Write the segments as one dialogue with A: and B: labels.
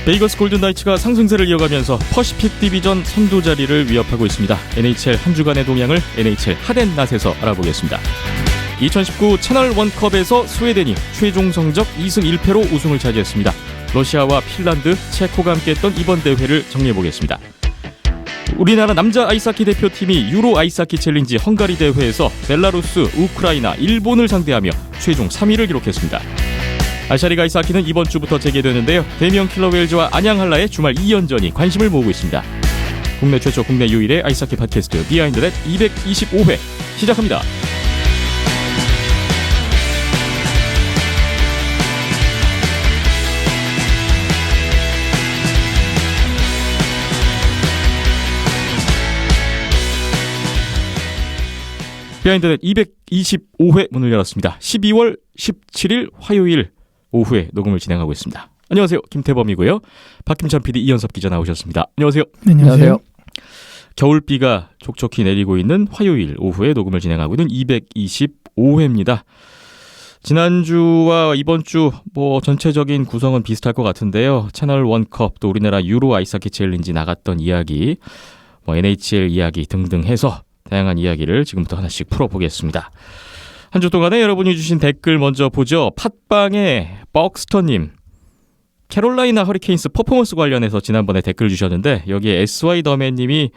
A: 베이거스 골든 나이츠가 상승세를 이어가면서 퍼시픽 디비전 선두 자리를 위협하고 있습니다. NHL 한 주간의 동향을 NHL 하덴낫에서 알아보겠습니다. 2019 채널 원컵에서 스웨덴이 최종 성적 2승 1패로 우승을 차지했습니다. 러시아와 핀란드, 체코가 함께했던 이번 대회를 정리해보겠습니다. 우리나라 남자 아이스하키 대표팀이 유로 아이스하키 챌린지 헝가리 대회에서 벨라루스, 우크라이나, 일본을 상대하며 최종 3위를 기록했습니다. 아시아리그 아이스하키는 이번 주부터 재개되는데요. 대명 킬러웨일즈와 안양한라의 주말 2연전이 관심을 모으고 있습니다. 국내 최초 국내 유일의 아이스하키 팟캐스트 비하인드넷 225회 시작합니다. 비하인드넷 225회 문을 열었습니다. 12월 17일 화요일 오후에 녹음을 진행하고 있습니다. 안녕하세요. 김태범이고요. 박김찬 PD, 이현섭 기자 나오셨습니다. 안녕하세요.
B: 네, 안녕하세요.
A: 겨울비가 촉촉히 내리고 있는 화요일 오후에 녹음을 진행하고 있는 225회입니다. 지난주와 이번 주 전체적인 구성은 비슷할 것 같은데요. 채널 원컵 또 우리나라 유로 아이스하키 챌린지 나갔던 이야기, NHL 이야기 등등 해서 다양한 이야기를 지금부터 하나씩 풀어보겠습니다. 한 주 동안에 여러분이 주신 댓글 먼저 보죠. 팟빵의 벅스터님, 캐롤라이나 허리케인스 퍼포먼스 관련해서 지난번에 댓글 주셨는데 여기에 SY 더맨님이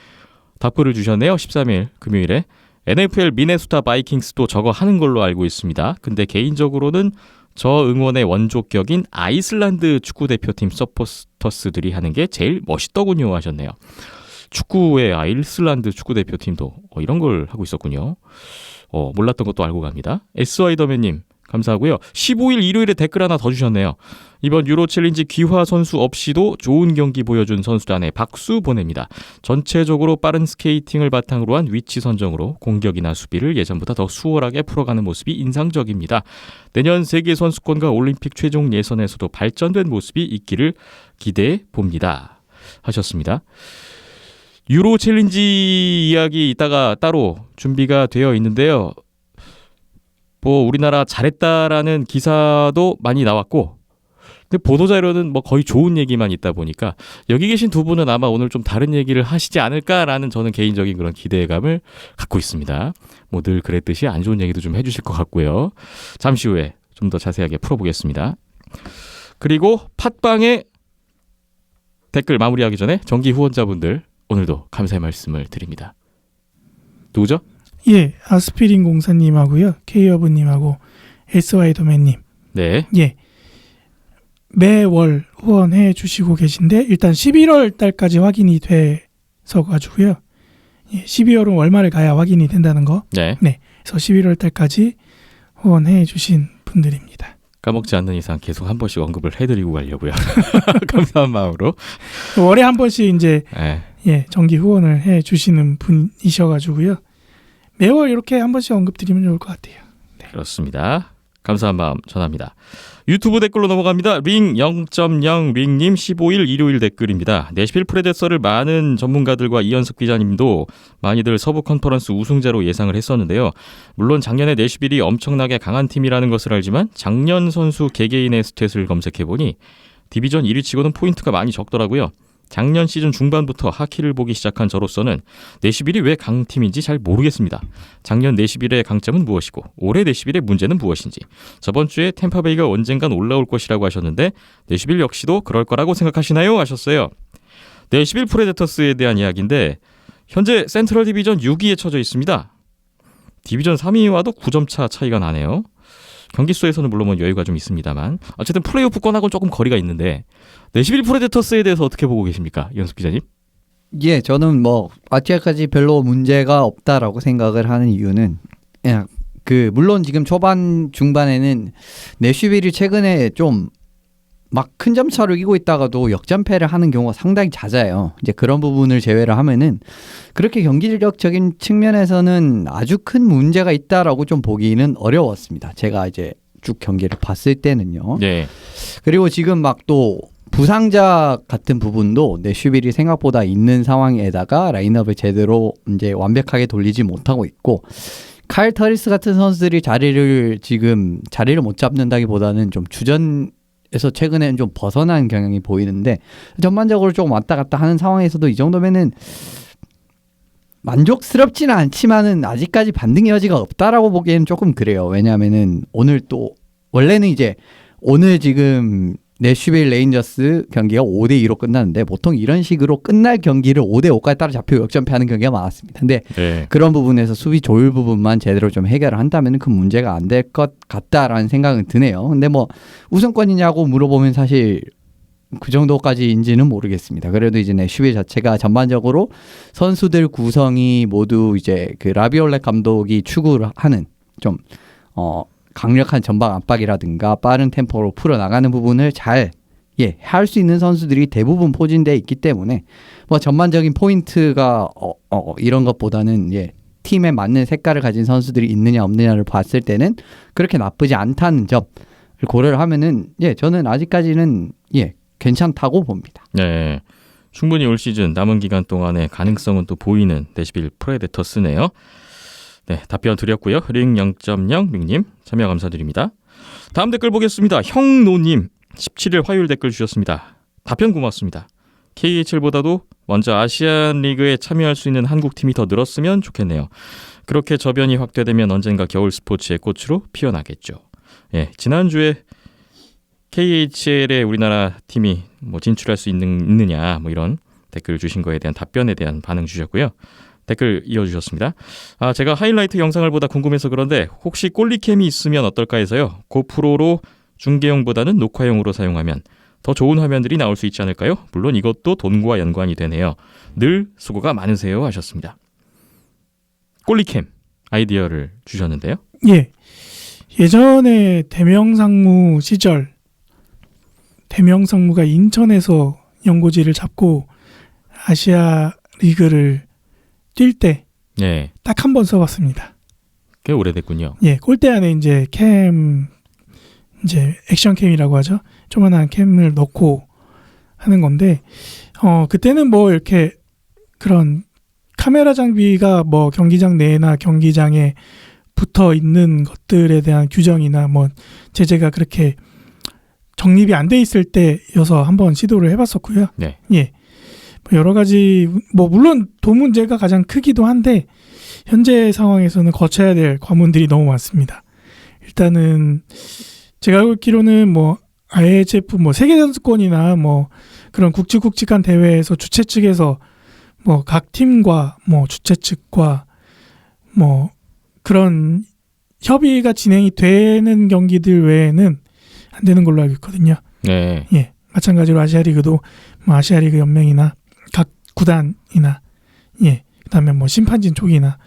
A: 답글을 주셨네요. 13일 금요일에 NFL 미네소타 바이킹스도 저거 하는 걸로 알고 있습니다. 근데 개인적으로는 저 응원의 원조격인 아이슬란드 축구대표팀 서포터스들이 하는 게 제일 멋있더군요 하셨네요. 축구의 아이슬란드 축구대표팀도 이런 걸 하고 있었군요. 몰랐던 것도 알고 갑니다. SY더맨님 감사하고요. 15일 일요일에 댓글 하나 더 주셨네요. 이번 유로 챌린지 귀화 선수 없이도 좋은 경기 보여준 선수단에 박수 보냅니다. 전체적으로 빠른 스케이팅을 바탕으로 한 위치 선정으로 공격이나 수비를 예전보다 더 수월하게 풀어가는 모습이 인상적입니다. 내년 세계 선수권과 올림픽 최종 예선에서도 발전된 모습이 있기를 기대해 봅니다 하셨습니다. 유로 챌린지 이야기 이따가 따로 준비가 되어 있는데요. 우리나라 잘했다라는 기사도 많이 나왔고, 근데 보도자료는 거의 좋은 얘기만 있다 보니까 여기 계신 두 분은 아마 오늘 좀 다른 얘기를 하시지 않을까라는 저는 개인적인 그런 기대감을 갖고 있습니다. 늘 그랬듯이 안 좋은 얘기도 좀 해주실 것 같고요. 잠시 후에 좀 더 자세하게 풀어보겠습니다. 그리고 팟빵에 댓글 마무리하기 전에 정기 후원자분들 오늘도 감사의 말씀을 드립니다. 누구죠?
B: 예, 아스피린 공사님하고요, K여부님하고 SY더맨님.
A: 네.
B: 예, 매월 후원해 주시고 계신데 일단 11월 달까지 확인이 돼서 가지고요. 예, 12월은 월말에 가야 확인이 된다는 거.
A: 네.
B: 네, 그래서 11월 달까지 후원해 주신 분들입니다.
A: 까먹지 않는 이상 계속 한 번씩 언급을 해드리고 가려고요. 감사한 마음으로.
B: 월에 한 번씩 이제
A: 네.
B: 예, 정기 후원을 해 주시는 분이셔가지고요. 매월 이렇게 한 번씩 언급드리면 좋을 것 같아요. 네.
A: 그렇습니다. 감사한 마음 전합니다. 유튜브 댓글로 넘어갑니다. 링 0.0 링님 15일 일요일 댓글입니다. 내시빌 프레데서를 많은 전문가들과 이현석 기자님도 많이들 서부 컨퍼런스 우승자로 예상을 했었는데요. 물론 작년에 내시빌이 엄청나게 강한 팀이라는 것을 알지만 작년 선수 개개인의 스탯을 검색해보니 디비전 1위치고는 포인트가 많이 적더라고요. 작년 시즌 중반부터 하키를 보기 시작한 저로서는 내시빌이 왜 강팀인지 잘 모르겠습니다. 작년 내시빌의 강점은 무엇이고 올해 내시빌의 문제는 무엇인지. 저번 주에 템파베이가 언젠간 올라올 것이라고 하셨는데 내시빌 역시도 그럴 거라고 생각하시나요? 하셨어요. 내시빌 프레데터스에 대한 이야기인데 현재 센트럴 디비전 6위에 처져 있습니다. 디비전 3위와도 9점 차 차이가 나네요. 경기 수에서는 물론 여유가 좀 있습니다만 어쨌든 플레이오프권하고는 조금 거리가 있는데 내시빌 프레데터스에 대해서 어떻게 보고 계십니까? 이현숙 기자님?
C: 예, 저는 아직까지 별로 문제가 없다라고 생각을 하는 이유는 물론 지금 초반 중반에는 내시빌이 최근에 좀 막 큰 점 차로 이기고 있다가도 역전패를 하는 경우가 상당히 잦아요. 이제 그런 부분을 제외를 하면은 그렇게 경기력적인 측면에서는 아주 큰 문제가 있다라고 좀 보기는 어려웠습니다. 제가 이제 쭉 경기를 봤을 때는요.
A: 네.
C: 그리고 지금 또 부상자 같은 부분도 내슈빌이 생각보다 있는 상황에다가 라인업을 제대로 이제 완벽하게 돌리지 못하고 있고, 카일 터리스 같은 선수들이 자리를 못 잡는다기보다는 좀 주전에 에서 최근에는 좀 벗어난 경향이 보이는데 전반적으로 좀 왔다 갔다 하는 상황에서도 이 정도면은 만족스럽지는 않지만은 아직까지 반등 여지가 없다라고 보기에는 조금 그래요. 왜냐하면은 오늘 또 원래는 이제 오늘 지금 내슈빌 레인저스 경기가 5대2로 끝났는데 보통 이런 식으로 끝날 경기를 5대5까지 따라잡혀 역전패하는 경기가 많았습니다. 근데
A: 네.
C: 그런 부분에서 수비 조율 부분만 제대로 좀 해결을 한다면 큰 문제가 안 될 것 같다라는 생각은 드네요. 근데 뭐 우승권이냐고 물어보면 사실 그 정도까지인지는 모르겠습니다. 그래도 이제 내슈빌 자체가 전반적으로 선수들 구성이 모두 이제 그 라비올레 감독이 추구를 하는 좀 강력한 전방 압박이라든가 빠른 템포로 풀어나가는 부분을 잘 할 수 있는 선수들이 대부분 포진되어 있기 때문에 뭐 전반적인 포인트가 이런 것보다는 팀에 맞는 색깔을 가진 선수들이 있느냐 없느냐를 봤을 때는 그렇게 나쁘지 않다는 점을 고려를 하면은 저는 아직까지는 괜찮다고 봅니다.
A: 네. 충분히 올 시즌 남은 기간 동안에 가능성은 또 보이는 내슈빌 프레데터스네요. 네, 답변 드렸고요. 링 0.0 링님 참여 감사드립니다. 다음 댓글 보겠습니다. 형노님 17일 화요일 댓글 주셨습니다. 답변 고맙습니다. KHL보다도 먼저 아시안 리그에 참여할 수 있는 한국 팀이 더 늘었으면 좋겠네요. 그렇게 저변이 확대되면 언젠가 겨울 스포츠의 꽃으로 피어나겠죠. 지난주에 KHL에 우리나라 팀이 뭐 진출할 수 있느냐 뭐 이런 댓글 주신 거에 대한 답변에 대한 반응 주셨고요. 댓글 이어주셨습니다. 제가 하이라이트 영상을 보다 궁금해서 그런데 혹시 꼴리캠이 있으면 어떨까 해서요. 고프로로 중계용보다는 녹화용으로 사용하면 더 좋은 화면들이 나올 수 있지 않을까요? 물론 이것도 돈과 연관이 되네요. 늘 수고가 많으세요 하셨습니다. 꼴리캠 아이디어를 주셨는데요.
B: 예전에 대명상무 시절 대명상무가 인천에서 연고지를 잡고 아시아 리그를 뛸 때 딱 한 번 써봤습니다.
A: 꽤 오래됐군요.
B: 골대 안에 이제 액션 캠이라고 하죠. 조그만한 캠을 넣고 하는 건데, 그때는 뭐 이렇게 그런 카메라 장비가 뭐 경기장 내나 경기장에 붙어 있는 것들에 대한 규정이나 뭐 제재가 그렇게 정립이 안 돼 있을 때여서 한번 시도를 해봤었고요. 여러 가지 물론 돈 문제가 가장 크기도 한데 현재 상황에서는 거쳐야 될 관문들이 너무 많습니다. 일단은 제가 알고 있기로는 IHF 세계 선수권이나 그런 굵직굵직한 대회에서 주최 측에서 각 팀과 주최 측과 그런 협의가 진행이 되는 경기들 외에는 안 되는 걸로 알고 있거든요. 마찬가지로 아시아리그도 아시아리그 연맹이나 각 구단이나 그다음에 심판진 쪽이나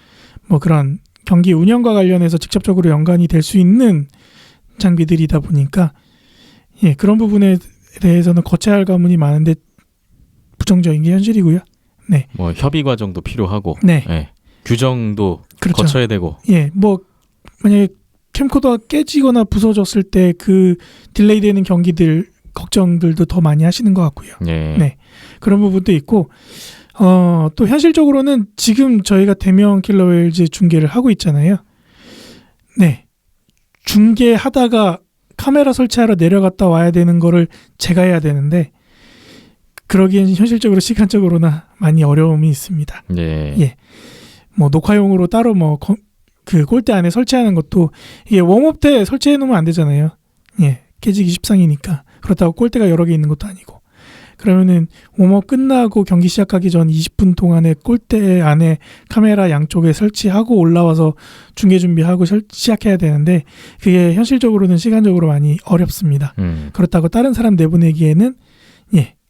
B: 그런 경기 운영과 관련해서 직접적으로 연관이 될 수 있는 장비들이다 보니까 그런 부분에 대해서는 거쳐야 할 과문이 많은데 부정적인 게 현실이고요.
A: 협의 과정도 필요하고 규정도
B: 그렇죠.
A: 거쳐야 되고
B: 만약에 캠코더가 깨지거나 부서졌을 때 그 딜레이 되는 경기들 걱정들도 더 많이 하시는 것 같고요. 그런 부분도 있고 또 현실적으로는 지금 저희가 대명 킬러 웨일즈 중계를 하고 있잖아요. 중계하다가 카메라 설치하러 내려갔다 와야 되는 거를 제가 해야 되는데 그러기엔 현실적으로 시간적으로나 많이 어려움이 있습니다. 녹화용으로 따로 그 골대 안에 설치하는 것도 이게 웜업 때 설치해 놓으면 안 되잖아요. 깨지기 십상이니까. 그렇다고 골대가 여러 개 있는 것도 아니고. 그러면은 웜업 끝나고 경기 시작하기 전 20분 동안에 골대 안에 카메라 양쪽에 설치하고 올라와서 중계 준비하고 시작해야 되는데 그게 현실적으로는 시간적으로 많이 어렵습니다. 그렇다고 다른 사람 내보내기에는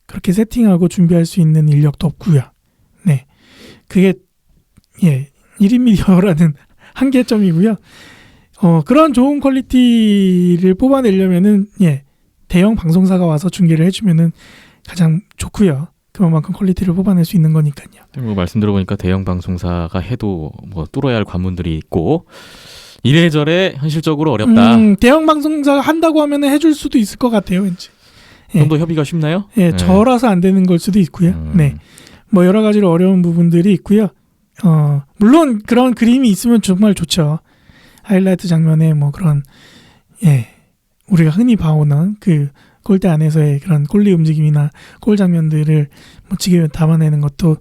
B: 그렇게 세팅하고 준비할 수 있는 인력도 없고요. 그게 1인 미디어라는 한계점이고요. 그런 좋은 퀄리티를 뽑아내려면은 대형 방송사가 와서 중계를 해주면은 가장 좋고요. 그만큼 퀄리티를 뽑아낼 수 있는 거니까요.
A: 말씀 들어보니까 대형 방송사가 해도 뚫어야 할 관문들이 있고 이래저래 현실적으로 어렵다.
B: 대형 방송사가 한다고 하면 해줄 수도 있을 것 같아요. 왠지.
A: 좀 더 협의가 쉽나요?
B: 저라서 안 되는 걸 수도 있고요. 여러 가지로 어려운 부분들이 있고요. 물론 그런 그림이 있으면 정말 좋죠. 하이라이트 장면에 그런 우리가 흔히 봐오는 그 골대 안에서의 그런 골리 움직임이나 골 장면들을 멋지게 담아내는 것도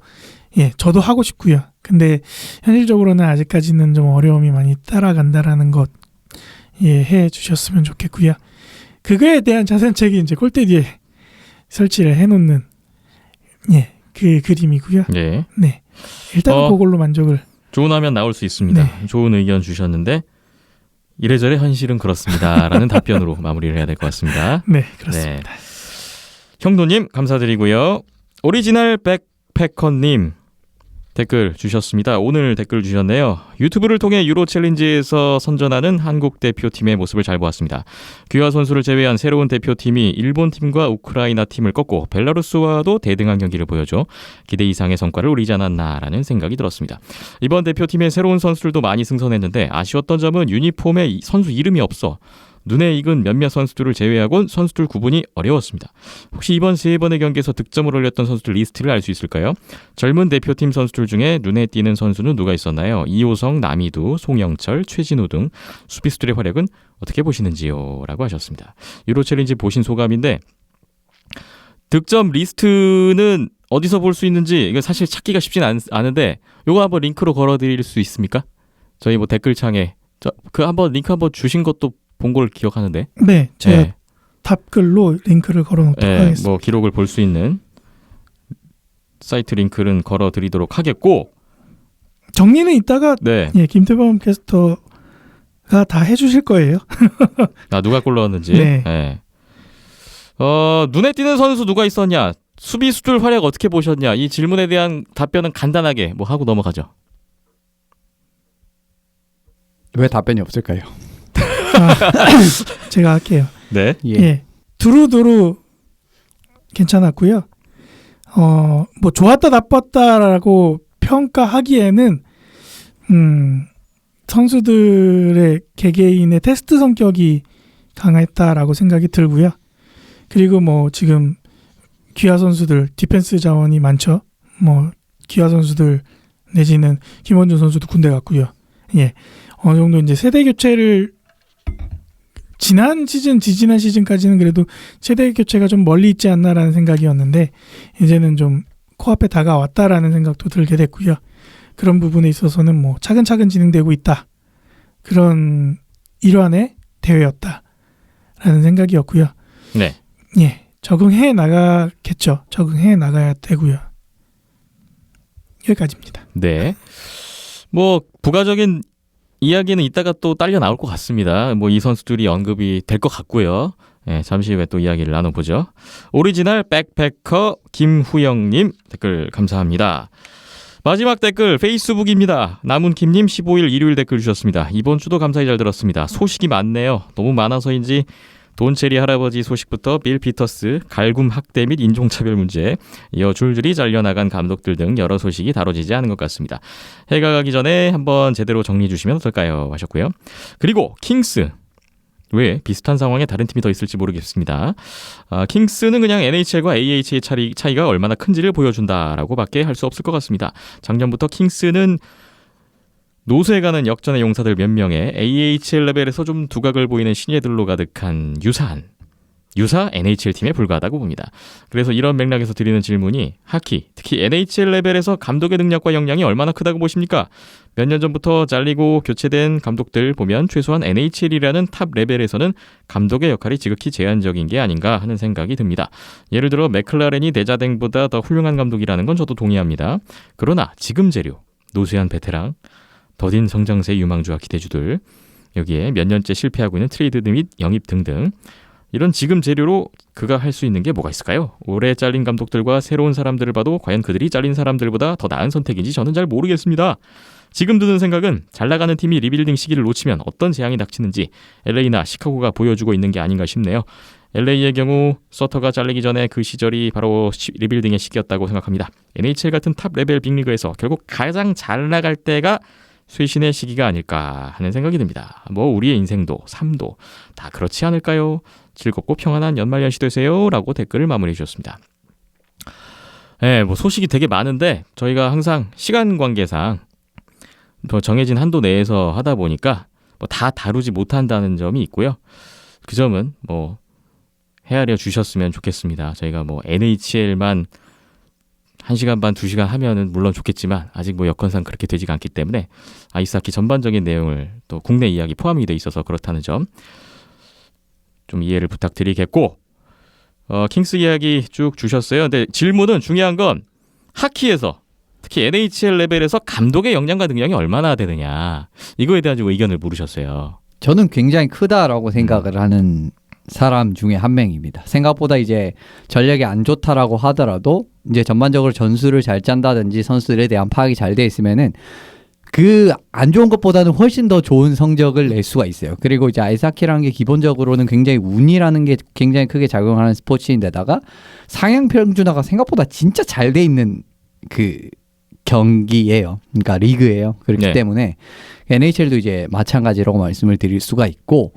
B: 저도 하고 싶고요. 근데 현실적으로는 아직까지는 좀 어려움이 많이 따라간다라는 것 해 주셨으면 좋겠고요. 그거에 대한 자산책이 이제 골대 뒤에 설치를 해놓는 그 그림이고요.
A: 예.
B: 네, 일단은 그걸로 만족을.
A: 좋은 화면 나올 수 있습니다.
B: 네.
A: 좋은 의견 주셨는데 이래저래 현실은 그렇습니다라는 답변으로 마무리를 해야 될 것 같습니다.
B: 네, 그렇습니다.
A: 형도님 감사드리고요. 오리지널 백패커님 댓글 주셨습니다. 오늘 댓글 주셨네요. 유튜브를 통해 유로 챌린지에서 선전하는 한국 대표팀의 모습을 잘 보았습니다. 귀화 선수를 제외한 새로운 대표팀이 일본 팀과 우크라이나 팀을 꺾고 벨라루스와도 대등한 경기를 보여줘 기대 이상의 성과를 올리지 않았나라는 생각이 들었습니다. 이번 대표팀의 새로운 선수들도 많이 승선했는데 아쉬웠던 점은 유니폼에 선수 이름이 없어 눈에 익은 몇몇 선수들을 제외하곤 선수들 구분이 어려웠습니다. 혹시 이번 3번의 경기에서 득점을 올렸던 선수들 리스트를 알 수 있을까요? 젊은 대표팀 선수들 중에 눈에 띄는 선수는 누가 있었나요? 이호성, 남이두, 송영철, 최진우 등 수비수들의 활약은 어떻게 보시는지요? 라고 하셨습니다. 유로 챌린지 보신 소감인데 득점 리스트는 어디서 볼 수 있는지 이거 사실 찾기가 쉽진 않은데 이거 한번 링크로 걸어드릴 수 있습니까? 저희 댓글창에 그 한번 링크 한번 주신 것도 본 걸 기억하는데.
B: 네, 제가 답글로 링크를 걸어놓도록 하겠습니다.
A: 기록을 볼 수 있는 사이트 링크는 걸어드리도록 하겠고
B: 정리는 이따가 김태범 캐스터가 다 해주실 거예요.
A: 누가 골 넣었는지.
B: 네.
A: 눈에 띄는 선수 누가 있었냐? 수비수들 활약 어떻게 보셨냐? 이 질문에 대한 답변은 간단하게 하고 넘어가죠.
C: 왜 답변이 없을까요?
B: 제가 할게요.
A: 네.
B: 두루두루 괜찮았고요. 좋았다 나빴다라고 평가하기에는 선수들의 개개인의 테스트 성격이 강했다라고 생각이 들고요. 그리고 지금 귀화 선수들 디펜스 자원이 많죠. 귀화 선수들 내지는 김원준 선수도 군대 갔고요. 어느 정도 이제 세대 교체를 지난 시즌, 지지난 시즌까지는 그래도 세대 교체가 좀 멀리 있지 않나라는 생각이었는데 이제는 좀 코앞에 다가왔다라는 생각도 들게 됐고요. 그런 부분에 있어서는 차근차근 진행되고 있다. 그런 일환의 대회였다라는 생각이었고요.
A: 네.
B: 적응해 나가겠죠. 적응해 나가야 되고요. 여기까지입니다.
A: 네. 부가적인 이야기는 이따가 또 딸려 나올 것 같습니다. 이 선수들이 언급이 될 것 같고요. 잠시 후에 또 이야기를 나눠보죠. 오리지널 백패커 김후영님 댓글 감사합니다. 마지막 댓글 페이스북입니다. 남은킴님 15일 일요일 댓글 주셨습니다. 이번 주도 감사히 잘 들었습니다. 소식이 많네요. 너무 많아서인지 돈체리 할아버지 소식부터 빌 피터스, 갈굼 학대 및 인종차별 문제, 이어 줄줄이 잘려나간 감독들 등 여러 소식이 다뤄지지 않은 것 같습니다. 해가 가기 전에 한번 제대로 정리해 주시면 어떨까요? 하셨고요. 그리고 킹스. 왜 비슷한 상황에 다른 팀이 더 있을지 모르겠습니다. 킹스는 그냥 NHL과 AH의 차이가 얼마나 큰지를 보여준다라고 밖에 할 수 없을 것 같습니다. 작년부터 킹스는 노수에 가는 역전의 용사들 몇 명의 AHL 레벨에서 좀 두각을 보이는 신예들로 가득한 유사 NHL 팀에 불과하다고 봅니다. 그래서 이런 맥락에서 드리는 질문이 하키, 특히 NHL 레벨에서 감독의 능력과 역량이 얼마나 크다고 보십니까? 몇 년 전부터 잘리고 교체된 감독들 보면 최소한 NHL이라는 탑 레벨에서는 감독의 역할이 지극히 제한적인 게 아닌가 하는 생각이 듭니다. 예를 들어 맥클라렌이 데자댕보다 더 훌륭한 감독이라는 건 저도 동의합니다. 그러나 지금 재료, 노쇠한 베테랑, 더딘 성장세 유망주와 기대주들, 여기에 몇 년째 실패하고 있는 트레이드 및 영입 등등 이런 지금 재료로 그가 할 수 있는 게 뭐가 있을까요? 오래 잘린 감독들과 새로운 사람들을 봐도 과연 그들이 잘린 사람들보다 더 나은 선택인지 저는 잘 모르겠습니다. 지금 드는 생각은 잘 나가는 팀이 리빌딩 시기를 놓치면 어떤 재앙이 닥치는지 LA나 시카고가 보여주고 있는 게 아닌가 싶네요. LA의 경우 서터가 잘리기 전에 그 시절이 바로 리빌딩의 시기였다고 생각합니다. NHL 같은 탑 레벨 빅리그에서 결국 가장 잘 나갈 때가 쇄신의 시기가 아닐까 하는 생각이 듭니다. 우리의 인생도 삶도 다 그렇지 않을까요? 즐겁고 평안한 연말연시 되세요 라고 댓글을 마무리해 주셨습니다. 소식이 되게 많은데 저희가 항상 시간 관계상 정해진 한도 내에서 하다 보니까 다 다루지 못한다는 점이 있고요. 그 점은 헤아려 주셨으면 좋겠습니다. 저희가 뭐 NHL만 1시간 반, 2시간 하면은 물론 좋겠지만 아직 뭐 여건상 그렇게 되지가 않기 때문에 아이스하키 전반적인 내용을 또 국내 이야기 포함이 돼 있어서 그렇다는 점 좀 이해를 부탁드리겠고 킹스 이야기 쭉 주셨어요. 근데 질문은 중요한 건 하키에서 특히 NHL 레벨에서 감독의 역량과 능력이 얼마나 되느냐 이거에 대한 좀 의견을 물으셨어요.
C: 저는 굉장히 크다라고 생각을 하는 사람 중에 한 명입니다. 생각보다 이제 전력이 안 좋다라고 하더라도 이제 전반적으로 전술을 잘 짠다든지 선수들에 대한 파악이 잘 돼 있으면은 그 안 좋은 것보다는 훨씬 더 좋은 성적을 낼 수가 있어요. 그리고 이제 아이스하키라는 게 기본적으로는 굉장히 운이라는 게 굉장히 크게 작용하는 스포츠인데다가 상향 평준화가 생각보다 진짜 잘 돼 있는 그 경기예요. 그러니까 리그예요. 그렇기
A: 네.
C: 때문에 NHL도 이제 마찬가지라고 말씀을 드릴 수가 있고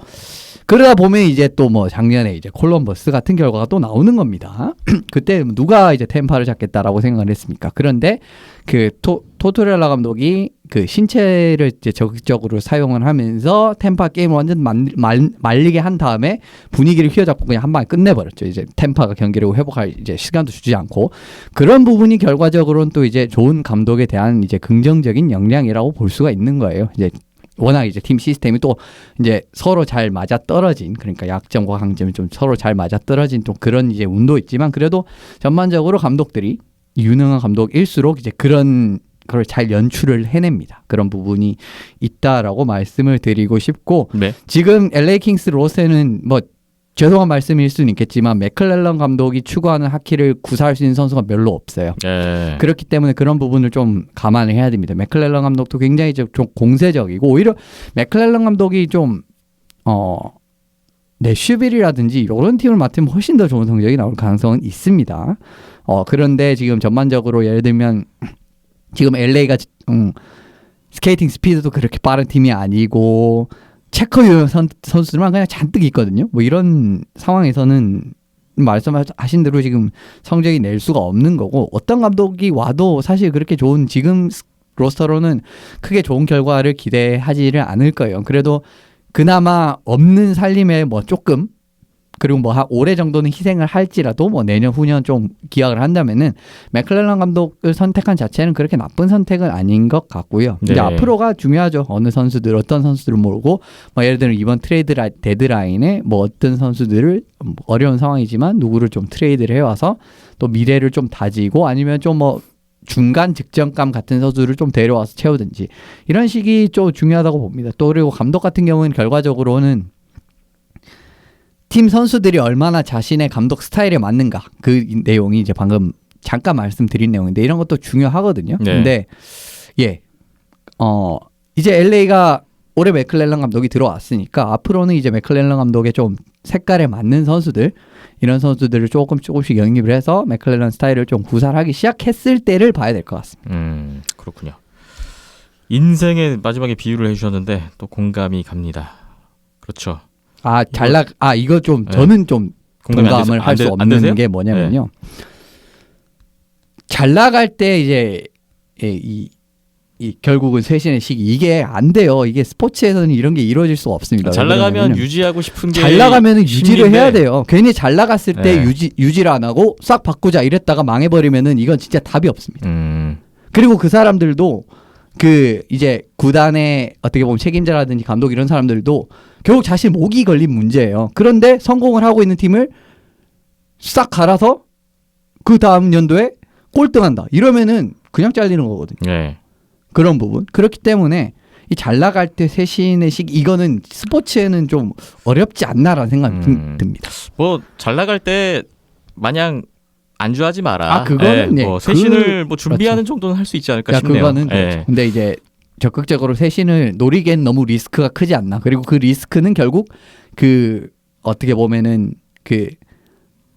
C: 그러다 보면 이제 또 뭐 작년에 이제 콜럼버스 같은 결과가 또 나오는 겁니다. 그때 누가 이제 템파를 잡겠다라고 생각을 했습니까? 그런데 그 토토렐라 감독이 그 신체를 이제 적극적으로 사용을 하면서 템파 게임을 완전 말리게 한 다음에 분위기를 휘어잡고 그냥 한 방에 끝내버렸죠. 이제 템파가 경기를 회복할 이제 시간도 주지 않고 그런 부분이 결과적으로는 또 이제 좋은 감독에 대한 이제 긍정적인 역량이라고 볼 수가 있는 거예요. 이제 워낙 이제 팀 시스템이 또 이제 서로 잘 맞아 떨어진 그러니까 약점과 강점이 좀 서로 잘 맞아 떨어진 또 그런 이제 운도 있지만 그래도 전반적으로 감독들이 유능한 감독일수록 이제 그런 걸 잘 연출을 해냅니다. 그런 부분이 있다라고 말씀을 드리고 싶고
A: 네.
C: 지금 LA 킹스 로스는 뭐 죄송한 말씀일 수는 있겠지만 맥클렐런 감독이 추구하는 하키를 구사할 수 있는 선수가 별로 없어요.
A: 예.
C: 그렇기 때문에 그런 부분을 좀 감안을 해야 됩니다. 맥클렐런 감독도 굉장히 좀 공세적이고 오히려 맥클렐런 감독이 좀 내슈빌이라든지 이런 팀을 맡으면 훨씬 더 좋은 성적이 나올 가능성은 있습니다. 그런데 지금 전반적으로 예를 들면 지금 LA가 스케이팅 스피드도 그렇게 빠른 팀이 아니고 체커 유형 선수들만 그냥 잔뜩 있거든요. 뭐 이런 상황에서는 말씀하신 대로 지금 성적이 낼 수가 없는 거고 어떤 감독이 와도 사실 그렇게 좋은 지금 로스터로는 크게 좋은 결과를 기대하지를 않을 거예요. 그래도 그나마 없는 살림에 뭐 조금 그리고 뭐 한 올해 정도는 희생을 할지라도 뭐 내년 후년 좀 기약을 한다면은 맥클렐런 감독을 선택한 자체는 그렇게 나쁜 선택은 아닌 것 같고요.
A: 네.
C: 이제 앞으로가 중요하죠. 어느 선수들 어떤 선수들을 모으고 뭐 예를 들어 이번 트레이드 데드라인에 뭐 어떤 선수들을 어려운 상황이지만 누구를 좀 트레이드를 해와서 또 미래를 좀 다지고 아니면 좀 뭐 중간 직전감 같은 선수를 좀 데려와서 채우든지 이런 식이 좀 중요하다고 봅니다. 또 그리고 감독 같은 경우는 결과적으로는 팀 선수들이 얼마나 자신의 감독 스타일에 맞는가 그 내용이 이제 방금 잠깐 말씀드린 내용인데 이런 것도 중요하거든요.
A: 네.
C: 근데 이제 LA가 올해 맥클렐런 감독이 들어왔으니까 앞으로는 이제 맥클렐런 감독의 좀 색깔에 맞는 선수들 이런 선수들을 조금씩 영입을 해서 맥클렐런 스타일을 좀 구사하기 시작했을 때를 봐야 될 것 같습니다.
A: 그렇군요. 인생의 마지막에 비유를 해주셨는데 또 공감이 갑니다. 그렇죠.
C: 이거 좀
A: 네.
C: 저는 좀 공감을 할 수
A: 안
C: 없는
A: 되세요?
C: 게 뭐냐면요. 잘 나갈 때 이제 이 결국은 쇄신의 시기 이게 안 돼요. 이게 스포츠에서는 이런 게 이루어질 수가 없습니다.
A: 잘 나가면
C: 왜냐면은
A: 유지하고 싶은 게
C: 잘 나가면 유지를
A: 심리인데.
C: 해야 돼요. 괜히 잘 나갔을 때
A: 네.
C: 유지를 안 하고 싹 바꾸자 이랬다가 망해버리면은 이건 진짜 답이 없습니다.
A: 음,
C: 그리고 그 사람들도 그 이제 구단의 어떻게 보면 책임자라든지 감독 이런 사람들도 결국 자신 목이 걸린 문제예요. 그런데 성공을 하고 있는 팀을 싹 갈아서 그 다음 연도에 꼴등한다. 이러면은 그냥 잘리는 거거든요.
A: 네.
C: 그런 부분. 그렇기 때문에 이 잘 나갈 때 쇄신의 시기 이거는 스포츠에는 좀 어렵지 않나라는 생각이 듭니다.
A: 뭐 잘 나갈 때 마냥 안주하지 마라.
C: 그거는
A: 뭐 쇄신을 뭐 준비하는 정도는 할 수 있지 않을까 싶네요.
C: 그거는 그렇죠. 근데 이제 적극적으로 쇄신을 노리기엔 너무 리스크가 크지 않나. 그리고 그 리스크는 결국 그 어떻게 보면은 그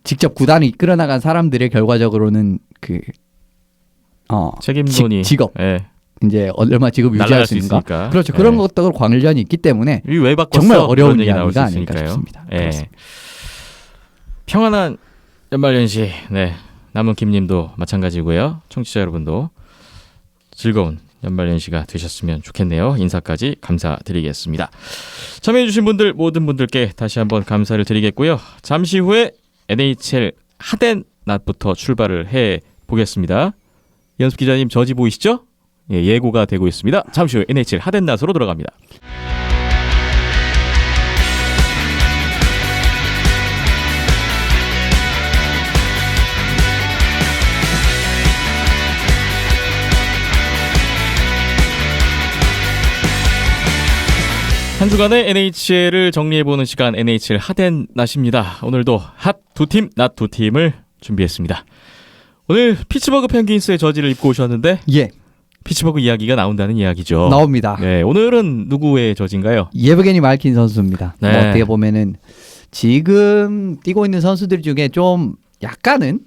C: 직접 구단을 이끌어 나간 사람들의 결과적으로는 그
A: 책임론이
C: 직업
A: 예.
C: 이제 얼마 직업 유지할
A: 날아갈
C: 수
A: 수
C: 있는가.
A: 있으니까.
C: 그렇죠.
A: 예.
C: 그런 것도 관련이 있기 때문에
A: 왜 바꿨어?
C: 정말 어려운
A: 그런 얘기 나올 수
C: 이야기가 아닐까
A: 있으니까요.
C: 싶습니다.
A: 예.
C: 그렇습니다.
A: 평안한 연말연시. 네. 남은 김님도 마찬가지고요. 청취자 여러분도 즐거운 연말연시가 되셨으면 좋겠네요. 인사까지 감사드리겠습니다. 참여해주신 분들 모든 분들께 다시 한번 감사를 드리겠고요. 잠시 후에 NHL 하덴 낫부터 출발을 해 보겠습니다. 연습 기자님 저지 보이시죠? 예, 예고가 되고 있습니다. 잠시 후 NHL 하덴 낫으로 들어갑니다. 한 주간의 NHL을 정리해보는 시간 NHL 하덴 낫입니다. 오늘도 핫 두 팀, 낫 두 팀을 준비했습니다. 오늘 피츠버그 펭귄스의 저지를 입고 오셨는데
C: 예,
A: 피츠버그 이야기가 나온다는 이야기죠.
C: 나옵니다.
A: 네, 오늘은 누구의 저지인가요?
C: 예브게니 말킨 선수입니다.
A: 네.
C: 뭐 어떻게 보면은 지금 뛰고 있는 선수들 중에 좀 약간은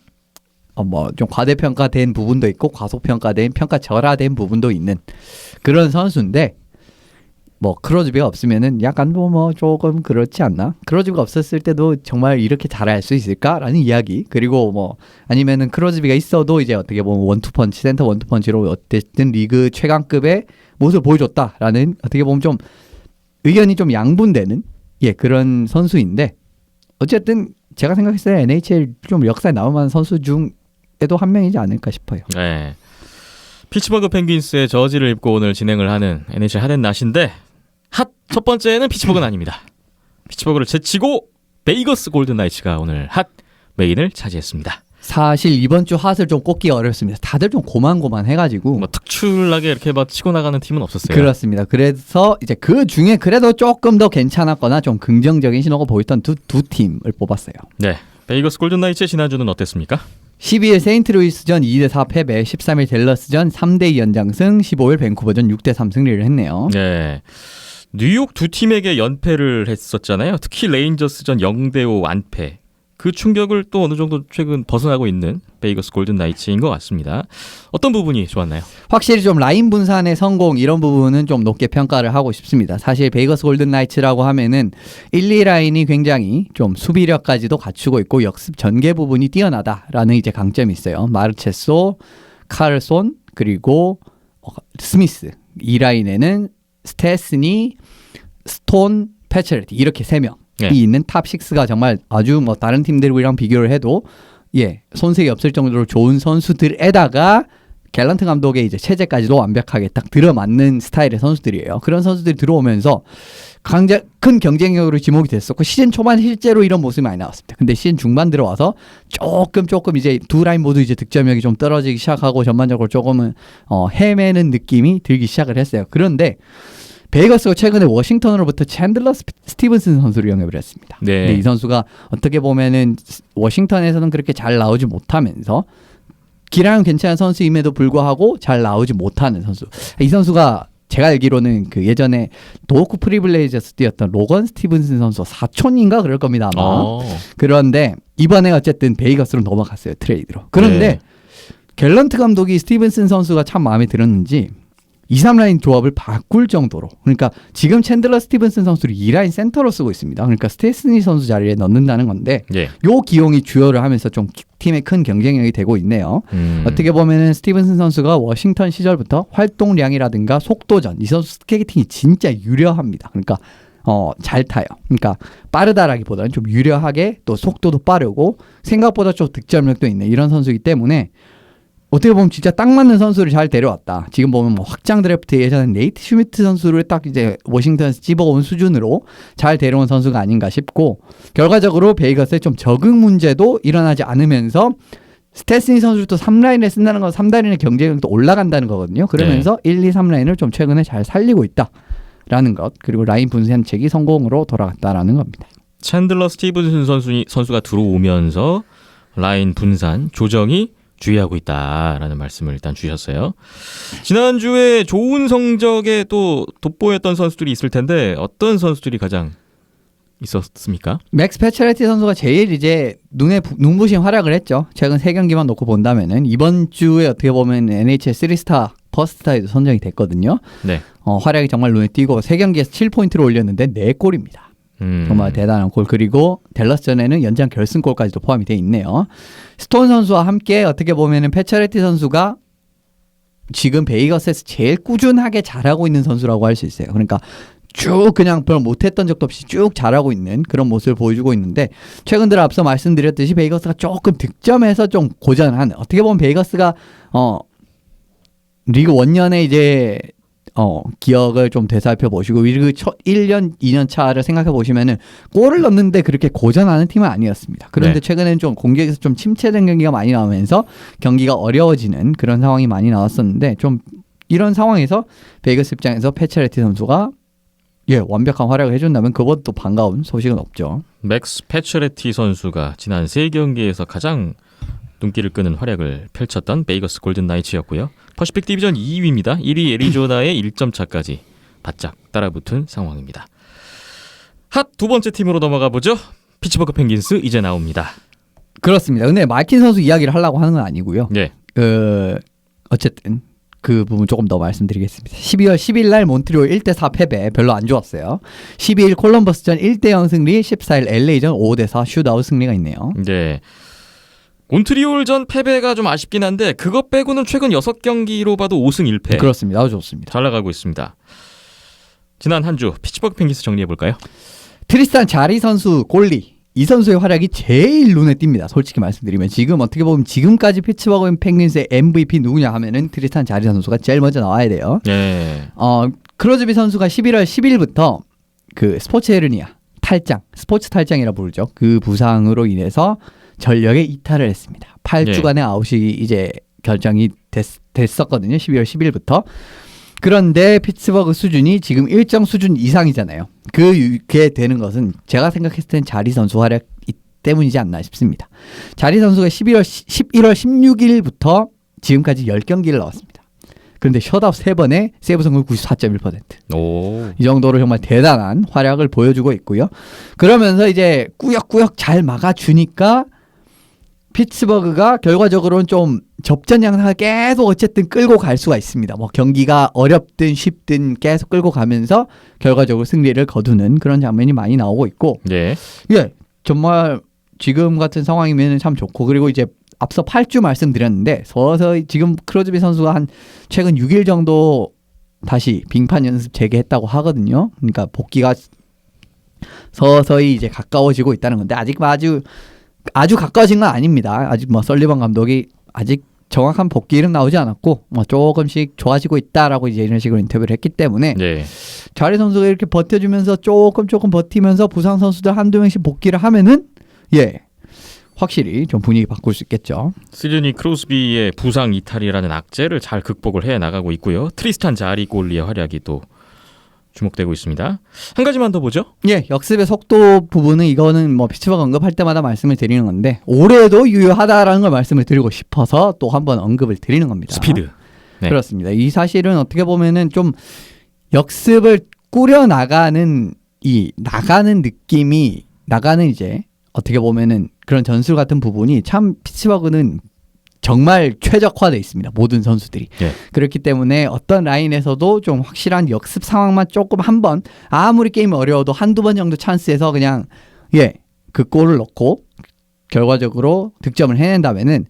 C: 뭐 좀 과대평가된 부분도 있고 과소평가된 평가절하된 부분도 있는 그런 선수인데 뭐 크로즈비가 없으면은 약간 뭐 조금 그렇지 않나? 크로즈비가 없었을 때도 정말 이렇게 잘할 수 있을까라는 이야기. 그리고 뭐 아니면은 크로즈비가 있어도 이제 어떻게 보면 원투펀치 센터 원투펀치로 어쨌든 리그 최강급의 모습을 보여줬다라는 어떻게 보면 좀 의견이 좀 양분되는 예 그런 선수인데 어쨌든 제가 생각했을 때 NHL 좀 역사에 남을 만한 선수 중에도 한 명이지 않을까 싶어요.
A: 네. 피츠버그 펭귄스의 저지를 입고 오늘 진행을 하는 NHL 하덴 낫인데 핫 첫 번째는 피츠버그는 아닙니다. 피츠버그를 제치고 베이거스 골든 나이츠가 오늘 핫 메인을 차지했습니다.
C: 사실 이번 주 핫을 좀 꼽기가 어렵습니다. 다들 좀 고만고만해가지고
A: 뭐 특출나게 이렇게 막 치고 나가는 팀은 없었어요.
C: 그렇습니다. 그래서 이제 그 중에 그래도 조금 더 괜찮았거나 좀 긍정적인 신호가 보였던 두 팀을 뽑았어요.
A: 네. 베이거스 골든 나이츠의 지난주는 어땠습니까?
C: 12일 세인트루이스전 2대4 패배, 13일 댈러스전 3대2 연장승, 15일 밴쿠버전 6대3 승리를 했네요.
A: 네. 뉴욕 두 팀에게 연패를 했었잖아요. 특히 레인저스전 0대5 완패. 그 충격을 또 어느 정도 최근 벗어나고 있는 베이거스 골든 나이츠인 것 같습니다. 어떤 부분이 좋았나요?
C: 확실히 좀 라인 분산의 성공 이런 부분은 좀 높게 평가를 하고 싶습니다. 사실 베이거스 골든 나이츠라고 하면은 1, 2라인이 굉장히 좀 수비력까지도 갖추고 있고 역습 전개 부분이 뛰어나다라는 이제 강점이 있어요. 마르체소, 카를손 그리고 스미스. 2라인에는 스테스니, 스톤, 패처레티 이렇게 3명이
A: 네.
C: 있는 탑 6가 정말 아주 뭐 다른 팀들이랑 비교를 해도 예 손색이 없을 정도로 좋은 선수들에다가 갤런트 감독의 이제 체제까지도 완벽하게 딱 들어맞는 스타일의 선수들이에요. 그런 선수들이 들어오면서 큰 경쟁력으로 지목이 됐었고 시즌 초반 실제로 이런 모습이 많이 나왔습니다. 근데 시즌 중반 들어와서 조금 이제 두 라인 모두 이제 득점력이 좀 떨어지기 시작하고 전반적으로 조금은 헤매는 느낌이 들기 시작을 했어요. 그런데 베이거스가 최근에 워싱턴으로부터 챈들러 스티븐슨 선수를 영입을 했습니다.
A: 네.
C: 근데 이 선수가 어떻게 보면은 워싱턴에서는 그렇게 잘 나오지 못하면서 기량은 괜찮은 선수임에도 불구하고 잘 나오지 못하는 선수. 이 선수가 제가 알기로는 그 예전에 도호쿠 프리블레이저스 뛰었던 로건 스티븐슨 선수 사촌인가 그럴 겁니다 아마. 그런데 이번에 어쨌든 베이거스로 넘어갔어요 트레이드로. 그런데
A: 네.
C: 갤런트 감독이 스티븐슨 선수가 참 마음에 들었는지 2, 3라인 조합을 바꿀 정도로 그러니까 지금 챈들러 스티븐슨 선수를 2라인 센터로 쓰고 있습니다. 그러니까 스테스니 선수 자리에 넣는다는 건데
A: 예.
C: 요 기용이 주요를 하면서 좀 팀의 큰 경쟁력이 되고 있네요. 어떻게 보면은 스티븐슨 선수가 워싱턴 시절부터 활동량이라든가 속도전 이 선수 스케이팅이 진짜 유려합니다. 그러니까 잘 타요. 그러니까 빠르다라기보다는 좀 유려하게 또 속도도 빠르고 생각보다 좀 득점력도 있는 이런 선수이기 때문에 어떻게 보면 진짜 딱 맞는 선수를 잘 데려왔다. 지금 보면 뭐 확장 드래프트 예전에 네이트 슈미트 선수를 딱 이제 워싱턴에서 집어온 수준으로 잘 데려온 선수가 아닌가 싶고 결과적으로 베이거스의 좀 적응 문제도 일어나지 않으면서 스테스니 선수를 또 3라인에 쓴다는 건 3라인의 경쟁력도 올라간다는 거거든요. 그러면서 1, 2, 3라인을 좀 최근에 잘 살리고 있다라는 것 그리고 라인 분산책이 성공으로 돌아갔다라는 겁니다.
A: 챈들러 스티븐슨 선수가 들어오면서 라인 분산 조정이 주의하고 있다라는 말씀을 일단 주셨어요. 지난주에 좋은 성적에 또 돋보였던 선수들이 있을 텐데 어떤 선수들이 가장 있었습니까?
C: 맥스 패처레티 선수가 제일 이제 눈부신 활약을 했죠. 최근 3경기만 놓고 본다면은 이번 주에 어떻게 보면 NHL 3스타 퍼스트타에도 선정이 됐거든요.
A: 네.
C: 활약이 정말 눈에 띄고 3경기에서 7포인트를 올렸는데 4골입니다. 정말 대단한 골. 그리고 댈러스전에는 연장 결승골까지도 포함이 돼 있네요. 스톤 선수와 함께 어떻게 보면은 패처레티 선수가 지금 베이거스에서 제일 꾸준하게 잘하고 있는 선수라고 할 수 있어요. 그러니까 쭉 그냥 별 못했던 적도 없이 쭉 잘하고 있는 그런 모습을 보여주고 있는데 최근 들어 앞서 말씀드렸듯이 베이거스가 조금 득점에서 좀 고전한 어떻게 보면 베이거스가 리그 원년에 이제 기억을 좀 되살펴 보시고 리그 첫 1년 2년 차를 생각해 보시면은 골을 넣는데 그렇게 고전하는 팀은 아니었습니다. 그런데
A: 네.
C: 최근에는 좀 공격에서 좀 침체된 경기가 많이 나오면서 경기가 어려워지는 그런 상황이 많이 나왔었는데 좀 이런 상황에서 베이거스 입장에서 패처레티 선수가 완벽한 활약을 해준다면 그것도 반가운 소식은 없죠.
A: 맥스 패처레티 선수가 지난 3경기에서 가장 눈길을 끄는 활약을 펼쳤던 베이거스 골든 나이츠였고요. 퍼시픽 디비전 2위입니다. 1위 애리조나의 1점 차까지 바짝 따라붙은 상황입니다. 핫 두 번째 팀으로 넘어가 보죠. 피츠버그 펭귄스 이제 나옵니다.
C: 그렇습니다. 근데 말킨 선수 이야기를 하려고 하는 건 아니고요.
A: 네.
C: 어쨌든 그 부분 조금 더 말씀드리겠습니다. 12월 10일 날 몬트리올 1대4 패배 별로 안 좋았어요. 12일 콜럼버스전 1대0 승리, 14일 LA전 5대4 슛아웃 승리가 있네요.
A: 네. 몬트리올전 패배가 좀 아쉽긴 한데 그것 빼고는 최근 6경기로 봐도 5승 1패.
C: 그렇습니다. 아주 좋습니다.
A: 잘 나가고 있습니다. 지난 한 주 피츠버그 펭귄스 정리해 볼까요?
C: 트리스탄 자리 선수 골리 이 선수의 활약이 제일 눈에 띕니다. 솔직히 말씀드리면 지금 어떻게 보면 지금까지 피츠버그 펭귄스의 MVP 누구냐 하면은 트리스탄 자리 선수가 제일 먼저 나와야 돼요.
A: 네.
C: 크로즈비 선수가 11월 10일부터 그 스포츠 헤르니아 탈장, 스포츠 탈장이라 부르죠. 그 부상으로 인해서 전력에 이탈을 했습니다. 8주간의 아웃이 이제 결정이 됐었거든요. 12월 10일부터. 그런데 피츠버그 수준이 지금 일정 수준 이상이잖아요. 그게 되는 것은 제가 생각했을 땐 자리 선수 활약 때문이지 않나 싶습니다. 자리 선수가 11월 16일부터 지금까지 10경기를 넣었습니다. 그런데 셧아웃 3번에 세이브 성공 94.1%.
A: 오.
C: 이 정도로 정말 대단한 활약을 보여주고 있고요. 그러면서 이제 꾸역꾸역 잘 막아주니까 피츠버그가 결과적으로는 좀 접전 양상을 계속 어쨌든 끌고 갈 수가 있습니다. 뭐 경기가 어렵든 쉽든 계속 끌고 가면서 결과적으로 승리를 거두는 그런 장면이 많이 나오고 있고,
A: 네.
C: 정말 지금 같은 상황이면 참 좋고, 그리고 이제 앞서 8주 말씀드렸는데 서서히 지금 크로즈비 선수가 한 최근 6일 정도 다시 빙판 연습 재개했다고 하거든요. 그러니까 복귀가 서서히 이제 가까워지고 있다는 건데 아직 아주 가까워진 건 아닙니다. 아직 뭐 설리번 감독이 아직 정확한 복귀는 나오지 않았고 뭐 조금씩 좋아지고 있다라고 이제 이런 식으로 인터뷰를 했기 때문에
A: 네.
C: 자리 선수가 이렇게 버텨주면서 조금 버티면서 부상 선수들 한두 명씩 복귀를 하면은 확실히 좀 분위기 바꿀 수 있겠죠.
A: 시드니 크로스비의 부상 이탈이라는 악재를 잘 극복을 해 나가고 있고요. 트리스탄 자리 골리의 활약이 또 주목되고 있습니다. 한 가지만 더 보죠.
C: 역습의 속도 부분은 이거는 뭐 피츠버그 언급할 때마다 말씀을 드리는 건데 올해도 유효하다라는 걸 말씀을 드리고 싶어서 또 한 번 언급을 드리는 겁니다.
A: 스피드. 네.
C: 그렇습니다. 이 사실은 어떻게 보면은 좀 역습을 꾸려 나가는 느낌이 이제 어떻게 보면은 그런 전술 같은 부분이 참 피츠버그는 정말 최적화되어 있습니다. 모든 선수들이.
A: 네.
C: 그렇기 때문에 어떤 라인에서도 좀 확실한 역습 상황만 조금 한번 아무리 게임이 어려워도 한두 번 정도 찬스에서 그냥 그 골을 넣고 결과적으로 득점을 해낸다면은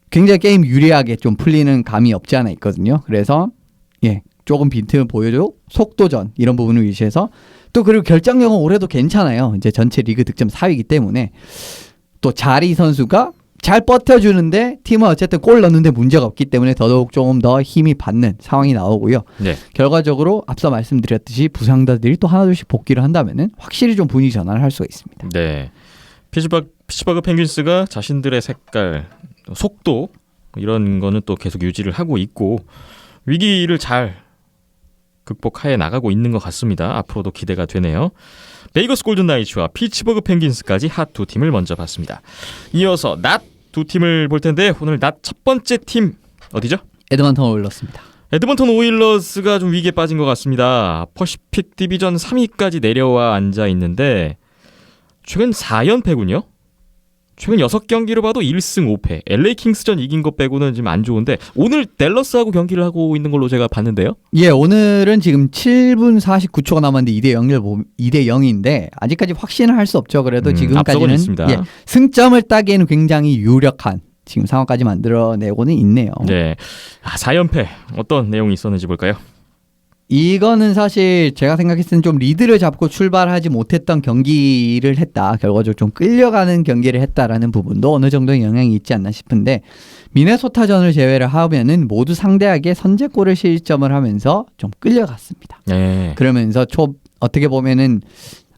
C: 굉장히 게임 유리하게 좀 풀리는 감이 없지 않아 있거든요. 그래서 조금 빈틈을 보여줘 속도전 이런 부분을 위시해서 또 그리고 결정력은 올해도 괜찮아요. 이제 전체 리그 득점 4위이기 때문에 또 자리 선수가 잘 버텨주는데 팀은 어쨌든 골 넣는데 문제가 없기 때문에 더더욱 조금 더 힘이 받는 상황이 나오고요.
A: 네.
C: 결과적으로 앞서 말씀드렸듯이 부상자들이 또 하나둘씩 복귀를 한다면은 확실히 좀 분위기 전환을 할 수가 있습니다.
A: 네. 피츠버그 펭귄스가 자신들의 색깔, 속도 이런 거는 또 계속 유지를 하고 있고 위기를 잘 극복해 나가고 있는 것 같습니다. 앞으로도 기대가 되네요. 베이거스 골든 나이츠와 피츠버그 펭귄스까지 핫 두 팀을 먼저 봤습니다. 이어서 낫 두 팀을 볼 텐데 오늘 낫 첫 번째 팀 어디죠?
C: 에드먼턴 오일러스입니다.
A: 에드먼턴 오일러스가 좀 위기에 빠진 것 같습니다. 퍼시픽 디비전 3위까지 내려와 앉아 있는데 최근 4연패군요. 최근 6경기로 봐도 1승 5패. LA 킹스전 이긴 것 빼고는 지금 안 좋은데 오늘 댈러스하고 경기를 하고 있는 걸로 제가 봤는데요.
C: 오늘은 지금 7분 49초가 남았는데 2대 0인데 아직까지 확신을 할 수 없죠. 그래도 지금까지는 승점을 따기에는 굉장히 유력한 지금 상황까지 만들어내고는 있네요.
A: 네. 4연패 어떤 내용이 있었는지 볼까요?
C: 이거는 사실 제가 생각했을 땐 좀 리드를 잡고 출발하지 못했던 경기를 했다. 결과적으로 좀 끌려가는 경기를 했다라는 부분도 어느 정도의 영향이 있지 않나 싶은데 미네소타전을 제외를 하면은 모두 상대에게 선제골을 실점을 하면서 좀 끌려갔습니다.
A: 네.
C: 그러면서 어떻게 보면은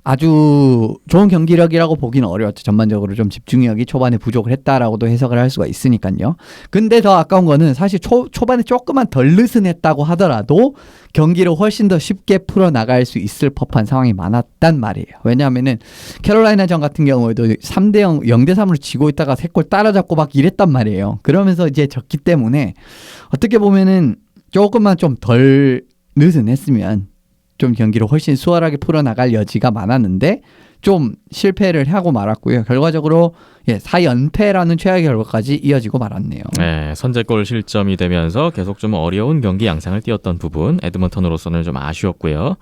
C: 아주 좋은 경기력이라고 보기는 어려웠죠. 전반적으로 좀 집중력이 초반에 부족을 했다라고도 해석을 할 수가 있으니까요. 근데 더 아까운 거는 사실 초반에 조금만 덜 느슨했다고 하더라도 경기를 훨씬 더 쉽게 풀어나갈 수 있을 법한 상황이 많았단 말이에요. 왜냐하면은 캐롤라이나전 같은 경우에도 3대0, 0대3으로 지고 있다가 3골 따라잡고 막 이랬단 말이에요. 그러면서 이제 졌기 때문에 어떻게 보면은 조금만 좀 덜 느슨했으면 좀 경기를 훨씬 수월하게 풀어나갈 여지가 많았는데 좀 실패를 하고 말았고요. 결과적으로 4연패라는 최악의 결과까지 이어지고 말았네요.
A: 네, 선제골 실점이 되면서 계속 좀 어려운 경기 양상을 띄었던 부분 에드먼턴으로서는 좀 아쉬웠고요.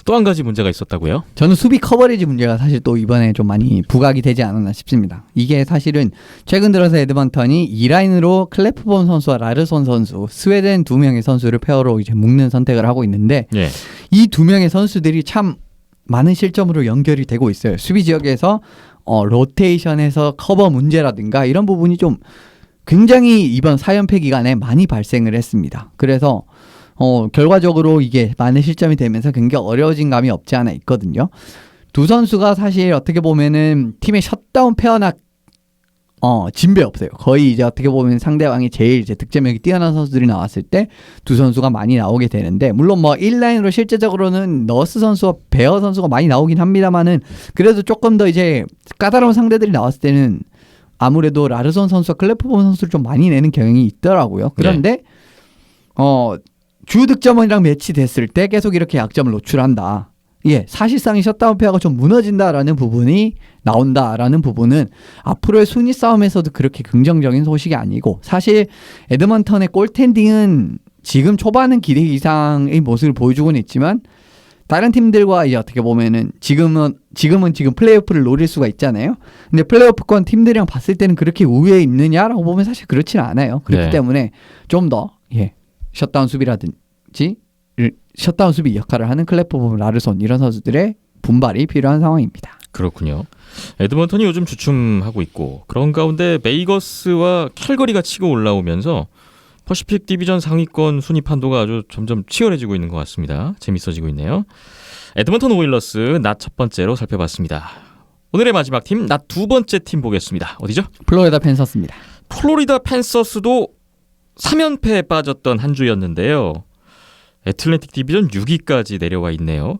A: 또 한 가지 문제가 있었다고요?
C: 저는 수비 커버리지 문제가 사실 또 이번에 좀 많이 부각이 되지 않았나 싶습니다. 이게 사실은 최근 들어서 에드먼턴이 2라인으로 클래프본 선수와 라르손 선수, 스웨덴 2명의 선수를 페어로 이제 묶는 선택을 하고 있는데
A: 예.
C: 이 2명의 선수들이 참 많은 실점으로 연결이 되고 있어요. 수비 지역에서 로테이션에서 커버 문제라든가 이런 부분이 좀 굉장히 이번 4연패 기간에 많이 발생을 했습니다. 그래서 결과적으로 이게 많은 실점이 되면서 굉장히 어려워진 감이 없지 않아 있거든요. 두 선수가 사실 어떻게 보면은 팀의 셧다운 페어나 진배 없어요. 거의 이제 어떻게 보면 상대방이 제일 이제 득점력이 뛰어난 선수들이 나왔을 때 두 선수가 많이 나오게 되는데 물론 뭐 1라인으로 실제적으로는 너스 선수와 베어 선수가 많이 나오긴 합니다만은 그래도 조금 더 이제 까다로운 상대들이 나왔을 때는 아무래도 라르손 선수와 클래프본 선수를 좀 많이 내는 경향이 있더라고요. 그런데 주 득점원이랑 매치됐을 때 계속 이렇게 약점을 노출한다. 사실상 이 셧다운 페어가 좀 무너진다라는 부분이 나온다라는 부분은 앞으로의 순위 싸움에서도 그렇게 긍정적인 소식이 아니고 사실 에드먼턴의 골텐딩은 지금 초반은 기대 이상의 모습을 보여주고는 있지만 다른 팀들과 이제 어떻게 보면은 지금은 플레이오프를 노릴 수가 있잖아요. 근데 플레이오프권 팀들이랑 봤을 때는 그렇게 우위에 있느냐라고 보면 사실 그렇지는 않아요. 그렇기 때문에 좀 더 셧다운 수비라든지 셧다운 수비 역할을 하는 클래프본, 라르손 이런 선수들의 분발이 필요한 상황입니다.
A: 그렇군요. 에드먼턴이 요즘 주춤하고 있고 그런 가운데 베이거스와 캘거리가 치고 올라오면서 퍼시픽 디비전 상위권 순위 판도가 아주 점점 치열해지고 있는 것 같습니다. 재밌어지고 있네요. 에드먼턴 오일러스 낮 첫 번째로 살펴봤습니다. 오늘의 마지막 팀 낮 두 번째 팀 보겠습니다. 어디죠?
C: 플로리다 팬서스입니다.
A: 플로리다 팬서스도 3연패에 빠졌던 한 주였는데요. 애틀랜틱 디비전 6위까지 내려와 있네요.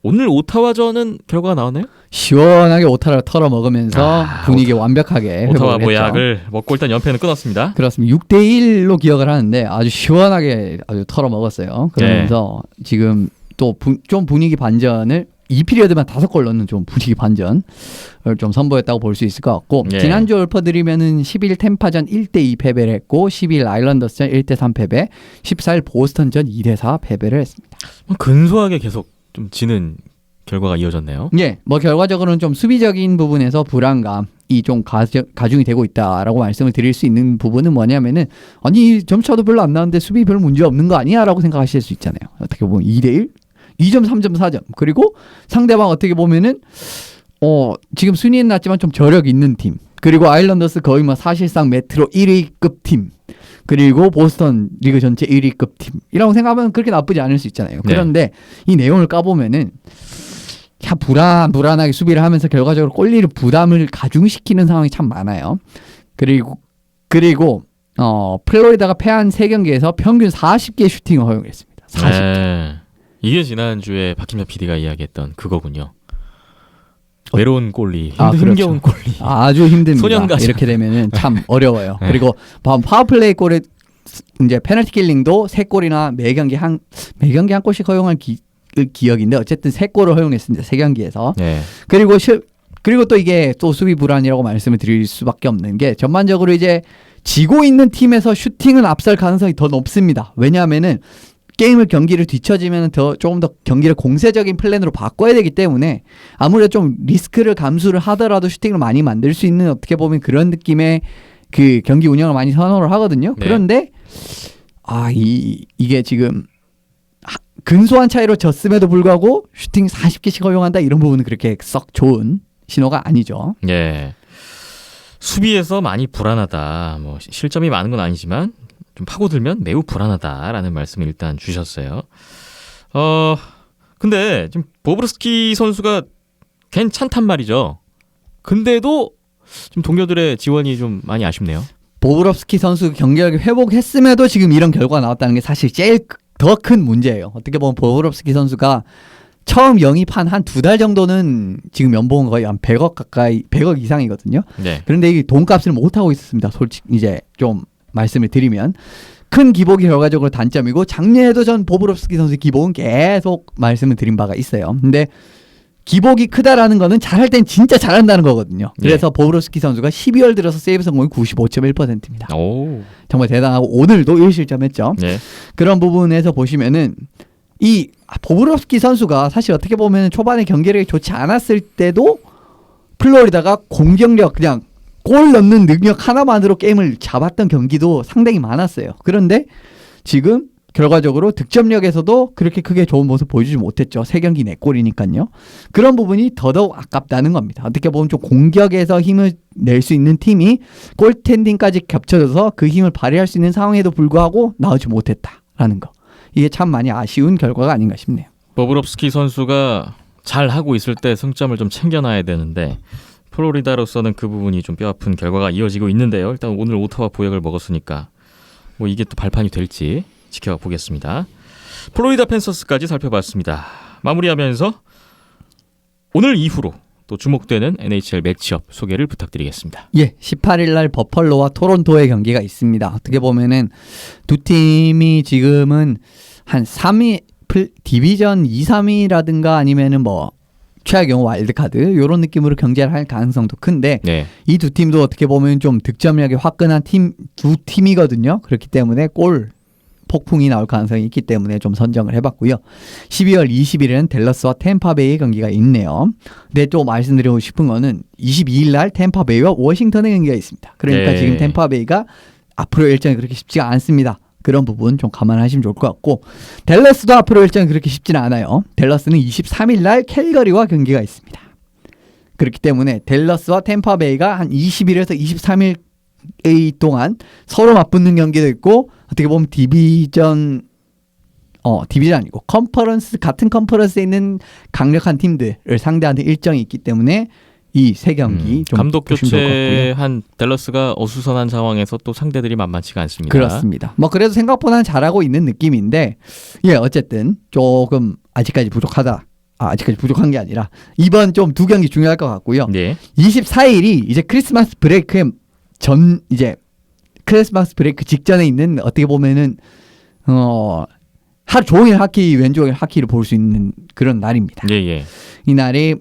A: 오늘 오타와전은 결과가 나왔나요?
C: 시원하게 오타를 털어먹으면서 분위기 완벽하게
A: 오타와
C: 회복을 했죠.
A: 모약을 먹고 일단 연패는 끊었습니다.
C: 그렇습니다. 6대1로 기억을 하는데 아주 시원하게 아주 털어먹었어요. 그러면서 지금 또 좀 분위기 반전을 2피리어드만 5골 넣는 좀 분위기 반전을 좀 선보였다고 볼 수 있을 것 같고 지난주 읊어드리면은 11 템파전 1대2 패배를 했고 11 아일랜더스전 1대3 패배 14일 보스턴전 2대4 패배를 했습니다.
A: 근소하게 계속 좀 지는 결과가 이어졌네요.
C: 뭐 결과적으로는 좀 수비적인 부분에서 불안감이 좀 가중이 되고 있다라고 말씀을 드릴 수 있는 부분은 뭐냐면은 아니 점차도 별로 안 나는데 수비 별 문제 없는 거 아니야? 라고 생각하실 수 있잖아요. 어떻게 보면 2대1 2점 3점 4점 그리고 상대방 어떻게 보면은 지금 순위는 낮지만 좀 저력 있는 팀 그리고 아일랜더스 거의 뭐 사실상 메트로 1위급 팀 그리고 보스턴 리그 전체 1위급 팀이라고 생각하면 그렇게 나쁘지 않을 수 있잖아요. 그런데 이 내용을 까보면은 불안하게 수비를 하면서 결과적으로 골리를 부담을 가중시키는 상황이 참 많아요. 그리고 플로리다가 패한 3경기에서 평균 40개의 슈팅을 허용했습니다. 40개.
A: 이게 지난주에 박힘자 PD가 이야기했던 그거군요. 외로운 골리, 힘겨운 골리.
C: 아주 힘듭니다.
A: 소년가시.
C: 이렇게 되면은 참 어려워요. 그리고 파워플레이 골에 이제 페널티 킬링도 3골이나 매 경기 한 골씩 허용할 기억인데 어쨌든 3골을 허용했습니다. 3경기에서. 그리고 또 이게 또 수비 불안이라고 말씀을 드릴 수밖에 없는 게 전반적으로 이제 지고 있는 팀에서 슈팅은 앞설 가능성이 더 높습니다. 왜냐하면은 경기를 뒤처지면 조금 더 경기를 공세적인 플랜으로 바꿔야 되기 때문에 아무래도 좀 리스크를 감수를 하더라도 슈팅을 많이 만들 수 있는 어떻게 보면 그런 느낌의 그 경기 운영을 많이 선호를 하거든요. 그런데 이게 지금 근소한 차이로 졌음에도 불구하고 슈팅 40개씩 허용한다 이런 부분은 그렇게 썩 좋은 신호가 아니죠.
A: 예. 수비에서 많이 불안하다. 뭐 실점이 많은 건 아니지만 좀 파고들면 매우 불안하다라는 말씀을 일단 주셨어요. 근데 지금 보브르스키 선수가 괜찮단 말이죠. 근데도 지금 동료들의 지원이 좀 많이 아쉽네요.
C: 보브롭스키 선수 경기력이 회복했음에도 지금 이런 결과가 나왔다는 게 사실 제일 더 큰 문제예요. 어떻게 보면 보브롭스키 선수가 처음 영입한 한 2달 정도는 지금 연봉은 거의 한 100억 가까이 100억 이상이거든요.
A: 네.
C: 그런데 이 돈값을 못 하고 있었습니다. 솔직히 이제 좀 말씀을 드리면 큰 기복이 결과적으로 단점이고 작년에도 전 보브롭스키 선수의 기복은 계속 말씀을 드린 바가 있어요. 근데 기복이 크다라는 거는 잘할 땐 진짜 잘한다는 거거든요. 그래서 보브롭스키 선수가 12월 들어서 세이브 성공이 95.1%입니다.
A: 오.
C: 정말 대단하고 오늘도 1실점했죠.
A: 네.
C: 그런 부분에서 보시면은 이 보브롭스키 선수가 사실 어떻게 보면 초반에 경기력이 좋지 않았을 때도 플로리다가 공격력 그냥 골 넣는 능력 하나만으로 게임을 잡았던 경기도 상당히 많았어요. 그런데 지금 결과적으로 득점력에서도 그렇게 크게 좋은 모습 보여주지 못했죠. 3경기 4골이니까요. 그런 부분이 더더욱 아깝다는 겁니다. 어떻게 보면 좀 공격에서 힘을 낼 수 있는 팀이 골텐딩까지 겹쳐져서 그 힘을 발휘할 수 있는 상황에도 불구하고 나오지 못했다라는 거. 이게 참 많이 아쉬운 결과가 아닌가 싶네요.
A: 보브롭스키 선수가 잘 하고 있을 때 승점을 좀 챙겨놔야 되는데 플로리다로서는 그 부분이 좀 뼈아픈 결과가 이어지고 있는데요. 일단 오늘 오타와 보역을 먹었으니까 뭐 이게 또 발판이 될지 지켜보겠습니다. 플로리다 팬서스까지 살펴봤습니다. 마무리하면서 오늘 이후로 또 주목되는 NHL 매치업 소개를 부탁드리겠습니다.
C: 예, 18일 날 버펄로와 토론토의 경기가 있습니다. 어떻게 보면은 두 팀이 지금은 한 3위 디비전 2, 3위라든가 아니면은 뭐 최악의 경우 와일드카드 이런 느낌으로 경쟁을 할 가능성도 큰데
A: 네.
C: 이 두 팀도 어떻게 보면 좀 득점력이 화끈한 두 팀이거든요. 그렇기 때문에 골 폭풍이 나올 가능성이 있기 때문에 좀 선정을 해봤고요. 12월 20일에는 댈러스와 템파베이의 경기가 있네요. 근데 또 말씀드리고 싶은 거는 22일 날 템파베이와 워싱턴의 경기가 있습니다. 그러니까
A: 네.
C: 지금 템파베이가 앞으로 일정이 그렇게 쉽지가 않습니다. 그런 부분 좀 감안하시면 좋을 것 같고 댈러스도 앞으로 일정이 그렇게 쉽지는 않아요. 댈러스는 23일 날 캘거리와 경기가 있습니다. 그렇기 때문에 댈러스와 템파베이가 한 20일에서 23일 동안 서로 맞붙는 경기도 있고 어떻게 보면 디비전 아니고 컨퍼런스 같은 컨퍼런스에 있는 강력한 팀들을 상대하는 일정이 있기 때문에 이 세 경기 좀
A: 감독
C: 보시면 좋을 것 같고요.
A: 교체한 댈러스가 어수선한 상황에서 또 상대들이 만만치가 않습니다.
C: 그렇습니다. 뭐 그래도 생각보다는 잘하고 있는 느낌인데 예 어쨌든 조금 아직까지 부족하다. 아직까지 부족한 게 아니라 이번 좀 두 경기 중요할 것 같고요.
A: 네.
C: 24일이 이제 크리스마스 브레이크의 크리스마스 브레이크 직전에 있는 어떻게 보면은 하루 종일 왼종일 하키를 볼 수 있는 그런 날입니다.
A: 예, 예.
C: 이 날이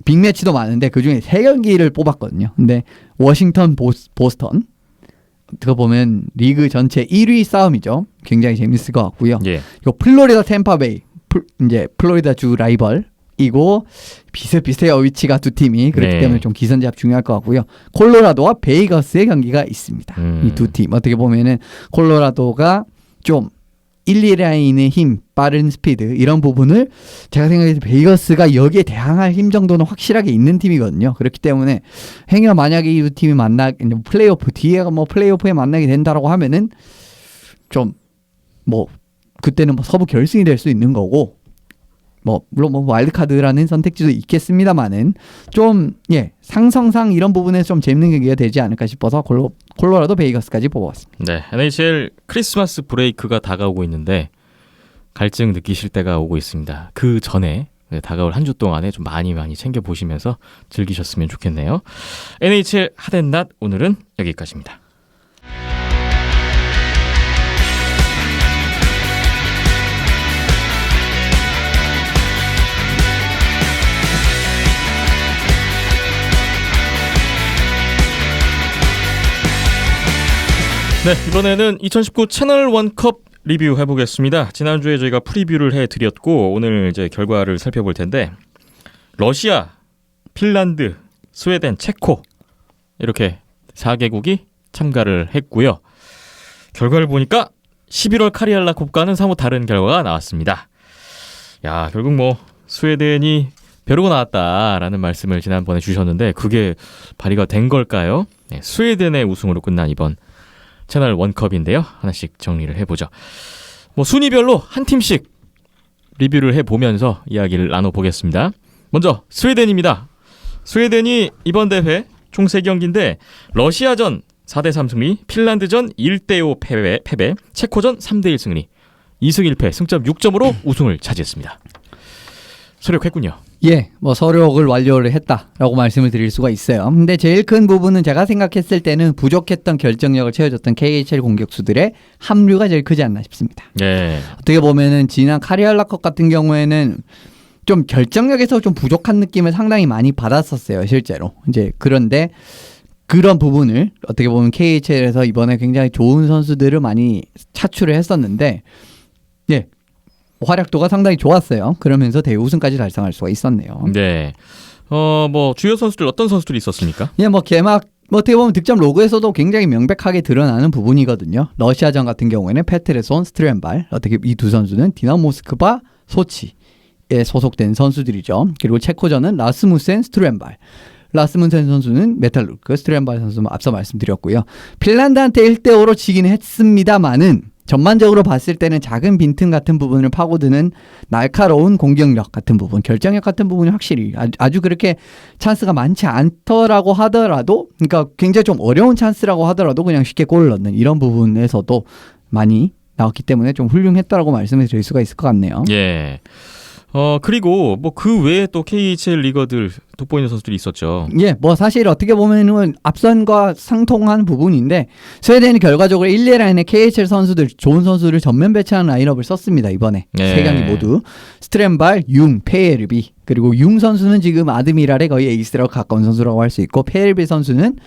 C: 빅매치도 많은데 그중에 3경기를 뽑았거든요. 근데 워싱턴 보스턴 어떻게 보면 리그 전체 1위 싸움이죠. 굉장히 재밌을 것 같고요.
A: 예.
C: 이거 플로리다 템파베이 이제 플로리다 주 라이벌이고 비슷비슷해요. 위치가 두 팀이 그렇기
A: 네.
C: 때문에 좀 기선제압 중요할 것 같고요. 콜로라도와 베이거스의 경기가 있습니다. 이 두 팀 어떻게 보면은 콜로라도가 좀 1, 2라인의 힘, 빠른 스피드 이런 부분을 제가 생각해도 베이거스가 여기에 대항할 힘 정도는 확실하게 있는 팀이거든요. 그렇기 때문에 행여 만약에 이 두 팀이 플레이오프 뒤에 플레이오프에 만나게 된다라고 하면은 좀 뭐 그때는 뭐 서부 결승이 될 수 있는 거고 물론 와일드카드라는 선택지도 있겠습니다만은 좀 상성상 이런 부분에서 좀 재밌는 경기가 되지 않을까 싶어서 콜로라도 베이거스까지 뽑아봤습니다.
A: 네, NHL 크리스마스 브레이크가 다가오고 있는데 갈증 느끼실 때가 오고 있습니다. 그 전에 다가올 한 주 동안에 좀 많이 챙겨보시면서 즐기셨으면 좋겠네요. NHL 핫앤낫 오늘은 여기까지입니다. 네, 이번에는 2019 채널 원컵 리뷰 해보겠습니다. 지난주에 저희가 프리뷰를 해드렸고 오늘 이제 결과를 살펴볼 텐데 러시아, 핀란드, 스웨덴, 체코 이렇게 4개국이 참가를 했고요. 결과를 보니까 11월 카리알라컵과는 사뭇 다른 결과가 나왔습니다. 야, 결국 뭐 스웨덴이 벼르고 나왔다라는 말씀을 지난번에 주셨는데 그게 발휘가 된 걸까요? 네, 스웨덴의 우승으로 끝난 이번 채널 원컵인데요. 하나씩 정리를 해보죠. 뭐 순위별로 한 팀씩 리뷰를 해보면서 이야기를 나눠보겠습니다. 먼저 스웨덴입니다. 스웨덴이 이번 대회 총 3경기인데 러시아전 4대3 승리, 핀란드전 1대5 패배, 체코전 3대1 승리, 2승 1패, 승점 6점으로 우승을 차지했습니다. 소력했군요.
C: 예, 뭐 서력을 완료를 했다라고 말씀을 드릴 수가 있어요. 근데 제일 큰 부분은 제가 생각했을 때는 부족했던 결정력을 채워줬던 KHL 공격수들의 합류가 제일 크지 않나 싶습니다.
A: 네.
C: 어떻게 보면은 지난 카리알라컵 같은 경우에는 좀 결정력에서 좀 부족한 느낌을 상당히 많이 받았었어요, 실제로. 이제 그런데 그런 부분을 어떻게 보면 KHL에서 이번에 굉장히 좋은 선수들을 많이 차출을 했었는데, 예, 활약도가 상당히 좋았어요. 그러면서 대우승까지 달성할 수가 있었네요.
A: 네. 뭐 주요 선수들 어떤 선수들이 있었습니까?
C: 예, 뭐 개막 뭐 어떻게 보면 득점 로그에서도 굉장히 명백하게 드러나는 부분이거든요. 러시아전 같은 경우에는 페트레손, 스트렌발, 어떻게 이 두 선수는 디나모 모스크바, 소치에 소속된 선수들이죠. 그리고 체코전은 라스무센, 스트렌발. 라스문센 선수는 메탈루크, 스트렌발 선수는 앞서 말씀드렸고요. 핀란드한테 1대5로 지긴 했습니다만은 전반적으로 봤을 때는 작은 빈틈 같은 부분을 파고드는 날카로운 공격력 같은 부분, 결정력 같은 부분이 확실히 아주 그렇게 찬스가 많지 않더라고 하더라도, 그러니까 굉장히 좀 어려운 찬스라고 하더라도 그냥 쉽게 골을 넣는 이런 부분에서도 많이 나왔기 때문에 좀 훌륭했다라고 말씀을 드릴 수가 있을 것 같네요.
A: 예. 그리고 뭐 그 외에 또 KHL 리거들 돋보이는 선수들이 있었죠.
C: 예, 뭐 사실 어떻게 보면은 앞선과 상통한 부분인데 스웨덴이 결과적으로 1, 2라인에 KHL 선수들, 좋은 선수를 전면 배치하는 라인업을 썼습니다. 이번에
A: 네.
C: 세 경기 모두. 스트렌발, 융, 페에르비, 그리고 융 선수는 지금 아드미랄의 거의 에이스라고 가까운 선수라고 할 수 있고, 페에르비 선수는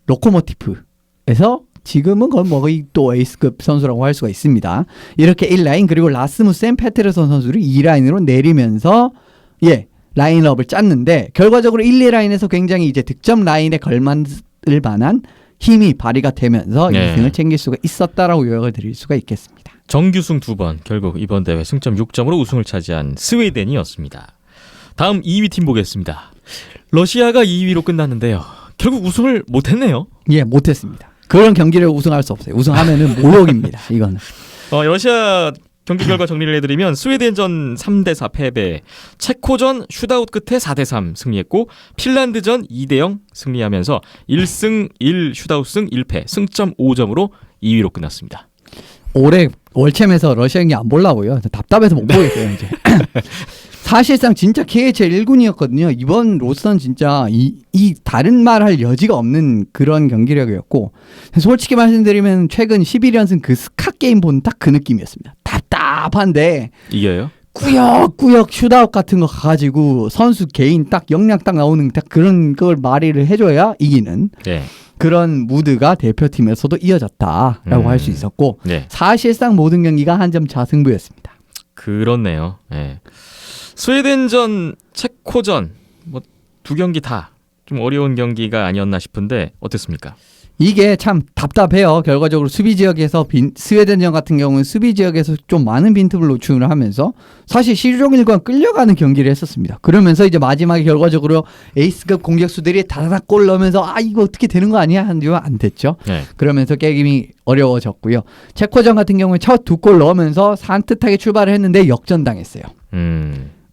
C: 로코모티프에서 지금은 거의 또 에이스급 선수라고 할 수가 있습니다. 이렇게 1라인, 그리고 라스무센, 페테르손 선수를 2라인으로 내리면서 예, 라인업을 짰는데 결과적으로 1, 2라인에서 굉장히 이제 득점 라인에 걸맞을 만한 힘이 발휘가 되면서
A: 네.
C: 2승을 챙길 수가 있었다라고 요약을 드릴 수가 있겠습니다.
A: 정규승 2번, 결국 이번 대회 승점 6점으로 우승을 차지한 스웨덴이었습니다. 다음 2위 팀 보겠습니다. 러시아가 2위로 끝났는데요. 결국 우승을 못했네요.
C: 예, 못했습니다. 그런 경기를 우승할 수 없어요. 우승하면은 모욕입니다. 이거는.
A: 러시아 경기 결과 정리를 해드리면 스웨덴전 3대4 패배, 체코전 슛아웃 끝에 4대3 승리했고 핀란드전 2대0 승리하면서 1승 1 슛아웃승 1패 승점 5점으로 2위로 끝났습니다.
C: 올해 월챔에서 러시아 경기 안 보려고요. 답답해서 못 보겠어요. 이제. 사실상 진짜 KHL 1군이었거든요. 이번 로스는 진짜 이 다른 말 할 여지가 없는 그런 경기력이었고, 솔직히 말씀드리면 최근 11연승 그 스카 게임 본 딱 그 느낌이었습니다. 답답한데
A: 이겨요?
C: 꾸역꾸역 슛아웃 같은 거 가가지고 선수 개인 딱 역량 딱 나오는 딱 그런 걸 말이를 해줘야 이기는
A: 네.
C: 그런 무드가 대표팀에서도 이어졌다라고 할 수 있었고,
A: 네.
C: 사실상 모든 경기가 한 점 차 승부였습니다.
A: 그렇네요. 네. 스웨덴전, 체코전 뭐 두 경기 다 좀 어려운 경기가 아니었나 싶은데 어땠습니까?
C: 이게 참 답답해요. 결과적으로 수비 지역에서 스웨덴전 같은 경우는 수비 지역에서 좀 많은 빈틈을 노출을 하면서 사실 시종일관 끌려가는 경기를 했었습니다. 그러면서 이제 마지막에 결과적으로 에이스급 공격수들이 다다닥 골 넣으면서 이거 어떻게 되는 거 아니야? 하는 줄 안 됐죠.
A: 네.
C: 그러면서 게임이 어려워졌고요. 체코전 같은 경우에 첫 두 골 넣으면서 산뜻하게 출발을 했는데 역전당했어요.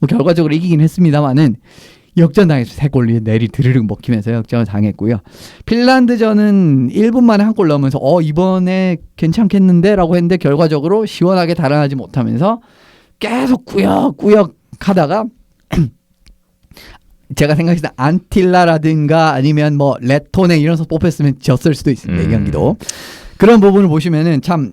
C: 뭐 결과적으로 이기긴 했습니다만은 역전당해서 3골 내리 드르륵 먹히면서 역전을 당했고요. 핀란드전은 1분 만에 한 골 넣으면서 이번에 괜찮겠는데? 라고 했는데 결과적으로 시원하게 달아나지 못하면서 계속 꾸역꾸역 하다가 제가 생각했을 때 안틸라라든가 아니면 뭐 레토네 이런 선수 뽑혔으면 졌을 수도 있습니다. 이 경기도. 그런 부분을 보시면은 참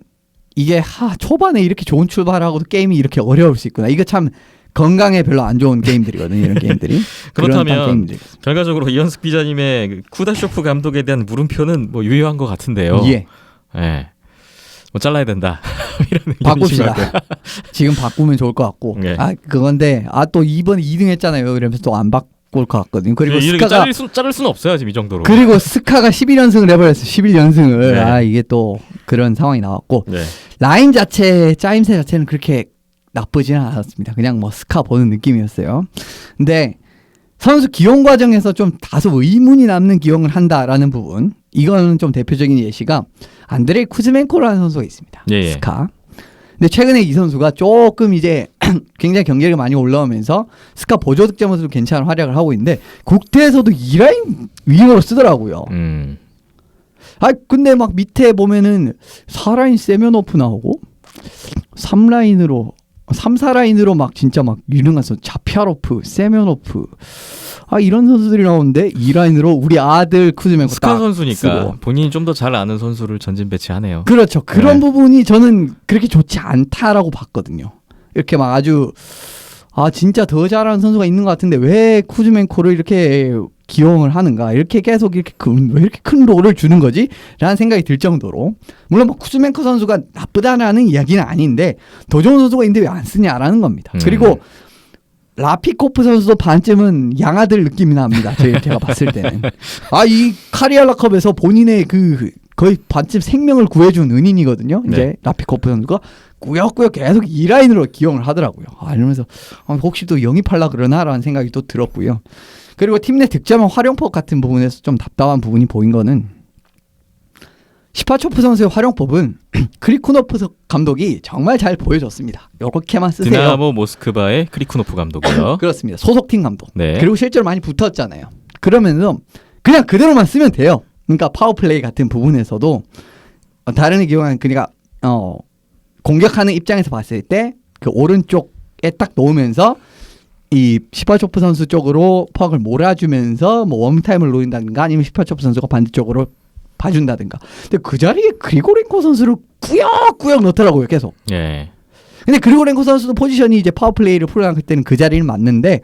C: 이게 초반에 이렇게 좋은 출발하고도 게임이 이렇게 어려울 수 있구나. 이거 참 건강에 별로 안 좋은 게임들이거든요. 이런 게임들이.
A: 그렇다면 결과적으로 이현숙 기자님의 그 쿠다쇼프 감독에 대한 물음표는 뭐 유효한 것 같은데요.
C: 예.
A: 네. 뭐 잘라야 된다. 이런
C: 바꿉시다. 지금 바꾸면 좋을 것 같고.
A: 네.
C: 그건데 또 이번에 2등 했잖아요. 그러면서 또 안 바꿀 것 같거든요. 그리고 스카가
A: 자를 수는 없어요. 지금 이 정도로.
C: 그리고 스카가 11연승을 해버렸어요. 11연승을.
A: 네.
C: 이게 또 그런 상황이 나왔고.
A: 네.
C: 라인 자체 짜임새 자체는 그렇게 나쁘지는 않았습니다. 그냥 뭐 스카 보는 느낌이었어요. 근데 선수 기용 과정에서 좀 다소 의문이 남는 기용을 한다라는 부분, 이거는 좀 대표적인 예시가 안드레이 쿠즈멘코라는 선수가 있습니다.
A: 예.
C: 스카. 근데 최근에 이 선수가 조금 이제 굉장히 경기력이 많이 올라오면서 스카 보조 득점에서도 괜찮은 활약을 하고 있는데 국대에서도 2라인 윙어로 쓰더라고요. 근데 막 밑에 보면은 4라인 세면오프 나오고 3라인으로 3, 4라인으로 막 진짜 막 유능한 선수 자피아로프, 세면오프 이런 선수들이 나오는데 2라인으로 우리 아들 쿠즈멘코
A: 스카 선수니까
C: 쓰고.
A: 본인이 좀 더 잘 아는 선수를 전진 배치하네요.
C: 그렇죠. 그런
A: 네.
C: 부분이 저는 그렇게 좋지 않다라고 봤거든요. 이렇게 막 아주 진짜 더 잘하는 선수가 있는 것 같은데 왜 쿠즈멘코를 이렇게 기용을 하는가, 이렇게 계속 이렇게 왜 이렇게 큰 롤을 주는 거지? 라는 생각이 들 정도로, 물론 뭐 쿠즈멘코 선수가 나쁘다라는 이야기는 아닌데 더 좋은 선수가 있는데 왜 안 쓰냐라는 겁니다. 그리고 라피코프 선수도 반쯤은 양아들 느낌이 납니다. 제가 봤을 때는. 이 카리알라컵에서 본인의 그 거의 반쯤 생명을 구해준 은인이거든요. 이제
A: 네.
C: 라피코프 선수가 꾸역꾸역 계속 2라인으로 기용을 하더라고요. 이러면서 혹시 또 영입하려 그러나라는 생각이 또 들었고요. 그리고 팀 내 득점왕 활용법 같은 부분에서 좀 답답한 부분이 보인 거는, 시파초프 선수의 활용법은 크리쿠노프 감독이 정말 잘 보여줬습니다. 이렇게만 쓰세요.
A: 디나모 모스크바의 크리쿠노프 감독이요.
C: 그렇습니다. 소속팀 감독.
A: 네.
C: 그리고 실제로 많이 붙었잖아요. 그러면서 그냥 그대로만 쓰면 돼요. 그러니까 파워플레이 같은 부분에서도 다른 의견은, 그러니까 공격하는 입장에서 봤을 때 그 오른쪽에 딱 놓으면서 이 시파초프 선수 쪽으로 퍽을 몰아주면서 뭐 웜타임을 노린다든가 아니면 시파초프 선수가 반대쪽으로 봐준다든가. 근데 그 자리에 그리고렌코 선수를 꾸역꾸역 넣더라고요, 계속.
A: 예.
C: 근데 그리고렌코 선수도 포지션이 이제 파워플레이를 풀어나갈 때는 그 자리는 맞는데,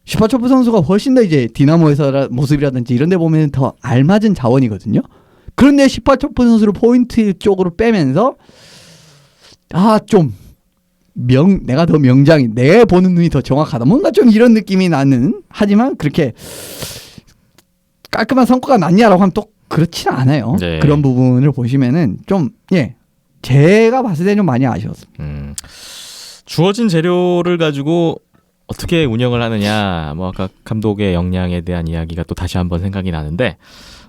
C: 슈파초프 선수가 훨씬 더 이제 디나모에서 모습이라든지 이런 데 보면 더 알맞은 자원이거든요. 그런데 슈파초프 선수를 포인트 쪽으로 빼면서 내가 더 명장이, 내 보는 눈이 더 정확하다, 뭔가 좀 이런 느낌이 나는, 하지만 그렇게 깔끔한 성과가 났냐라고 하면 또 그렇지는 않아요.
A: 네.
C: 그런 부분을 보시면은 좀 제가 봤을 때 좀 많이 아쉬웠습니다.
A: 주어진 재료를 가지고 어떻게 운영을 하느냐, 뭐 아까 감독의 역량에 대한 이야기가 또 다시 한번 생각이 나는데,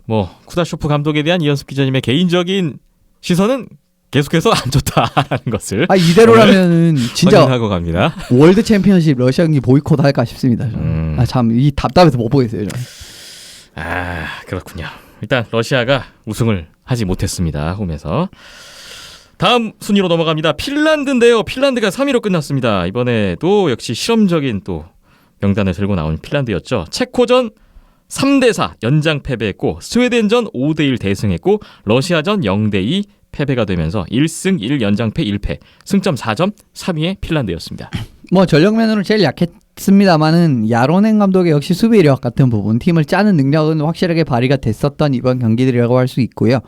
A: 뭐 쿠다쇼프 감독에 대한 이현숙 기자님의 개인적인 시선은 계속해서 안 좋다라는 것을
C: 이대로라면은 진짜
A: 확인하고 갑니다.
C: 월드 챔피언십 러시아 경기 보이콧 할까 싶습니다. 참 이 답답해서 못 보겠어요. 저는.
A: 그렇군요. 일단 러시아가 우승을 하지 못했습니다. 홈에서. 다음 순위로 넘어갑니다. 핀란드인데요. 핀란드가 3위로 끝났습니다. 이번에도 역시 실험적인 또 명단을 들고 나온 핀란드였죠. 체코전 3대4 연장 패배했고, 스웨덴전 5대1 대승했고, 러시아전 0대2 패배가 되면서 1승 1연장패 1패, 승점 4점 3위의 핀란드였습니다.
C: 뭐 전력면으로 제일 약했습니다만은 야로넨 감독의 역시 수비력 같은 부분, 팀을 짜는 능력은 확실하게 발휘가 됐었던 이번 경기들이라고 할 수 있고요.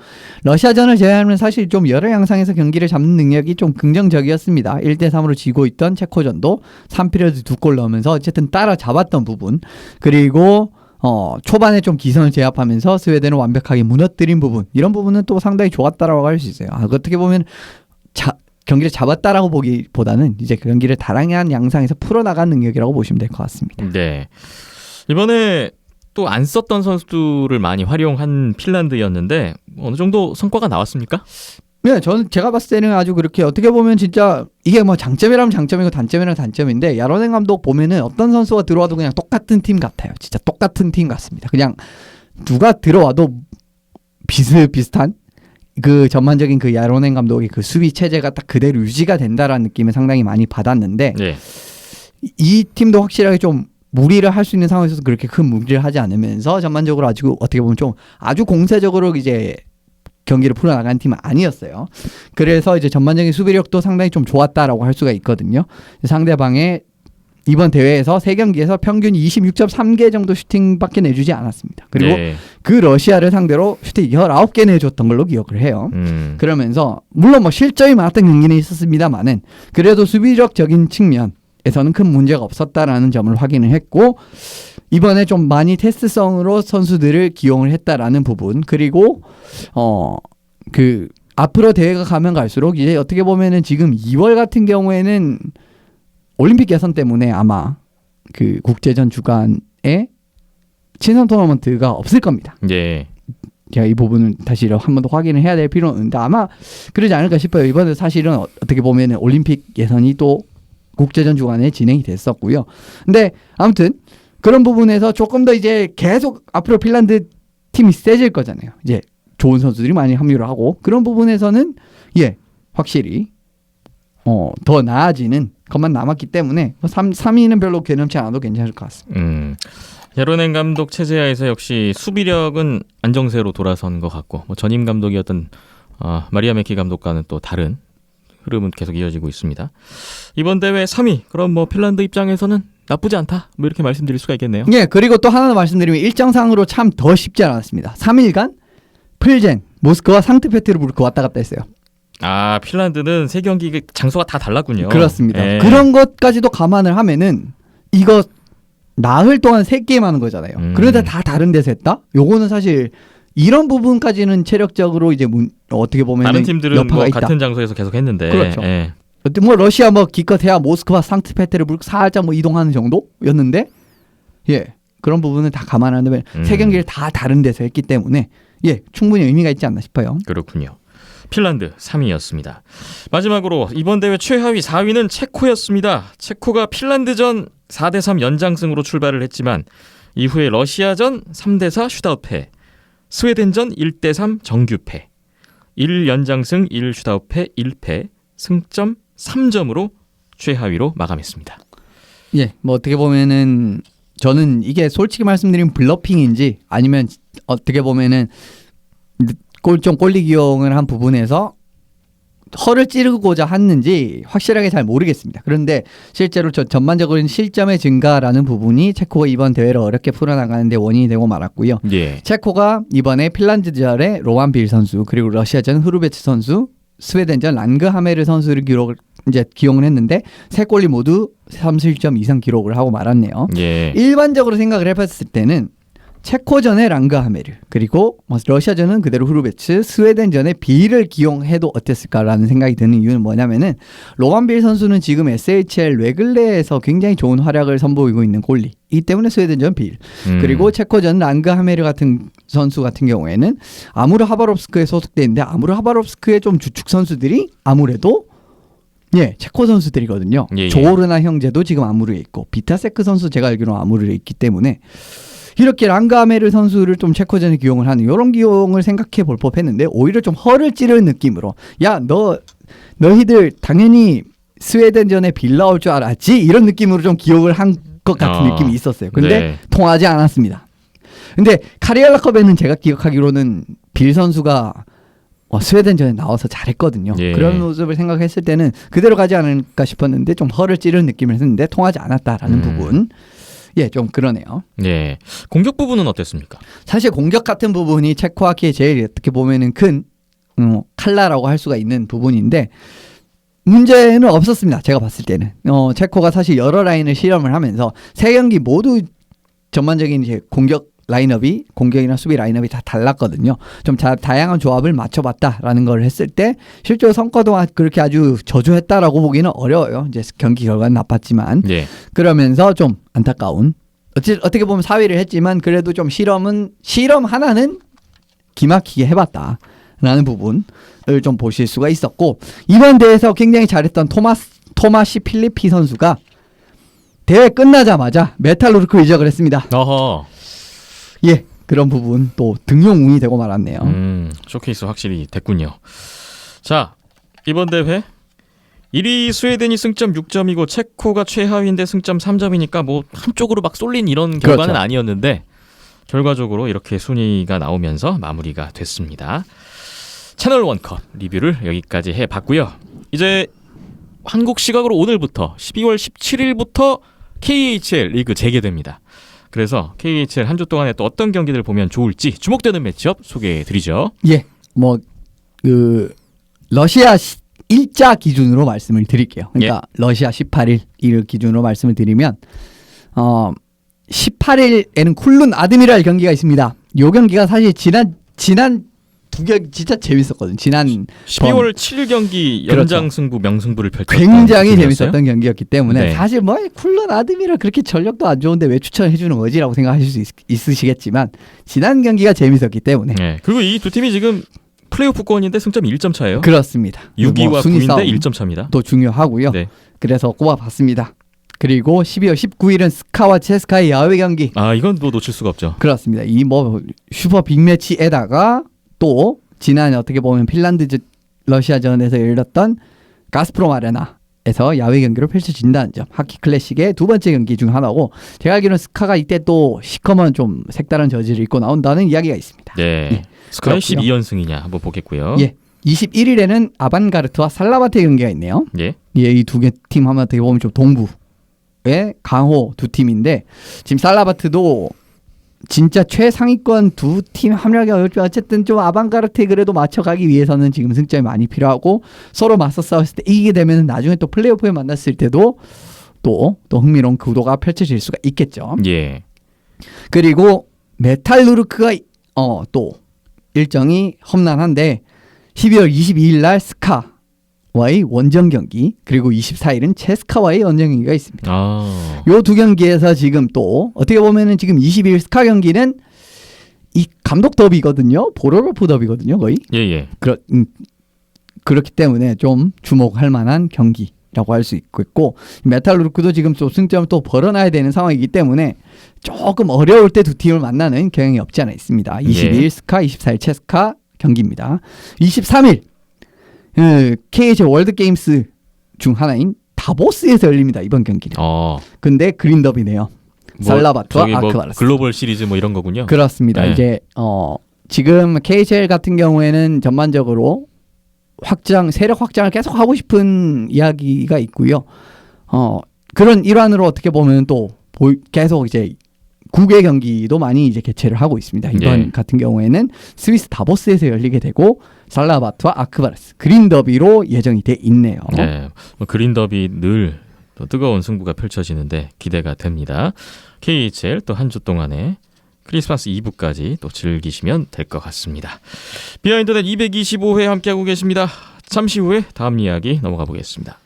C: 러시아전을 제외하면 사실 좀 여러 양상에서 경기를 잡는 능력이 좀 긍정적이었습니다. 1대3으로 지고 있던 체코전도 3피리어드 2골 넣으면서 어쨌든 따라잡았던 부분, 그리고 초반에 좀 기선을 제압하면서 스웨덴을 완벽하게 무너뜨린 부분, 이런 부분은 또 상당히 좋았다라고 할 수 있어요. 어떻게 보면 경기를 잡았다라고 보기보다는 이제 그 경기를 다양한 양상에서 풀어나간 능력이라고 보시면 될 것 같습니다.
A: 네. 이번에 또 안 썼던 선수들을 많이 활용한 핀란드였는데 어느 정도 성과가 나왔습니까?
C: 네, 제가 봤을 때는 아주 그렇게, 어떻게 보면 진짜 이게 뭐 장점이라면 장점이고 단점이라면 단점인데, 야로넨 감독 보면은 어떤 선수가 들어와도 그냥 똑같은 팀 같아요. 진짜 똑같은 팀 같습니다. 그냥 누가 들어와도 비슷비슷한 그 전반적인 그 야로넨 감독의 그 수비 체제가 딱 그대로 유지가 된다라는 느낌을 상당히 많이 받았는데,
A: 네.
C: 이 팀도 확실하게 좀 무리를 할 수 있는 상황에서도 그렇게 큰 무리를 하지 않으면서 전반적으로 아주 어떻게 보면 좀 아주 공세적으로 이제 경기를 풀어나간 팀은 아니었어요. 그래서 이제 전반적인 수비력도 상당히 좀 좋았다라고 할 수가 있거든요. 상대방의 이번 대회에서 3경기에서 평균 26.3개 정도 슈팅밖에 내주지 않았습니다. 그리고 그 러시아를 상대로 슈팅 19개 내줬던 걸로 기억을 해요. 그러면서 물론 뭐 실점이 많았던 경기는 있었습니다만은 그래도 수비적인 측면에서는 큰 문제가 없었다라는 점을 확인을 했고, 이번에 좀 많이 테스트성으로 선수들을 기용을 했다라는 부분, 그리고 앞으로 대회가 가면 갈수록 이제 어떻게 보면은 지금 2월 같은 경우에는 올림픽 예선 때문에 아마 그 국제전 주간에 친선 토너먼트가 없을 겁니다.
A: 예.
C: 제가 이 부분을 다시 한 번 더 확인을 해야 될 필요는 있는데 아마 그러지 않을까 싶어요. 이번에 사실은 어떻게 보면 올림픽 예선이 또 국제전 주간에 진행이 됐었고요. 근데 아무튼 그런 부분에서 조금 더 이제 계속 앞으로 핀란드 팀이 세질 거잖아요. 이제 좋은 선수들이 많이 합류를 하고 그런 부분에서는 확실히 더 나아지는 것만 남았기 때문에 3위는 별로 괴념치 않아도 괜찮을 것 같습니다.
A: 야로넨 감독 체제하에서 역시 수비력은 안정세로 돌아선 것 같고 뭐 전임 감독이었던 마리아 메키 감독과는 또 다른 흐름은 계속 이어지고 있습니다. 이번 대회 3위 그럼 뭐 핀란드 입장에서는 나쁘지 않다 뭐 이렇게 말씀드릴 수가 있겠네요.
C: 그리고 또 하나 더 말씀드리면 일정상으로 참 더 쉽지 않았습니다. 3일간 플젠, 모스크바, 상트페테르부르크 왔다 갔다 했어요.
A: 핀란드는 세 경기 장소가 다 달랐군요.
C: 그렇습니다.
A: 예.
C: 그런 것까지도 감안을 하면은 이거 나흘 동안 3게임 하는 거잖아요. 그런데 다 다른 데서 했다? 요거는 사실 이런 부분까지는 체력적으로 이제 어떻게 보면
A: 다른 팀들은
C: 여파가
A: 뭐
C: 있다.
A: 같은 장소에서 계속 했는데
C: 그렇죠.
A: 예.
C: 뭐 러시아 뭐 기껏해야 모스크바, 상트페테르부르크 살짝 뭐 이동하는 정도였는데 그런 부분은 다 감안하면 세 경기를 다 다른 데서 했기 때문에 충분히 의미가 있지 않나 싶어요.
A: 그렇군요. 핀란드 3위였습니다. 마지막으로 이번 대회 최하위 4위는 체코였습니다. 체코가 핀란드전 4대3 연장승으로 출발을 했지만 이후에 러시아전 3대4 슈타웃패, 스웨덴전 1대3 정규패, 1연장승 1슈타웃패 1패, 승점 3점으로 최하위로 마감했습니다.
C: 뭐 어떻게 보면은 저는 이게 솔직히 말씀드리면 블러핑인지 아니면 어떻게 보면은 좀 꼴리 기용을 한 부분에서 허를 찌르고자 했는지 확실하게 잘 모르겠습니다. 그런데 실제로 전반적으로는 실점의 증가라는 부분이 체코가 이번 대회를 어렵게 풀어나가는 데 원인이 되고 말았고요. 체코가 이번에 핀란드전에 로만 빌 선수 그리고 러시아전 흐르베츠 선수 스웨덴전 란그하메르 선수를 기용을 했는데 세 골리 모두 3실점 이상 기록을 하고 말았네요. 일반적으로 생각을 해봤을 때는 체코전에 랑그하메르 그리고 러시아전은 그대로 후르베츠 스웨덴전에 빌을 기용해도 어땠을까라는 생각이 드는 이유는 뭐냐면은 로만 빌 선수는 지금 SHL 레글레에서 굉장히 좋은 활약을 선보이고 있는 골리 이 때문에 스웨덴전 빌 그리고 체코전 랑그하메르 같은 선수 같은 경우에는 아무르 하바롭스크에 소속돼 있는데 아무르 하바롭스크의 좀 주축 선수들이 아무래도 체코 선수들이거든요. 조오르나 형제도 지금 아무르에 있고 비타세크 선수 제가 알기로는 아무르에 있기 때문에 이렇게 랑가메르 선수를 좀 체코전에 기용을 하는 이런 기용을 생각해 볼 법했는데 오히려 좀 허를 찌르는 느낌으로 너희들 당연히 스웨덴전에 빌 나올 줄 알았지? 이런 느낌으로 좀 기용을 한 것 같은 느낌이 있었어요. 근데 통하지 않았습니다. 근데 카리알라컵에는 제가 기억하기로는 빌 선수가 스웨덴전에 나와서 잘했거든요. 그런 모습을 생각했을 때는 그대로 가지 않을까 싶었는데 좀 허를 찌르는 느낌을 했는데 통하지 않았다라는 부분 좀 그러네요.
A: 공격 부분은 어땠습니까?
C: 사실 공격 같은 부분이 체코아키의 제일 어떻게 보면은 큰 칼라라고 할 수가 있는 부분인데 문제는 없었습니다. 제가 봤을 때는 체코가 사실 여러 라인을 실험을 하면서 세 경기 모두 전반적인 이제 공격이나 수비 라인업이 다 달랐거든요. 좀 다양한 조합을 맞춰봤다라는 걸 했을 때 실제로 성과도 그렇게 아주 저조했다라고 보기는 어려워요. 이제 경기 결과는 나빴지만 그러면서 좀 안타까운 어떻게 보면 4위를 했지만 그래도 좀 실험 하나는 기막히게 해봤다라는 부분을 좀 보실 수가 있었고 이번 대회에서 굉장히 잘했던 토마시 필리피 선수가 대회 끝나자마자 메탈루르크 이적을 했습니다. 그런 부분 또 등용웅이 되고 말았네요.
A: 쇼케이스 확실히 됐군요. 자, 이번 대회 1위 스웨덴이 승점 6점이고 체코가 최하위인데 승점 3점이니까 뭐 한쪽으로 막 쏠린 이런 결과는 아니었는데 결과적으로 이렇게 순위가 나오면서 마무리가 됐습니다. 채널 원컵 리뷰를 여기까지 해봤고요. 이제 한국 시각으로 오늘부터 12월 17일부터 KHL 리그 재개됩니다. 그래서 KHL 한 주 동안에 또 어떤 경기들 보면 좋을지 주목되는 매치업 소개해드리죠.
C: 러시아 일자 기준으로 말씀을 드릴게요. 그러니까 러시아 18일 기준으로 말씀을 드리면 18일에는 쿨룬 아드미랄 경기가 있습니다. 이 경기가 사실 지난 두 경기 진짜 재밌었거든. 지난
A: 12월 7일 경기
C: 그렇죠.
A: 연장 승부 명승부를 펼쳤던
C: 굉장히
A: 팀이었어요.
C: 재밌었던 경기였기 때문에
A: 네.
C: 사실 뭐 쿨런 아드미라 그렇게 전력도 안 좋은데 왜 추천해 주는 거지라고 생각하실 수 있으시겠지만 지난 경기가 재밌었기 때문에
A: 네. 그리고 이 두 팀이 지금 플레이오프권인데 승점이 1점 차예요.
C: 그렇습니다.
A: 6위와
C: 뭐 순위
A: 9위인데
C: 싸움
A: 1점 차입니다.
C: 또 중요하고요.
A: 네.
C: 그래서 꼽아봤습니다. 그리고 12월 19일은 스카와 체스카의 야외 경기.
A: 아 이건 뭐 놓칠 수가 없죠.
C: 그렇습니다. 이 뭐 슈퍼 빅매치에다가 또 지난 어떻게 보면 핀란드 러시아전에서 열렸던 가스프롬 아레나에서 야외 경기로 펼쳐진다는 점. 하키 클래식의 두 번째 경기 중 하나고 제가 알기로는 스카가 이때 또 시커먼 좀 색다른 저지를 입고 나온다는 이야기가 있습니다.
A: 네.
C: 예.
A: 스카이
C: 그렇고요.
A: 12연승이냐 한번 보겠고요.
C: 예. 21일에는 아반가르트와 살라바트 경기가 있네요.
A: 예.
C: 예, 이 두 개 팀 하면 어떻게 보면 좀 동부의 강호 두 팀인데 지금 살라바트도 진짜 최상위권 두 팀 합류하기 어렵지만 어쨌든 좀 아방가르트에 그래도 맞춰가기 위해서는 지금 승점이 많이 필요하고 서로 맞서 싸웠을 때 이기게 되면 나중에 또 플레이오프에 만났을 때도 또 흥미로운 구도가 펼쳐질 수가 있겠죠.
A: 예.
C: 그리고 메탈루르크가 또 일정이 험난한데 12월 22일 날 스카와의 원정 경기 그리고 24일은 체스카와의 원정 경기가 있습니다.
A: 아.
C: 요 두 경기에서 지금 또 어떻게 보면은 지금 22일 스카 경기는 이 감독 더비거든요. 보로로프 더비거든요. 거의.
A: 예예.
C: 그렇기 때문에 좀 주목할 만한 경기라고 할 수 있고 메탈루르크도 지금 또 승점을 또 벌어놔야 되는 상황이기 때문에 조금 어려울 때 두 팀을 만나는 경향이 없지 않아 있습니다. 22일 스카, 24일 체스카 경기입니다. 23일 KHL 월드게임스 중 하나인 다보스에서 열립니다. 이번 경기는. 근데 그린더비네요. 살라바트와 아크바르스.
A: 글로벌 시리즈 뭐 이런 거군요.
C: 그렇습니다.
A: 네.
C: 이제 지금 KHL 같은 경우에는 전반적으로 세력 확장을 계속 하고 싶은 이야기가 있고요. 그런 일환으로 어떻게 보면 또 계속 이제 국외 경기도 많이 이제 개최를 하고 있습니다. 이번
A: 예.
C: 같은 경우에는 스위스 다보스에서 열리게 되고 살라바트와 아크바르스 그린 더비로 예정이 돼 있네요.
A: 네. 뭐 그린 더비 늘 또 뜨거운 승부가 펼쳐지는데 기대가 됩니다. KHL 또 한 주 동안에 크리스마스 이브까지 또 즐기시면 될 것 같습니다. 비하인드넷 225회 함께하고 계십니다. 잠시 후에 다음 이야기 넘어가 보겠습니다.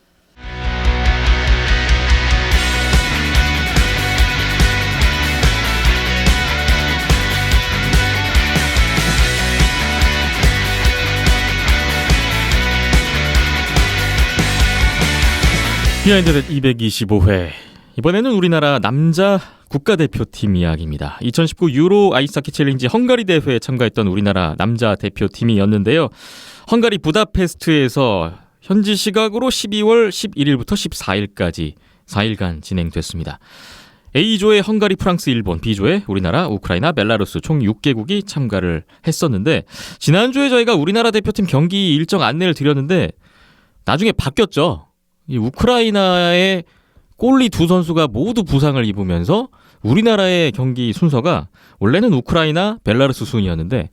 A: 비하인드넷 225회 이번에는 우리나라 남자 국가대표팀 이야기입니다. 2019 유로 아이스하키 챌린지 헝가리 대회에 참가했던 우리나라 남자 대표팀이었는데요. 헝가리 부다페스트에서 현지 시각으로 12월 11일부터 14일까지 4일간 진행됐습니다. A조에 헝가리, 프랑스, 일본, B조에 우리나라, 우크라이나, 벨라루스 총 6개국이 참가를 했었는데 지난주에 저희가 우리나라 대표팀 경기 일정 안내를 드렸는데 나중에 바뀌었죠. 이 우크라이나의 골리 두 선수가 모두 부상을 입으면서 우리나라의 경기 순서가 원래는 우크라이나, 벨라루스 순이었는데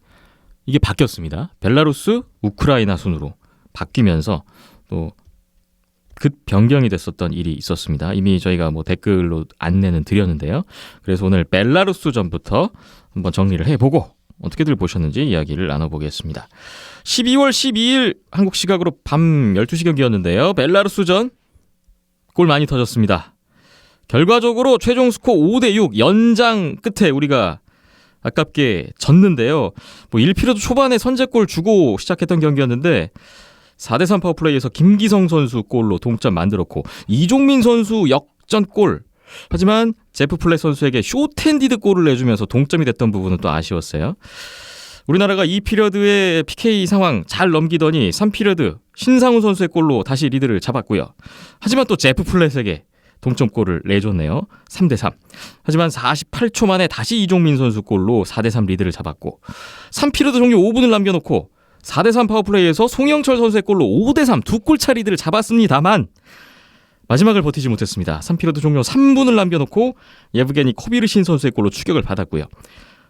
A: 이게 바뀌었습니다. 벨라루스, 우크라이나 순으로 바뀌면서 또 급 변경이 됐었던 일이 있었습니다. 이미 저희가 뭐 댓글로 안내는 드렸는데요. 그래서 오늘 벨라루스전부터 한번 정리를 해보고 어떻게들 보셨는지 이야기를 나눠보겠습니다. 12월 12일 한국 시각으로 밤 12시 경기였는데요. 벨라루스전 골 많이 터졌습니다. 결과적으로 최종 스코어 5대6 연장 끝에 우리가 아깝게 졌는데요. 뭐 1피리어드 초반에 선제골 주고 시작했던 경기였는데 4대3 파워플레이에서 김기성 선수 골로 동점 만들었고 이종민 선수 역전골. 하지만 제프 플랫 선수에게 쇼텐디드 골을 내주면서 동점이 됐던 부분은 또 아쉬웠어요. 우리나라가 2피리어드의 PK 상황 잘 넘기더니 3피리어드 신상훈 선수의 골로 다시 리드를 잡았고요. 하지만 또 제프 플랫에게 동점골을 내줬네요. 3대3. 하지만 48초 만에 다시 이종민 선수 골로 4대3 리드를 잡았고 3피리어드 종료 5분을 남겨놓고 4대3 파워플레이에서 송영철 선수의 골로 5대3 두 골차 리드를 잡았습니다만 마지막을 버티지 못했습니다. 3피리어드 종료 3분을 남겨놓고 예브게니 코비르신 선수의 골로 추격을 받았고요.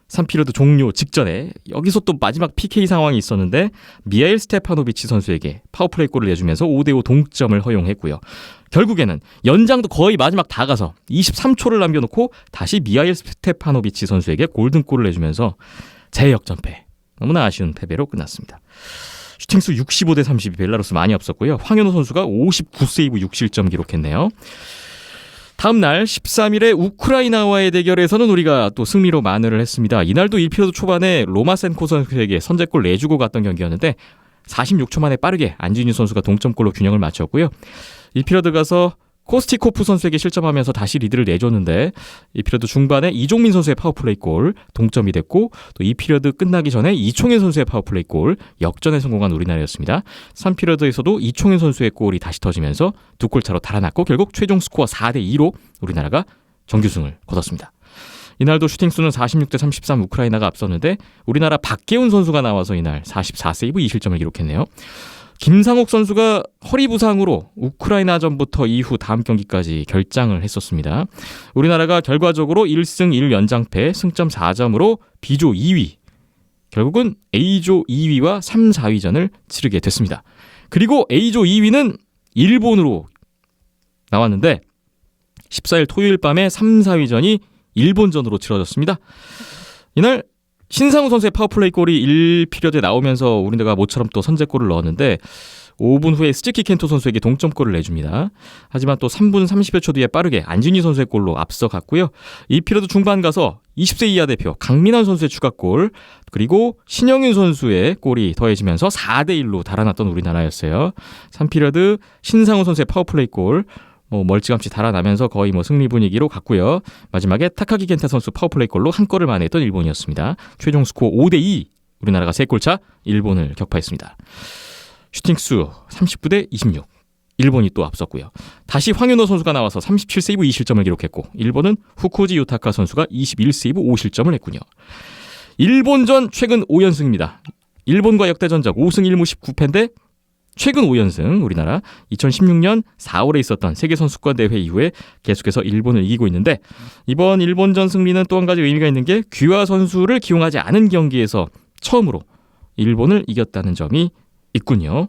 A: 3피리어드 종료 직전에 여기서 또 마지막 PK 상황이 있었는데 미하일 스테파노비치 선수에게 파워플레이 골을 내주면서 5대5 동점을 허용했고요. 결국에는 연장도 거의 마지막 다 가서 23초를 남겨놓고 다시 미하일 스테파노비치 선수에게 골든골을 내주면서 재역전패. 너무나 아쉬운 패배로 끝났습니다. 슈팅수 65대 32 벨라루스 많이 앞섰고요. 황현우 선수가 59세이브 6실점 기록했네요. 다음 날 13일에 우크라이나와의 대결에서는 우리가 또 승리로 만회를 했습니다. 이날도 1피리어드 초반에 로마센코 선수에게 선제골 내주고 갔던 경기였는데 46초 만에 빠르게 안진유 선수가 동점골로 균형을 맞췄고요. 1피리어드 가서 코스티코프 선수에게 실점하면서 다시 리드를 내줬는데 2피리어드 중반에 이종민 선수의 파워플레이 골 동점이 됐고 또 2피리어드 끝나기 전에 이총현 선수의 파워플레이 골 역전에 성공한 우리나라였습니다. 3피리어드에서도 이총현 선수의 골이 다시 터지면서 두 골 차로 달아났고 결국 최종 스코어 4대2로 우리나라가 정규승을 거뒀습니다. 이날도 슈팅수는 46대 33 우크라이나가 앞섰는데 우리나라 박계훈 선수가 나와서 이날 44세이브 2실점을 기록했네요. 김상욱 선수가 허리 부상으로 우크라이나전부터 이후 다음 경기까지 결장을 했었습니다. 우리나라가 결과적으로 1승 1연장패 승점 4점으로 B조 2위, 결국은 A조 2위와 3, 4위전을 치르게 됐습니다. 그리고 A조 2위는 일본으로 나왔는데 14일 토요일 밤에 3, 4위전이 일본전으로 치러졌습니다. 이날 신상우 선수의 파워플레이 골이 1피리어드에 나오면서 우리나라가 모처럼 또 선제골을 넣었는데 5분 후에 스즈키 켄토 선수에게 동점골을 내줍니다. 하지만 또 3분 30여 초 뒤에 빠르게 안진희 선수의 골로 앞서갔고요. 2피리어드 중반 가서 20세 이하 대표 강민환 선수의 추가골 그리고 신영윤 선수의 골이 더해지면서 4대1로 달아났던 우리나라였어요. 3피리어드 신상우 선수의 파워플레이 골 멀찌감치 달아나면서 거의 승리 분위기로 갔고요. 마지막에 타카기 겐타 선수 파워플레이 골로 한 골을 만회했던 일본이었습니다. 최종 스코어 5대2 우리나라가 3골차 일본을 격파했습니다. 슈팅수 39대 26 일본이 또 앞섰고요. 다시 황윤호 선수가 나와서 37세이브 2실점을 기록했고 일본은 후쿠지 유타카 선수가 21세이브 5실점을 했군요. 일본전 최근 5연승입니다. 일본과 역대전적 5승 1무 19패인데 최근 5연승 우리나라 2016년 4월에 있었던 세계선수권대회 이후에 계속해서 일본을 이기고 있는데 이번 일본전 승리는 또 한 가지 의미가 있는 게 귀화 선수를 기용하지 않은 경기에서 처음으로 일본을 이겼다는 점이 있군요.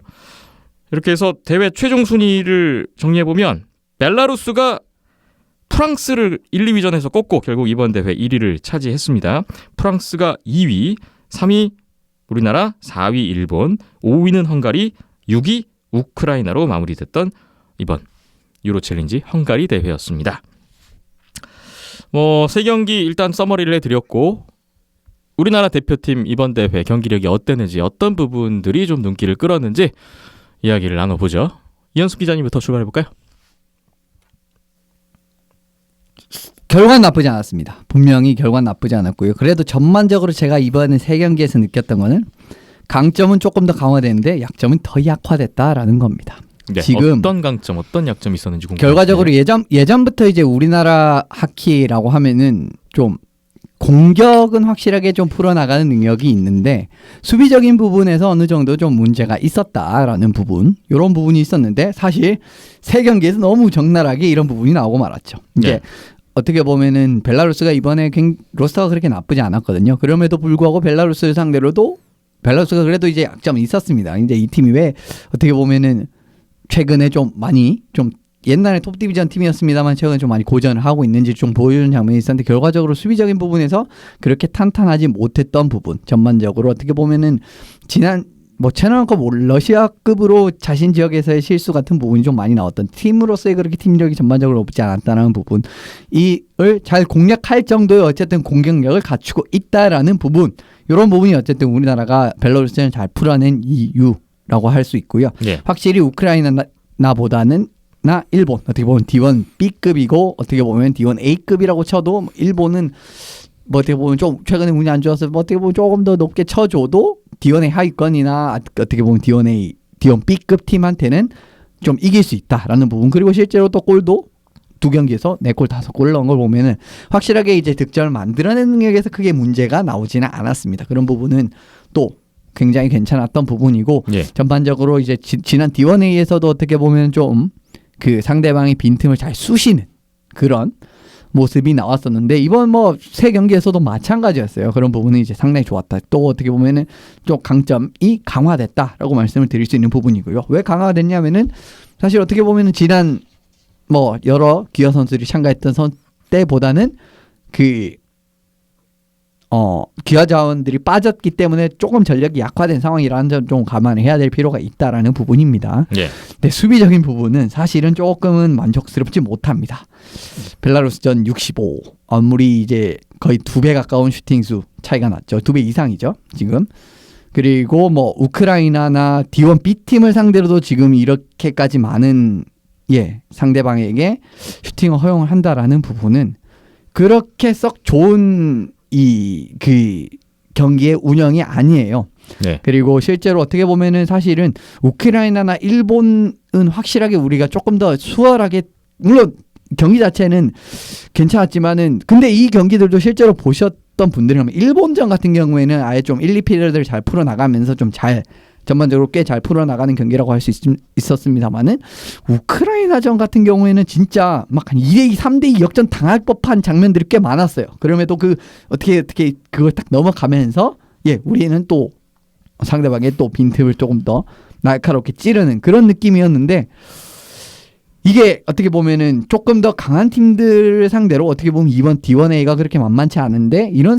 A: 이렇게 해서 대회 최종 순위를 정리해보면 벨라루스가 프랑스를 1, 2위전에서 꺾고 결국 이번 대회 1위를 차지했습니다. 프랑스가 2위, 3위 우리나라, 4위 일본, 5위는 헝가리, 6위 우크라이나로 마무리됐던 이번 유로 챌린지 헝가리 대회였습니다. 세 경기 일단 서머리를 해드렸고 우리나라 대표팀 이번 대회 경기력이 어땠는지 어떤 부분들이 좀 눈길을 끌었는지 이야기를 나눠보죠. 이현숙 기자님부터 출발해볼까요?
C: 결과는 나쁘지 않았습니다. 분명히 결과는 나쁘지 않았고요. 그래도 전반적으로 제가 이번에 3경기에서 느꼈던 거는 강점은 조금 더 강화되는데 약점은 더 약화됐다라는 겁니다.
A: 네,
C: 지금
A: 어떤 강점, 어떤 약점이 있었는지 궁금해요.
C: 결과적으로 예전부터 이제 우리나라 하키라고 하면은 좀 공격은 확실하게 좀 풀어나가는 능력이 있는데 수비적인 부분에서 어느 정도 좀 문제가 있었다라는 부분, 이런 부분이 있었는데 사실 3경기에서 너무 적나라하게 이런 부분이 나오고 말았죠. 이제
A: 네.
C: 어떻게 보면은 벨라루스가 이번에 로스터가 그렇게 나쁘지 않았거든요. 그럼에도 불구하고 벨라루스 상대로도 벨라루스가 그래도 이제 약점이 있었습니다. 이제 이 팀이 왜 어떻게 보면은 최근에 좀 많이 좀 옛날에 톱 디비전 팀이었습니다만 최근에 좀 많이 고전을 하고 있는지 좀 보여주는 장면이 있었는데 결과적으로 수비적인 부분에서 그렇게 탄탄하지 못했던 부분, 전반적으로 어떻게 보면은 지난 채널컵 러시아급으로 자신 지역에서의 실수 같은 부분이 좀 많이 나왔던 팀으로서의 그렇게 팀력이 전반적으로 높지 않았다는 부분, 이를 잘 공략할 정도의 어쨌든 공격력을 갖추고 있다라는 부분, 이런 부분이 어쨌든 우리나라가 벨라루스전을 잘 풀어낸 이유라고 할 수 있고요.
A: 네.
C: 확실히 우크라이나보다는 일본 어떻게 보면 D1 B급이고 어떻게 보면 D1 A급이라고 쳐도 일본은 어떻게 보면 좀 최근에 운이 안 좋아서 어떻게 보면 조금 더 높게 쳐줘도 D1의 하위권이나 어떻게 보면 D1 B급 팀한테는 좀 이길 수 있다라는 부분, 그리고 실제로 또 골도 2경기에서 4골 5골 넣은 걸 보면은 확실하게 이제 득점을 만들어내는 능력에서 크게 문제가 나오지는 않았습니다. 그런 부분은 또 굉장히 괜찮았던 부분이고,
A: 예.
C: 전반적으로 이제 지난 D1A에서도 어떻게 보면 좀 그 상대방의 빈틈을 잘 쑤시는 그런 모습이 나왔었는데 이번 3경기에서도 마찬가지였어요. 그런 부분은 이제 상당히 좋았다. 또 어떻게 보면은 좀 강점이 강화됐다라고 말씀을 드릴 수 있는 부분이고요. 왜 강화됐냐면은 사실 어떻게 보면은 지난 여러 기아 선수들이 참가했던 때보다는 그 기아 자원들이 빠졌기 때문에 조금 전력이 약화된 상황이라는 점 좀 감안해야 될 필요가 있다라는 부분입니다.
A: 예.
C: 근데 수비적인 부분은 사실은 조금은 만족스럽지 못합니다. 벨라루스전 65. 아무리 이제 거의 2배 가까운 슈팅수 차이가 났죠. 2배 이상이죠. 지금. 그리고 뭐 우크라이나나 D1 B팀을 상대로도 지금 이렇게까지 많은 상대방에게 슈팅을 허용을 한다라는 부분은 그렇게 썩 좋은 그 경기의 운영이 아니에요.
A: 네.
C: 그리고 실제로 어떻게 보면은 사실은 우크라이나나 일본은 확실하게 우리가 조금 더 수월하게, 물론 경기 자체는 괜찮았지만은 근데 이 경기들도 실제로 보셨던 분들이라면 일본전 같은 경우에는 아예 좀 1, 2피리어드를 잘 풀어나가면서 좀 잘 전반적으로 꽤 잘 풀어나가는 경기라고 할 수 있었습니다만은 우크라이나전 같은 경우에는 진짜 막 한 2대2, 3대2 역전 당할 법한 장면들이 꽤 많았어요. 그럼에도 그 어떻게 그걸 딱 넘어가면서 우리는 또 상대방의 또 빈틈을 조금 더 날카롭게 찌르는 그런 느낌이었는데, 이게 어떻게 보면은 조금 더 강한 팀들 상대로 어떻게 보면 이번 D1A가 그렇게 만만치 않은데 이런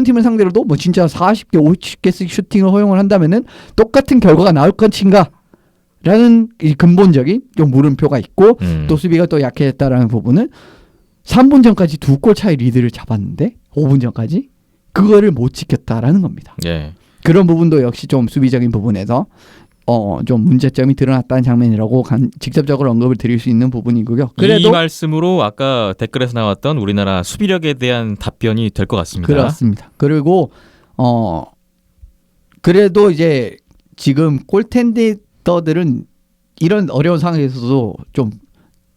C: 팀을 상대로도 뭐 진짜 40개, 50개씩 슈팅을 허용을 한다면은 똑같은 결과가 나올 것인가? 라는 이 근본적인 좀 물음표가 있고, 또 수비가 또 약해졌다라는 부분은 3분 전까지 2골 차이 리드를 잡았는데 5분 전까지 그거를 못 지켰다라는 겁니다.
A: 예.
C: 그런 부분도 역시 좀 수비적인 부분에서 좀 문제점이 드러났다는 장면이라고 직접적으로 언급을 드릴 수 있는 부분이고요.
A: 이 말씀으로 아까 댓글에서 나왔던 우리나라 수비력에 대한 답변이 될 것 같습니다.
C: 그렇습니다. 그리고 그래도 이제 지금 골텐더들은 이런 어려운 상황에서도 좀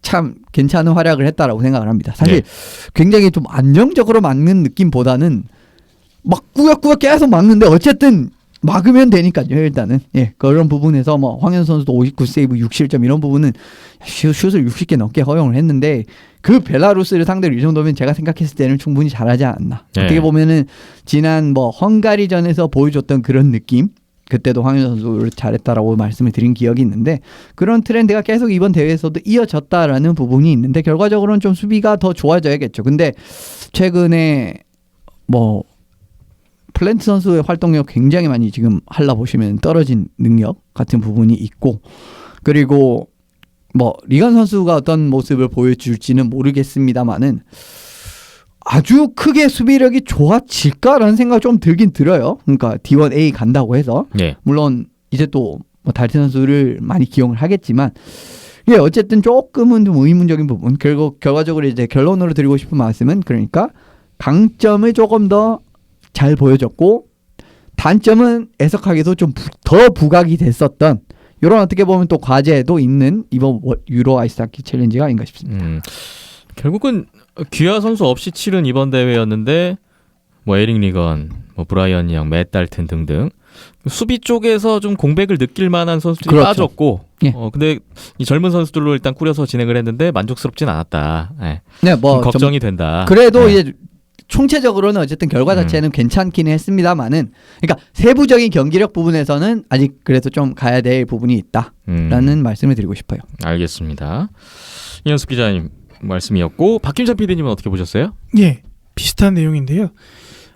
C: 참 괜찮은 활약을 했다라고 생각을 합니다. 사실 굉장히 좀 안정적으로 막는 느낌보다는 막 꾸역꾸역 계속 막는데 어쨌든 막으면 되니까요. 일단은 그런 부분에서 뭐 황현 선수도 59세이브 6실점 이런 부분은 슛을 60개 넘게 허용을 했는데, 그 벨라루스를 상대로 이 정도면 제가 생각했을 때는 충분히 잘하지 않았나. 어떻게 보면은 지난 뭐 헝가리전에서 보여줬던 그런 느낌, 그때도 황현 선수를 잘했다라고 말씀을 드린 기억이 있는데 그런 트렌드가 계속 이번 대회에서도 이어졌다라는 부분이 있는데, 결과적으로는 좀 수비가 더 좋아져야겠죠. 근데 최근에 뭐 플랜트 선수의 활동력 굉장히 많이 지금 할라 보시면 떨어진 능력 같은 부분이 있고, 그리고 뭐 리건 선수가 어떤 모습을 보여줄지는 모르겠습니다만은 아주 크게 수비력이 좋아질까라는 생각이 좀 들긴 들어요. 그러니까 D1A 간다고 해서 물론 이제 또 뭐 달티 선수를 많이 기용을 하겠지만 어쨌든 조금은 좀 의문적인 부분. 결과적으로 이제 결론으로 드리고 싶은 말씀은, 그러니까 강점을 조금 더 잘 보여줬고 단점은 애석하게도 좀 더 부각이 됐었던 이런 어떻게 보면 또 과제도 있는 이번 유로 아이스하키 챌린지가 아닌가 싶습니다.
A: 결국은 귀하 선수 없이 치른 이번 대회였는데 뭐 에릭 리건, 뭐 브라이언 영, 맷 달튼 등등 수비 쪽에서 좀 공백을 느낄 만한 선수들이 빠졌고, 근데 이 젊은 선수들로 일단 꾸려서 진행을 했는데 만족스럽진 않았다. 뭐 걱정이 된다.
C: 그래도 이제 총체적으로는 어쨌든 결과 자체는 괜찮기는 했습니다만은, 그러니까 세부적인 경기력 부분에서는 아직 그래서 좀 가야 될 부분이 있다라는 말씀을 드리고 싶어요.
A: 알겠습니다. 이현숙 기자님 말씀이었고, 박김찬 PD님은 어떻게 보셨어요?
B: 비슷한 내용인데요.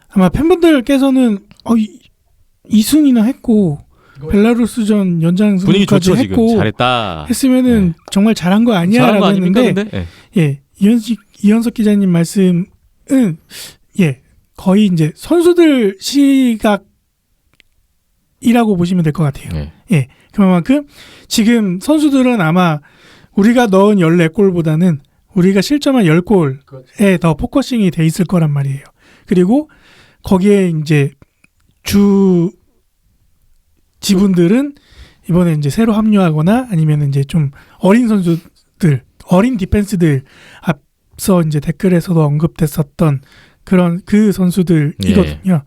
B: 아마 팬분들께서는 2승이나 했고 벨라루스전 연장승까지 했고
A: 잘했다
B: 했으면은 정말 잘한 거 아니야라고 했는데, 이현석 기자님 말씀은 거의 이제 선수들 시각이라고 보시면 될 것 같아요. 그만큼 지금 선수들은 아마 우리가 넣은 14골보다는 우리가 실점한 10골에 더 포커싱이 돼 있을 거란 말이에요. 그리고 거기에 이제 주 지분들은 이번에 이제 새로 합류하거나 아니면 이제 좀 어린 선수들, 어린 디펜스들, 앞서 이제 댓글에서도 언급됐었던 그런 그 선수들이거든요.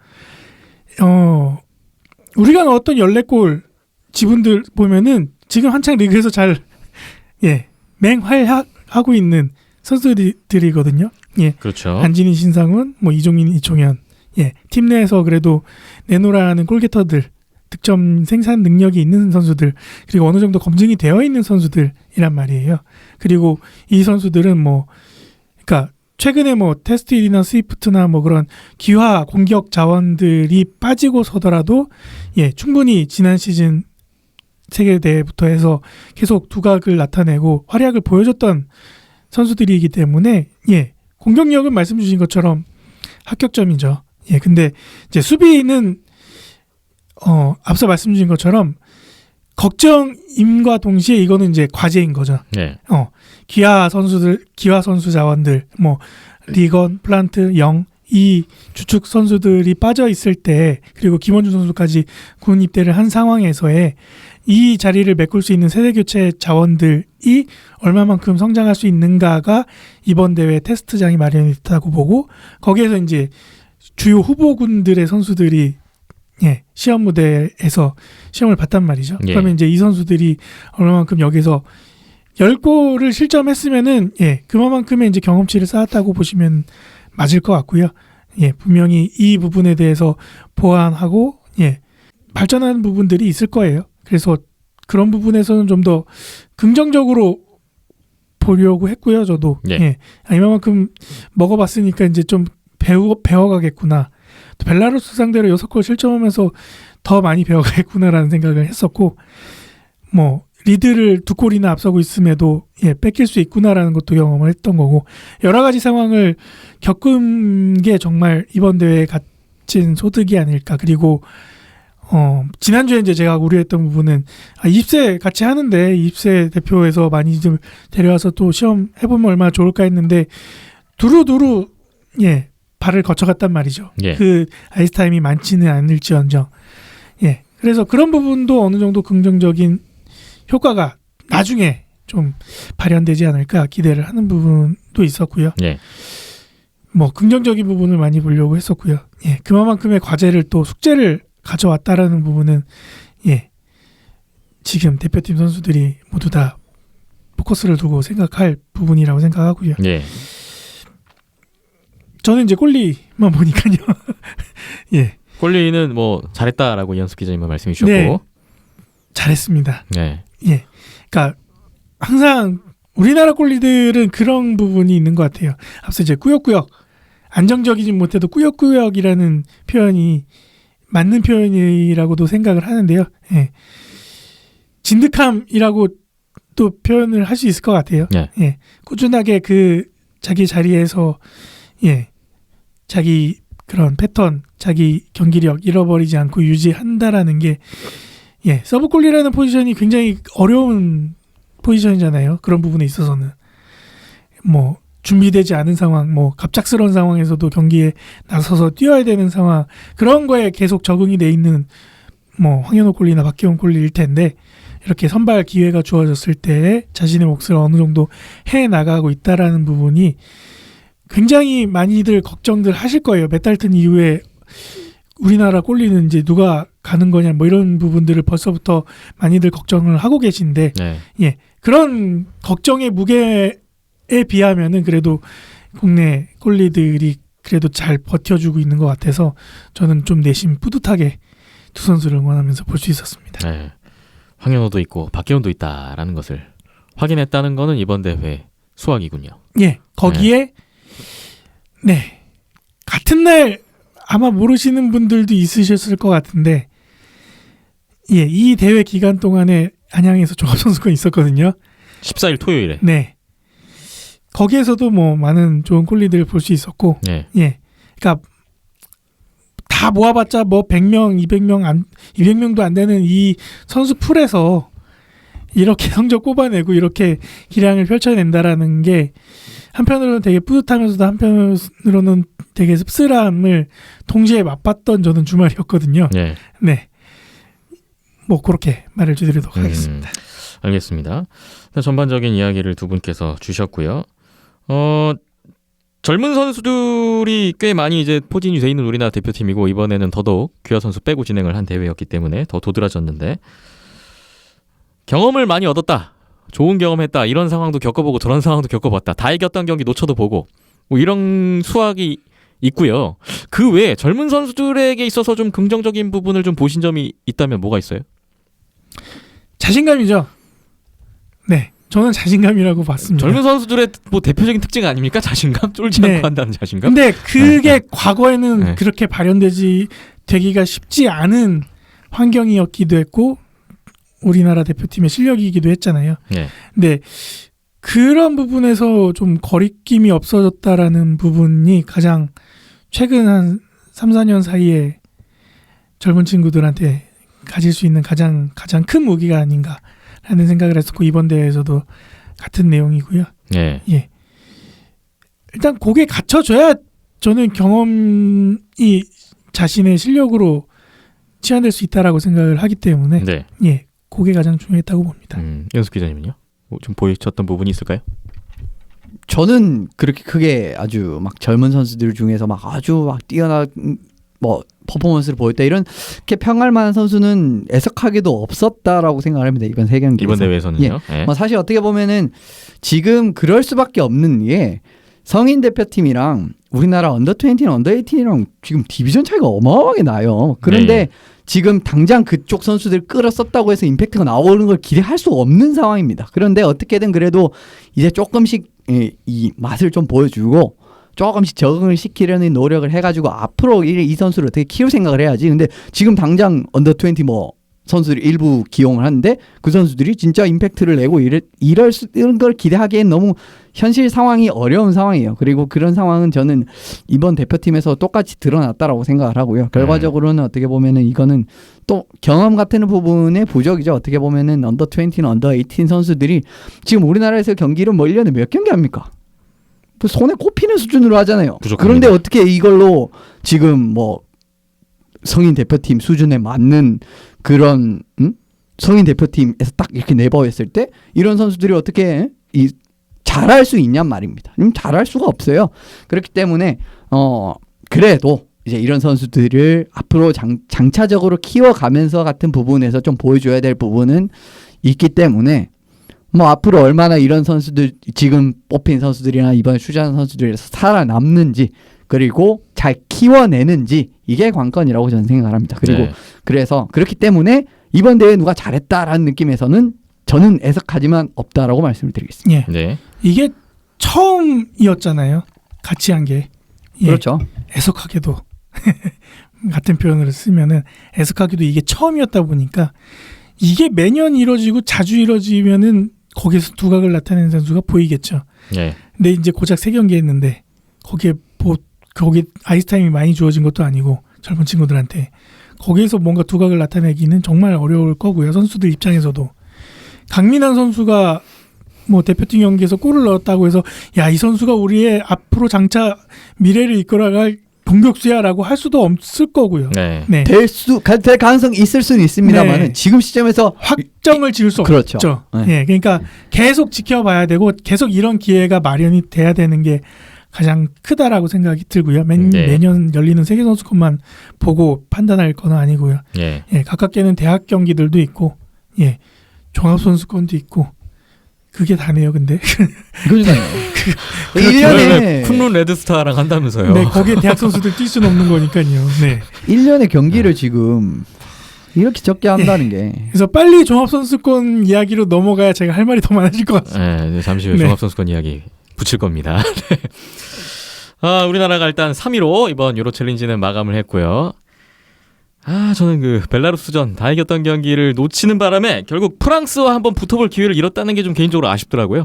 B: 우리가 넣었던 14골 지분들 보면은 지금 한창 리그에서 잘 맹활약하고 있는 선수들이거든요.
A: 그렇죠.
B: 안진희, 신상훈, 뭐 이종인, 이종현. 팀 내에서 그래도 내노라는 골게터들, 득점 생산 능력이 있는 선수들, 그리고 어느 정도 검증이 되어 있는 선수들이란 말이에요. 그리고 이 선수들은 뭐, 그러니까 최근에 뭐 테스트일이나 스위프트나 뭐 그런 기화 공격 자원들이 빠지고서더라도 충분히 지난 시즌 세계대회부터 해서 계속 두각을 나타내고 활약을 보여줬던 선수들이기 때문에 공격력은 말씀 주신 것처럼 합격점이죠. 근데 이제 수비는 앞서 말씀 주신 것처럼 걱정임과 동시에 이거는 이제 과제인 거죠.
A: 네.
B: 기아 선수 자원들, 뭐 리건, 플란트, 영 이 주축 선수들이 빠져 있을 때, 그리고 김원준 선수까지 군 입대를 한 상황에서의 이 자리를 메꿀 수 있는 세대 교체 자원들이 얼마만큼 성장할 수 있는가가 이번 대회 테스트장이 마련됐다고 보고, 거기에서 이제 주요 후보군들의 선수들이 시험 무대에서 시험을 봤단 말이죠. 그러면 이제 이 선수들이 얼마만큼 여기서 10골을 실점했으면은 그만큼의 이제 경험치를 쌓았다고 보시면 맞을 것 같고요. 분명히 이 부분에 대해서 보완하고 발전하는 부분들이 있을 거예요. 그래서 그런 부분에서는 좀 더 긍정적으로 보려고 했고요. 저도 이만큼 먹어봤으니까 이제 좀 배워가겠구나. 또 벨라루스 상대로 6골 실점하면서 더 많이 배워가겠구나라는 생각을 했었고, 뭐 리드를 2골이나 앞서고 있음에도 뺏길 수 있구나라는 것도 경험을 했던 거고, 여러 가지 상황을 겪은 게 정말 이번 대회에 값진 소득이 아닐까. 그리고 지난주에 이제 제가 우려했던 부분은 20세 같이 하는데 20세 대표에서 많이 좀 데려와서 또 시험 해보면 얼마나 좋을까 했는데 두루두루 발을 거쳐갔단 말이죠. 그 아이스타임이 많지는 않을지언정. 그래서 그런 부분도 어느 정도 긍정적인 효과가 나중에 좀 발현되지 않을까 기대를 하는 부분도 있었고요. 뭐 긍정적인 부분을 많이 보려고 했었고요. 그만큼의 과제를 또 숙제를 가져왔다라는 부분은 지금 대표팀 선수들이 모두 다 포커스를 두고 생각할 부분이라고 생각하고요. 저는 이제 골리만 보니까요.
A: 골리는 뭐 잘했다라고 이현숙 기자님은 말씀해 주셨고,
B: 잘했습니다. 그러니까 항상 우리나라 골리들은 그런 부분이 있는 것 같아요. 앞서 이제 꾸역꾸역, 안정적이지 못해도 꾸역꾸역이라는 표현이 맞는 표현이라고도 생각을 하는데요. 진득함이라고 또 표현을 할 수 있을 것 같아요. 꾸준하게 그 자기 자리에서 자기 그런 패턴, 자기 경기력 잃어버리지 않고 유지한다라는 게 서브 골리라는 포지션이 굉장히 어려운 포지션이잖아요. 그런 부분에 있어서는 뭐 준비되지 않은 상황, 뭐 갑작스러운 상황에서도 경기에 나서서 뛰어야 되는 상황, 그런 거에 계속 적응이 돼 있는 뭐 황현호 골리나 박기용 골리일 텐데, 이렇게 선발 기회가 주어졌을 때 자신의 몫을 어느 정도 해 나가고 있다라는 부분이 굉장히 많이들 걱정들 하실 거예요. 메탈튼 이후에 우리나라 골리는 이제 누가 가는 거냐, 뭐 이런 부분들을 벌써부터 많이들 걱정을 하고 계신데, 그런 걱정의 무게에 비하면은 그래도 국내 골리들이 그래도 잘 버텨주고 있는 것 같아서 저는 좀 내심 뿌듯하게 두 선수를 응원하면서 볼 수 있었습니다.
A: 황현호도 있고 박기훈도 있다라는 것을 확인했다는 거는 이번 대회 수확이군요.
B: 거기에 같은 날 아마 모르시는 분들도 있으셨을 것 같은데, 이 대회 기간 동안에 안양에서 종합선수권 있었거든요.
A: 14일 토요일에.
B: 거기에서도 뭐 많은 좋은 콜리들을 볼 수 있었고, 그러니까 다 모아봤자 뭐 100명, 200명도 안 되는 이 선수 풀에서 이렇게 성적 꼽아내고 이렇게 기량을 펼쳐낸다라는 게 한편으로는 되게 뿌듯하면서도 한편으로는 되게 씁쓸함을 동시에 맛봤던 저는 주말이었거든요. 뭐 그렇게 말을 드리도록 하겠습니다.
A: 알겠습니다. 전반적인 이야기를 두 분께서 주셨고요. 젊은 선수들이 꽤 많이 이제 포진이 돼 있는 우리나라 대표팀이고, 이번에는 더더욱 귀화 선수 빼고 진행을 한 대회였기 때문에 더 도드라졌는데, 경험을 많이 얻었다, 좋은 경험했다, 이런 상황도 겪어보고 저런 상황도 겪어봤다, 다 이겼던 경기 놓쳐도 보고, 뭐 이런 수확이 있고요. 그 외에 젊은 선수들에게 있어서 좀 긍정적인 부분을 좀 보신 점이 있다면 뭐가 있어요?
B: 자신감이죠. 저는 자신감이라고 봤습니다.
A: 젊은 선수들의 뭐 대표적인 특징 아닙니까? 자신감? 쫄지
B: 네.
A: 않고 한다는 자신감?
B: 근데 그게 과거에는
A: 네.
B: 그렇게 되기가 쉽지 않은 환경이었기도 했고 우리나라 대표팀의 실력이기도 했잖아요.
A: 네.
B: 근데 그런 부분에서 좀 거리낌이 없어졌다라는 부분이 가장 최근 한 3, 4년 사이에 젊은 친구들한테 가질 수 있는 가장 큰 무기가 아닌가라는 생각을 했었고 이번 대회에서도 같은 내용이고요.
A: 네.
B: 예. 일단 곡에 갖춰줘야 저는 경험이 자신의 실력으로 치환될 수 있다라고 생각을 하기 때문에
A: 네.
B: 예, 그게 가장 중요했다고 봅니다.
A: 연수 기자님은요? 뭐 좀 보이셨던 부분이 있을까요?
C: 저는 그렇게 크게 아주 막 젊은 선수들 중에서 막 아주 막 뛰어난 뭐 퍼포먼스를 보였다 이렇게 평할 만한 선수는 애석하게도 없었다라고 생각을 합니다. 이번 세 경기에서.
A: 이번 대회에서는요. 네.
C: 뭐 사실 어떻게 보면은 지금 그럴 수밖에 없는 게 성인 대표팀이랑 우리나라 언더20, 언더18이랑 지금 디비전 차이가 어마어마하게 나요. 그런데
A: 네.
C: 지금 당장 그쪽 선수들 끌었었다고 해서 임팩트가 나오는 걸 기대할 수 없는 상황입니다. 그런데 어떻게든 그래도 이제 조금씩 이 맛을 좀 보여주고 조금씩 적응을 시키려는 노력을 해가지고 앞으로 이 선수를 어떻게 키울 생각을 해야지. 근데 지금 당장 언더20 뭐 선수들 일부 기용을 하는데 그 선수들이 진짜 임팩트를 내고 이런 걸 기대하기엔 너무 현실 상황이 어려운 상황이에요. 그리고 그런 상황은 저는 이번 대표팀에서 똑같이 드러났다라고 생각을 하고요. 결과적으로는 어떻게 보면은 이거는 또 경험 같은 부분의 부족이죠. 어떻게 보면은 언더20, 언더18 선수들이 지금 우리나라에서 경기를 뭐 1년에 몇 경기 합니까? 뭐 손에 꼽히는 수준으로 하잖아요.
A: 부족합니다.
C: 그런데 어떻게 이걸로 지금 뭐 성인 대표팀 수준에 맞는 그런 성인 대표팀에서 딱 이렇게 내보였을 때 이런 선수들이 어떻게 잘할 수 있냔 말입니다. 잘할 수가 없어요. 그렇기 때문에 그래도 이제 이런 선수들을 앞으로 장차적으로 키워가면서 같은 부분에서 좀 보여줘야 될 부분은 있기 때문에 뭐 앞으로 얼마나 이런 선수들 지금 뽑힌 선수들이나 이번에 출전한 선수들에서 살아남는지 그리고 잘 키워내는지 이게 관건이라고 저는 생각을 합니다. 그리고
A: 네.
C: 그래서 그렇기 때문에 이번 대회 누가 잘했다라는 느낌에서는 저는 애석하지만 없다라고 말씀을 드리겠습니다.
B: 예.
A: 네.
B: 이게 처음이었잖아요. 같이 한 게. 예.
C: 그렇죠.
B: 애석하게도 같은 표현을 쓰면은 애석하게도 이게 처음이었다 보니까 이게 매년 이루어지고 자주 이루어지면은 거기서 두각을 나타내는 선수가 보이겠죠.
A: 네.
B: 근데 이제 고작 3경기 했는데 거기에 거기 아이스 타임이 많이 주어진 것도 아니고 젊은 친구들한테 거기에서 뭔가 두각을 나타내기는 정말 어려울 거고요. 선수들 입장에서도 강민환 선수가 뭐 대표팀 경기에서 골을 넣었다고 해서 야, 이 선수가 우리의 앞으로 장차 미래를 이끌어갈 공격수야라고 할 수도 없을 거고요.
A: 네.
B: 네.
C: 될 가능성이 있을 수는 있습니다만은
B: 네.
C: 지금 시점에서
B: 확정을 지을 수
C: 그렇죠.
B: 없죠.
C: 네.
B: 예, 그러니까 계속 지켜봐야 되고 계속 이런 기회가 마련이 돼야 되는 게 가장 크다라고 생각이 들고요.
A: 네.
B: 매년 열리는 세계 선수권만 보고 판단할 건 아니고요.
A: 예.
B: 예, 가깝게는 대학 경기들도 있고, 예, 종합 선수권도 있고, 그게 다네요. 근데
C: 그러니까요.
A: 그러면
C: 1년에
A: 쿤룬 레드스타랑 한다면서요.
B: 네, 거기에 대학 선수들 뛸 수는 없는 거니까요. 네.
C: 1년의 경기를 지금 이렇게 적게 한다는 게
B: 그래서 빨리 종합 선수권 이야기로 넘어가야 제가 할 말이 더 많아질 것 같습니다.
A: 네, 잠시 후에
B: 네.
A: 종합선수권 이야기 붙일 겁니다. 네. 우리나라가 일단 3위로 이번 유로 챌린지는 마감을 했고요. 저는 그 벨라루스전 다 이겼던 경기를 놓치는 바람에 결국 프랑스와 한번 붙어볼 기회를 잃었다는 게 좀 개인적으로 아쉽더라고요.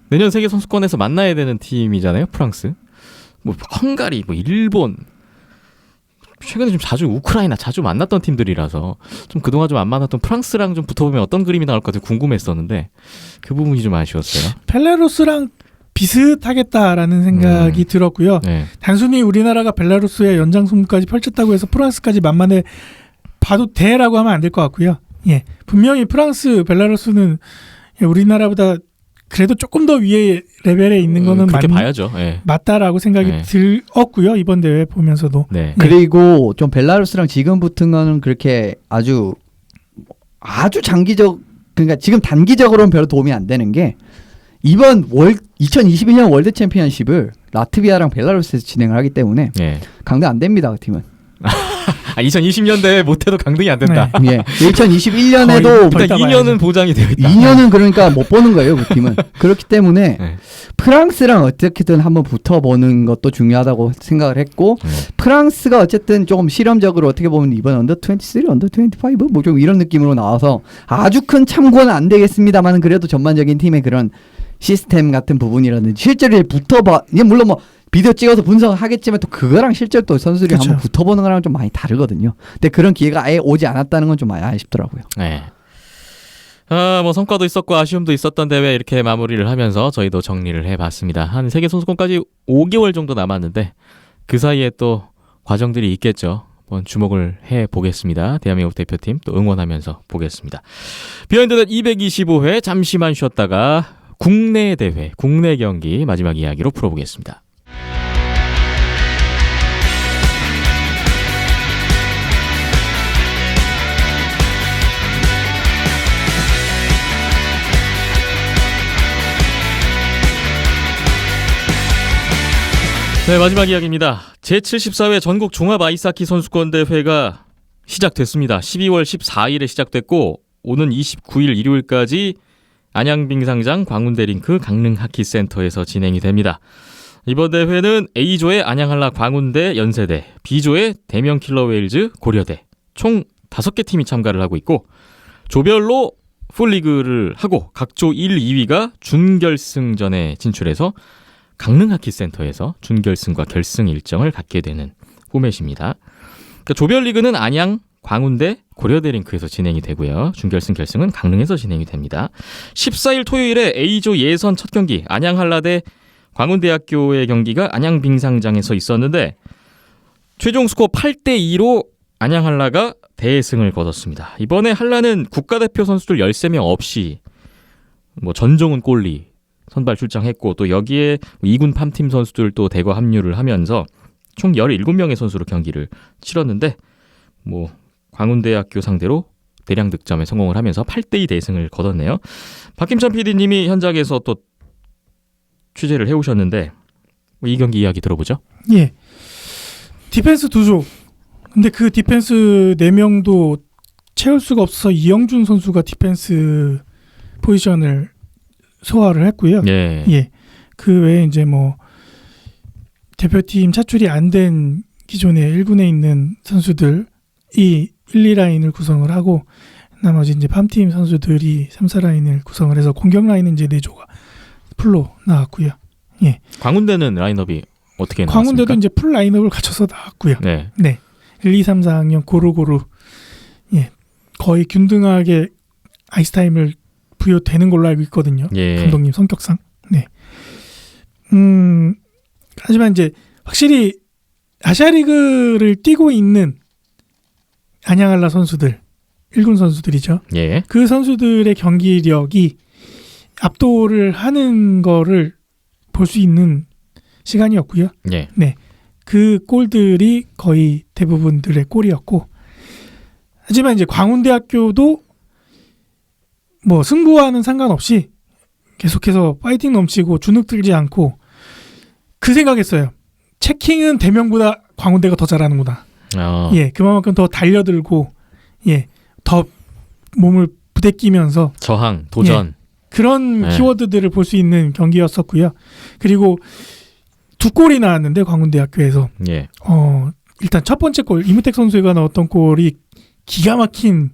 A: 내년 세계 선수권에서 만나야 되는 팀이잖아요, 프랑스. 뭐 헝가리, 뭐 일본. 최근에 좀 자주 우크라이나 자주 만났던 팀들이라서 좀 그동안 좀 안 만났던 프랑스랑 좀 붙어보면 어떤 그림이 나올까 되게 궁금했었는데 그 부분이 좀 아쉬웠어요.
B: 벨라루스랑 비슷하겠다라는 생각이 들었고요.
A: 네.
B: 단순히 우리나라가 벨라루스의 연장승부까지 펼쳤다고 해서 프랑스까지 만만해 봐도 돼라고 하면 안 될 것 같고요. 예, 분명히 프랑스, 벨라루스는 우리나라보다 그래도 조금 더 위에 레벨에 있는 거는
A: 그렇게 봐야죠. 예.
B: 맞다라고 생각이
A: 네.
B: 들었고요. 이번 대회 보면서도.
A: 네.
C: 그리고 좀 벨라루스랑 지금 붙은 거는 그렇게 아주 장기적 그러니까 지금 단기적으로는 별로 도움이 안 되는 게 이번 2022년 월드 챔피언십을 라트비아랑 벨라루스에서 진행을 하기 때문에
A: 네.
C: 강등 안 됩니다. 그 팀은.
A: 아, 2020년대에 못해도 강등이 안 된다.
B: 네.
C: 예. 2021년에도
B: 거의
A: 일단
B: 따봐야죠.
A: 2년은 보장이 되어 있다.
C: 2년은 그러니까 못 보는 거예요, 그 팀은. 그렇기 때문에
A: 네.
C: 프랑스랑 어떻게든 한번 붙어보는 것도 중요하다고 생각을 했고 프랑스가 어쨌든 조금 실험적으로 어떻게 보면 이번 언더 23, 언더 25 뭐 좀 이런 느낌으로 나와서 아주 큰 참고는 안 되겠습니다만 그래도 전반적인 팀의 그런 시스템 같은 부분이라든지 실제로 붙어봐 이게 물론 뭐 비디오 찍어서 분석하겠지만 또 그거랑 실제로 또 선수들이
B: 그쵸.
C: 한번 붙어보는 거랑 좀 많이 다르거든요. 근데 그런 기회가 아예 오지 않았다는 건 좀 많이 아쉽더라고요.
A: 네. 뭐 성과도 있었고 아쉬움도 있었던 대회 이렇게 마무리를 하면서 저희도 정리를 해봤습니다. 한 세계 선수권까지 5개월 정도 남았는데 그 사이에 또 과정들이 있겠죠. 한번 주목을 해보겠습니다. 대한민국 대표팀 또 응원하면서 보겠습니다. 비하인드넷 225회 잠시만 쉬었다가 국내 대회, 국내 경기 마지막 이야기로 풀어보겠습니다. 네, 마지막 이야기입니다. 제74회 전국 종합 아이스하키 선수권 대회가 시작됐습니다. 12월 14일에 시작됐고 오는 29일 일요일까지 안양빙상장 광운대링크 강릉하키센터에서 진행이 됩니다. 이번 대회는 A조의 안양한라 광운대 연세대, B조의 대명킬러웨일즈 고려대 총 5개 팀이 참가를 하고 있고 조별로 풀리그를 하고 각조 1, 2위가 준결승전에 진출해서 강릉하키센터에서 준결승과 결승 일정을 갖게 되는 포맷입니다. 그러니까 조별리그는 안양, 광운대, 고려대링크에서 진행이 되고요. 준결승, 결승은 강릉에서 진행이 됩니다. 14일 토요일에 A조 예선 첫 경기 안양한라대 광운대학교의 경기가 안양빙상장에서 있었는데 최종 스코어 8대2로 안양한라가 대승을 거뒀습니다. 이번에 한라는 국가대표 선수들 13명 없이 뭐 전종훈 꼴리 선발 출장했고 또 여기에 2군 팜팀 선수들도 대거 합류를 하면서 총 17명의 선수로 경기를 치렀는데 뭐 광운대학교 상대로 대량 득점에 성공을 하면서 8대2 대승을 거뒀네요. 박김찬 PD님이 현장에서 또 취재를 해오셨는데 이 경기 이야기 들어보죠.
B: 예. 디펜스 2조. 근데 그 디펜스 4명도 채울 수가 없어서 이영준 선수가 디펜스 포지션을 소화를 했고요.
A: 예.
B: 예. 그 외에 이제 뭐 대표팀 차출이 안 된 기존의 1군에 있는 선수들이 1, 2라인을 구성을 하고 나머지 이제 팜팀 선수들이 3, 4라인을 구성을 해서 공격 라인은 이제 4조가 풀로 나왔고요. 예.
A: 광운대는 라인업이 어떻게 나왔습니까?
B: 광운대도 이제 풀 라인업을 갖춰서 나왔고요.
A: 네.
B: 네. 1, 2, 3, 4학년 고루고루 예. 거의 균등하게 아이스타임을 부여되는 걸로 알고 있거든요.
A: 예.
B: 감독님 성격상. 네. 하지만 이제 확실히 아시아리그를 뛰고 있는 안양한라 선수들, 1군 선수들이죠.
A: 예.
B: 그 선수들의 경기력이 압도를 하는 거를 볼 수 있는 시간이었고요.
A: 예.
B: 그 골들이 거의 대부분들의 골이었고 하지만 이제 광운대학교도 뭐 승부와는 상관없이 계속해서 파이팅 넘치고 주눅 들지 않고 그 생각했어요. 체킹은 대명보다 광운대가 더 잘하는구나. 예, 그만큼 더 달려들고 예, 더 몸을 부대끼면서
A: 저항, 도전.
B: 그런
A: 네.
B: 키워드들을 볼 수 있는 경기였었고요. 그리고 2골이 나왔는데 광운대학교에서
A: 예.
B: 일단 첫 번째 골 이무택 선수가 넣었던 골이 기가 막힌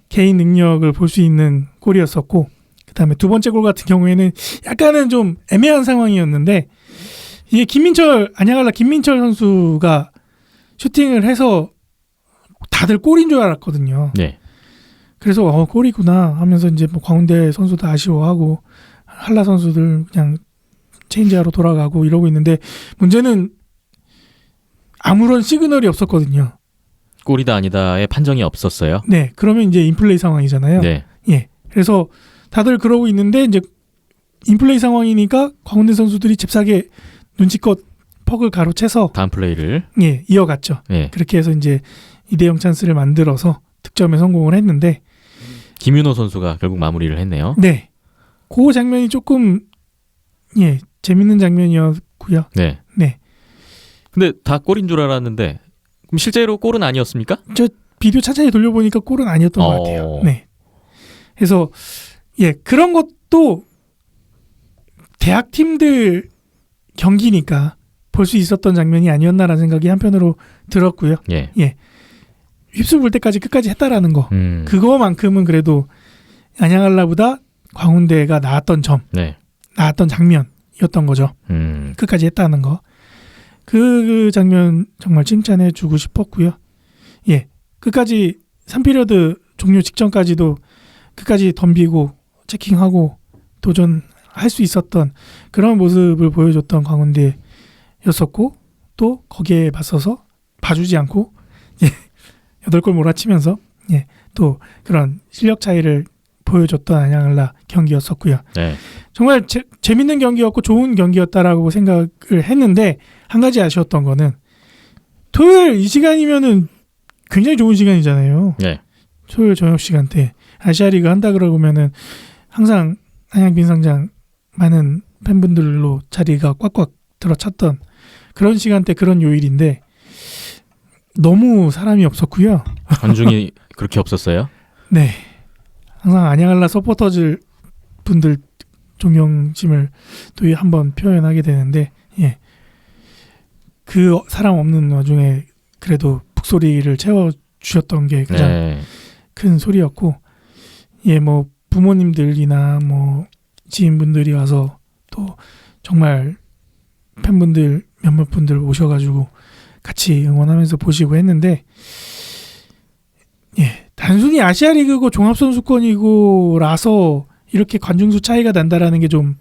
B: 개인 능력을 볼 수 있는 골이었었고 그다음에 두 번째 골 같은 경우에는 약간은 좀 애매한 상황이었는데 이게 안양한라 김민철 선수가 슈팅을 해서 다들 골인 줄 알았거든요.
A: 네.
B: 그래서 골이구나 하면서 이제 뭐 광운대 선수도 아쉬워하고 한라 선수들 그냥 체인지하러 돌아가고 이러고 있는데 문제는 아무런 시그널이 없었거든요.
A: 골이다 아니다의 판정이 없었어요.
B: 네, 그러면 이제 인플레이 상황이잖아요.
A: 네.
B: 예, 그래서 다들 그러고 있는데 이제 인플레이 상황이니까 광운대 선수들이 잽싸게 눈치껏 퍽을 가로채서
A: 다음 플레이를
B: 예 이어갔죠.
A: 예.
B: 그렇게 해서 이제 2대0 찬스를 만들어서 득점에 성공을 했는데
A: 김윤호 선수가 결국 마무리를 했네요.
B: 네, 그 장면이 조금 예 재밌는 장면이었고요.
A: 네.
B: 네,
A: 근데 다 골인 줄 알았는데 그럼 실제로 골은 아니었습니까?
B: 비디오 차차히 돌려보니까 골은 아니었던 것 같아요. 네. 그래서 그런 것도 대학 팀들 경기니까 볼 수 있었던 장면이 아니었나라는 생각이 한편으로 들었고요.
A: 예.
B: 휩쓸 불 때까지 끝까지 했다라는 거.
A: 음.
B: 그거만큼은 그래도 안양알라보다 광운대가 나았던 점,
A: 네.
B: 나았던 장면이었던 거죠. 끝까지 했다는 거. 그 장면 정말 칭찬해주고 싶었고요. 끝까지 3피리어드 종료 직전까지도 끝까지 덤비고 체킹하고 도전할 수 있었던 그런 모습을 보여줬던 광운대였었고, 또 거기에 맞서서 봐주지 않고 8골 몰아치면서 또 그런 실력 차이를 보여줬던 안양알라 경기였었고요.
A: 네.
B: 정말 재밌는 경기였고 좋은 경기였다라고 생각을 했는데, 한 가지 아쉬웠던 거는 토요일 이 시간이면은 굉장히 좋은 시간이잖아요.
A: 네.
B: 토요일 저녁 시간대 아시아리그 한다 그러면은 항상 안양빈상장 많은 팬분들로 자리가 꽉꽉 들어찼던 그런 시간대, 그런 요일인데 너무 사람이 없었고요.
A: 관중이 그렇게 없었어요?
B: 네. 항상 안양알라 서포터즈 분들 존경심을 또 한번 표현하게 되는데, 그 사람 없는 와중에 그래도 북소리를 채워주셨던 게 가장
A: 네.
B: 큰 소리였고, 뭐 부모님들이나 뭐 지인분들이 와서 또 정말 팬분들 몇몇 분들 오셔가지고 같이 응원하면서 보시고 했는데, 단순히 아시아리그고 종합선수권이고라서 이렇게 관중수 차이가 난다라는 게 좀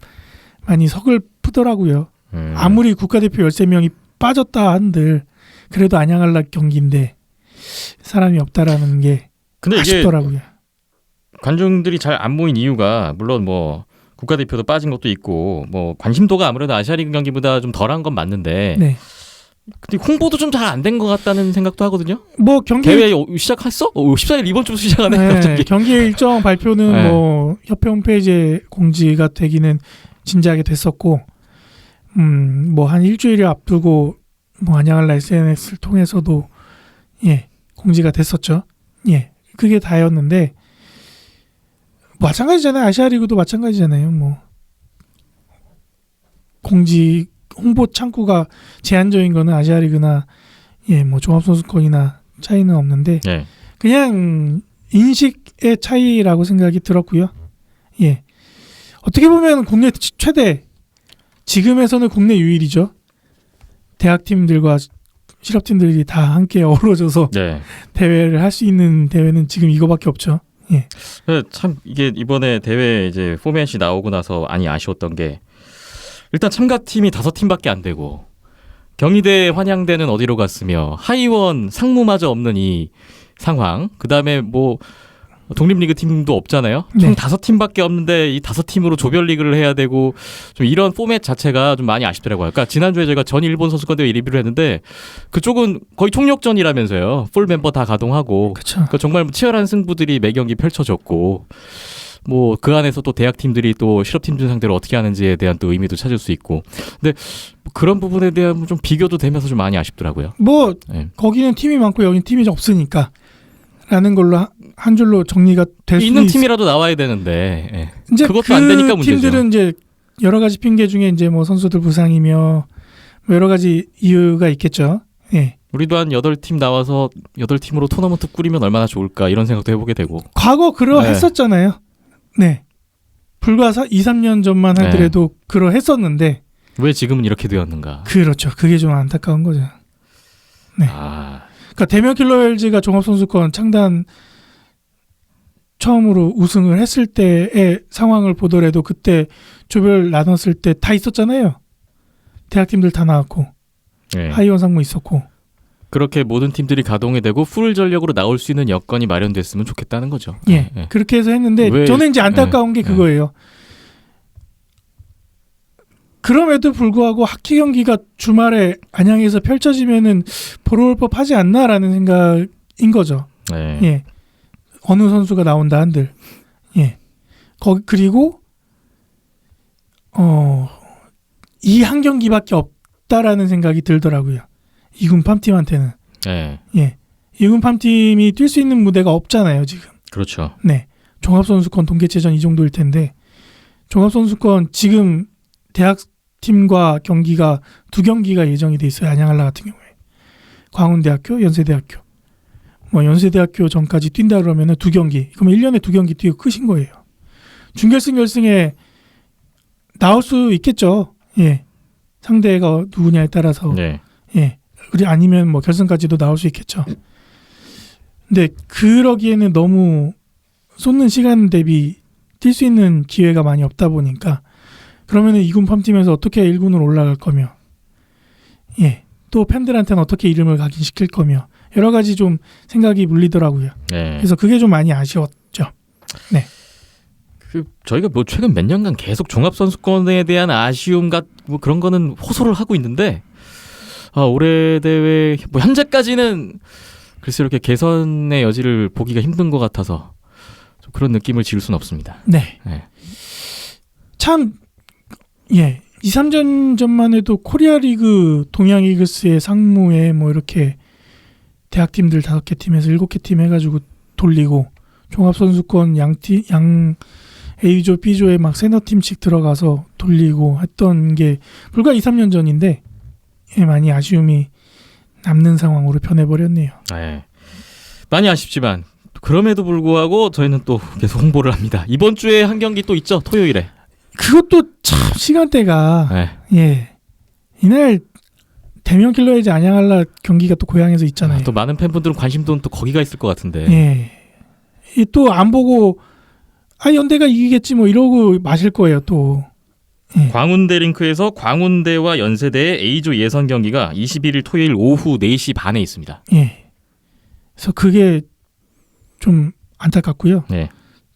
B: 많이 서글프더라고요. 아무리 국가대표 13명이 빠졌다 한들 그래도 안양알라 경기인데 사람이 없다라는 게
A: 근데
B: 아쉽더라고요.
A: 이게 관중들이 잘 안 모인 이유가, 물론 뭐 국가대표도 빠진 것도 있고 뭐 관심도가 아무래도 아시아리그 경기보다 좀 덜한 건 맞는데,
B: 네.
A: 근데 홍보도 좀 잘 안 된 것 같다는 생각도 하거든요.
B: 뭐 경기
A: 대회 시작했어? 14일 이번 주부터 시작하네. 갑자기.
B: 경기 일정 발표는
A: 네.
B: 뭐 협회 홈페이지에 공지가 되기는 진지하게 됐었고, 뭐 한 일주일을 앞두고 뭐 안양알라 SNS를 통해서도 공지가 됐었죠. 그게 다였는데 마찬가지잖아요. 아시아리그도 마찬가지잖아요. 뭐 공지 홍보 창구가 제한적인 거는 아시아리그나 뭐 종합선수권이나 차이는 없는데,
A: 네.
B: 그냥 인식의 차이라고 생각이 들었고요. 어떻게 보면 국내 최대, 지금에서는 국내 유일이죠. 대학팀들과 실업팀들이 다 함께 어우러져서
A: 네.
B: 대회를 할 수 있는 대회는 지금 이거밖에 없죠.
A: 참 이게 이번에 대회 이제 포맷이 나오고 나서 많이 아쉬웠던 게, 일단 참가팀이 5팀밖에 안 되고 경희대 환양대는 어디로 갔으며 하이원 상무마저 없는 이 상황, 그다음에 뭐 독립리그 팀도 없잖아요. 총
B: 네.
A: 5팀밖에 없는데 이 5팀으로 조별리그를 해야 되고, 좀 이런 포맷 자체가 좀 많이 아쉽더라고요. 그러니까 지난주에 제가 전 일본 선수권대회 리뷰를 했는데 그쪽은 거의 총력전이라면서요. 풀 멤버 다 가동하고,
B: 그렇죠.
A: 그러니까 정말 치열한 승부들이 매 경기 펼쳐졌고, 뭐 그 안에서 또 대학 팀들이 또 실업팀들 상대로 어떻게 하는지에 대한 또 의미도 찾을 수 있고, 근데 그런 부분에 대한 좀 비교도 되면서 좀 많이 아쉽더라고요.
B: 뭐
A: 네.
B: 거기는 팀이 많고 여기는 팀이 없으니까 라는 걸로 한 줄로 정리가 될 수
A: 있는 팀이라도 나와야 되는데,
B: 이제
A: 그것도 안 되니까 문제죠.
B: 팀들은 이제 여러 가지 핑계 중에 이제 뭐 선수들 부상이며 뭐 여러 가지 이유가 있겠죠.
A: 우리도 한 8팀 나와서 8팀으로 토너먼트 꾸리면 얼마나 좋을까, 이런 생각도 해보게 되고.
B: 과거 그러했었잖아요. 불과 2-3년 전만 하더라도 그러했었는데,
A: 왜 지금은 이렇게 되었는가.
B: 그렇죠. 그게 좀 안타까운 거죠. 그러니까 대면 킬러웰즈가 종합선수권 창단 처음으로 우승을 했을 때의 상황을 보더라도 그때 조별 나눴을 때 다 있었잖아요. 대학팀들 다 나왔고
A: 네.
B: 하이원 상무 있었고.
A: 그렇게 모든 팀들이 가동이 되고 풀 전력으로 나올 수 있는 여건이 마련됐으면 좋겠다는 거죠.
B: 그렇게 해서 했는데,
A: 왜-
B: 저는 이제 안타까운 게 그거예요. 그럼에도 불구하고 하키 경기가 주말에 안양에서 펼쳐지면은 보러 올 법하지 않나라는 생각인 거죠.
A: 네.
B: 어느 선수가 나온다 한들. 그리고 이 한 경기밖에 없다라는 생각이 들더라고요. 이군 팜팀한테는.
A: 네.
B: 예. 2군 팜팀이 뛸 수 있는 무대가 없잖아요, 지금.
A: 그렇죠.
B: 네. 종합선수권 동계체전 이 정도일 텐데 종합선수권 지금 대학팀과 경기가 2경기가 예정이 돼 있어요. 안양한라 같은 경우에. 광운대학교, 연세대학교. 뭐 연세대학교 전까지 뛴다 그러면은 2경기. 그러면 1년에 2경기 뛰고 끝인 거예요. 준결승 결승에 나올 수 있겠죠. 예. 상대가 누구냐에 따라서.
A: 네.
B: 예. 그리 아니면 뭐 결승까지도 나올 수 있겠죠. 근데 그러기에는 너무 쏟는 시간 대비 뛸 수 있는 기회가 많이 없다 보니까 그러면은 2군 팜팀에서 어떻게 1군으로 올라갈 거며 예. 또 팬들한테는 어떻게 이름을 각인시킬 거며 여러 가지 좀 생각이 물리더라고요.
A: 네.
B: 그래서 그게 좀 많이 아쉬웠죠.
A: 저희가 뭐 최근 몇 년간 계속 종합선수권에 대한 아쉬움과 뭐 그런 거는 호소를 하고 있는데 올해 대회 뭐 현재까지는 글쎄 이렇게 개선의 여지를 보기가 힘든 것 같아서 좀 그런 느낌을 지울 수는 없습니다.
B: 네.
A: 네.
B: 참 예. 2, 3년 전만 해도 코리아 리그 동양 이글스의 상무에 뭐 이렇게 대학팀들 5개 팀에서 7개 팀 해가지고 돌리고 종합선수권 양 A조, B조에 막 세너 팀씩 들어가서 돌리고 했던 게 불과 2, 3년 전인데 예, 많이 아쉬움이 남는 상황으로 변해버렸네요.
A: 네. 많이 아쉽지만 그럼에도 불구하고 저희는 또 계속 홍보를 합니다. 이번 주에 한 경기 또 있죠. 토요일에.
B: 그것도 참 시간대가
A: 네.
B: 예 이날 대면 킬러에즈 안양한라 경기가 또 고향에서 있잖아요.
A: 또 많은 팬분들은 관심도는 또 거기가 있을 것 같은데.
B: 예. 또 안 보고 연대가 이기겠지 뭐 이러고 마실 거예요 또. 예.
A: 광운대 링크에서 광운대와 연세대의 A조 예선 경기가 21일 토요일 오후 4시 반에 있습니다.
B: 예. 그래서 그게 좀 안타깝고요.
A: 네.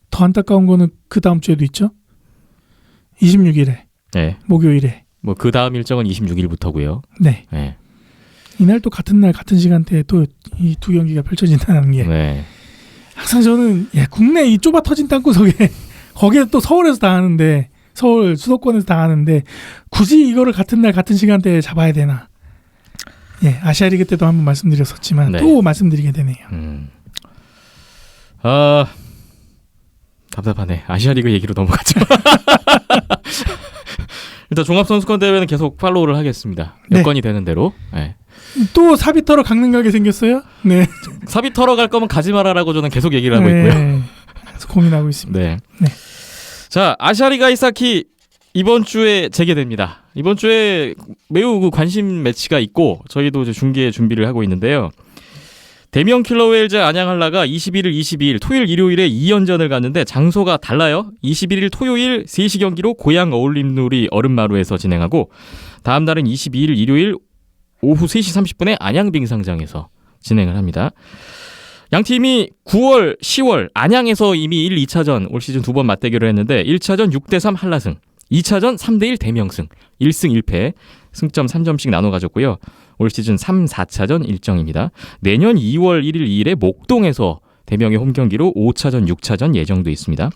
B: 더 안타까운 거는 그 다음 주에도 있죠. 26일에
A: 네.
B: 목요일에.
A: 뭐 그 다음 일정은 26일부터고요.
B: 네.
A: 네.
B: 이날 또 같은 날 같은 시간대에 또 이 두 경기가 펼쳐진다는 게
A: 네.
B: 항상 저는 국내 이 좁아 터진 땅구석에 거기에 또 서울에서 다 하는데 서울 수도권에서 다 하는데 굳이 이거를 같은 날 같은 시간대에 잡아야 되나? 예, 아시아리그 때도 한번 말씀드렸었지만
A: 네.
B: 또 말씀드리게 되네요.
A: 답답하네. 아시아리그 얘기로 넘어가죠. 일단 종합선수권 대회는 계속 팔로우를 하겠습니다.
B: 네.
A: 여건이 되는 대로. 네.
B: 또 사비터러 강릉 가게 생겼어요? 네.
A: 사비 털어 갈 거면 가지 말아라고 저는 계속 얘기를 하고 있고요.
B: 그래서 고민하고 있습니다.
A: 네.
B: 네.
A: 자, 아시아리그 아이스하키 이번 주에 재개됩니다. 이번 주에 매우 그 관심 매치가 있고 저희도 이제 중계 준비를 하고 있는데요. 대명 킬러웨일즈 안양한라가 21일, 22일 토요일, 일요일에 2연전을 갔는데 장소가 달라요. 21일 토요일 3시 경기로 고양 어울림놀이 얼음마루에서 진행하고 다음 날은 22일 일요일 오후 3시 30분에 안양빙상장에서 진행을 합니다. 양 팀이 9월, 10월 안양에서 이미 1, 2차전 올 시즌 2번 맞대결을 했는데 1차전 6대3 한라승, 2차전 3대1 대명승, 1승 1패, 승점 3점씩 나눠 가졌고요. 올 시즌 3, 4차전 일정입니다. 내년 2월 1일, 2일에 목동에서 대명의 홈경기로 5차전, 6차전 예정돼 있습니다.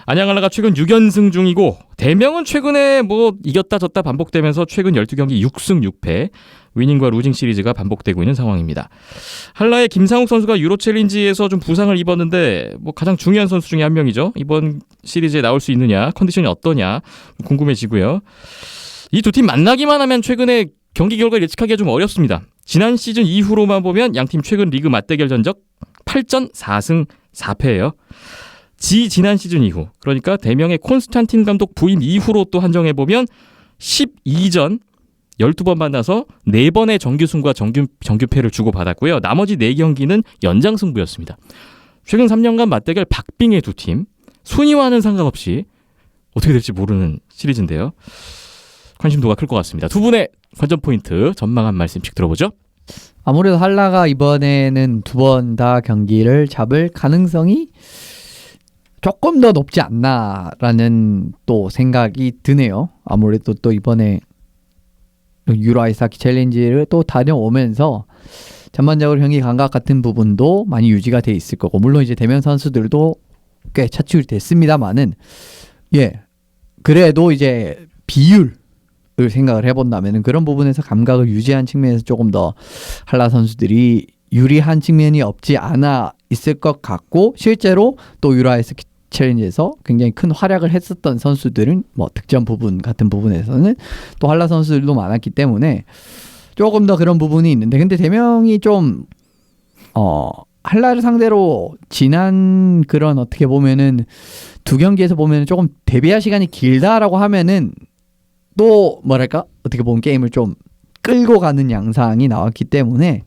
A: 안양한라가 최근 6연승 중이고 대명은 최근에 뭐 이겼다 졌다 반복되면서 최근 12경기 6승 6패, 위닝과 루징 시리즈가 반복되고 있는 상황입니다. 한라의 김상욱 선수가 유로 챌린지에서 좀 부상을 입었는데 뭐 가장 중요한 선수 중에 한 명이죠. 이번 시리즈에 나올 수 있느냐, 컨디션이 어떠냐 궁금해지고요. 이 두 팀 만나기만 하면 최근에 경기 결과를 예측하기가 좀 어렵습니다. 지난 시즌 이후로만 보면 양팀 최근 리그 맞대결 전적 8전 4승 4패예요. 지난 시즌 이후, 그러니까 대명의 콘스탄틴 감독 부임 이후로 또 한정해보면 12전 12번 만나서 4번의 정규승과 정규패를 주고받았고요. 나머지 4경기는 연장승부였습니다. 최근 3년간 맞대결 박빙의 두 팀, 순위와는 상관없이 어떻게 될지 모르는 시리즈인데요. 관심도가 클 것 같습니다. 두 분의 관전 포인트 전망 한 말씀씩 들어보죠.
C: 아무래도 한라가 이번에는 2번 다 경기를 잡을 가능성이 조금 더 높지 않나라는 또 생각이 드네요. 아무래도 또 이번에 유로 아이스하키 챌린지를 또 다녀오면서 전반적으로 경기 감각 같은 부분도 많이 유지가 돼 있을 거고, 물론 이제 대면 선수들도 꽤 차출이 됐습니다만은 그래도 이제 비율을 생각을 해본다면은 그런 부분에서 감각을 유지한 측면에서 조금 더 한라 선수들이 유리한 측면이 없지 않아 있을 것 같고 실제로 또 유로 아이스 챌린지에서 굉장히 큰 활약을 했었던 선수들은 뭐 득점 부분 같은 부분에서는 또 한라 선수들도 많았기 때문에 조금 더 그런 부분이 있는데 근데 대명이 좀 한라를 상대로 지난 그런 어떻게 보면은 두 경기에서 보면은 조금 대비할 시간이 길다라고 하면은 또 뭐랄까 어떻게 보면 게임을 좀 끌고 가는 양상이 나왔기 때문에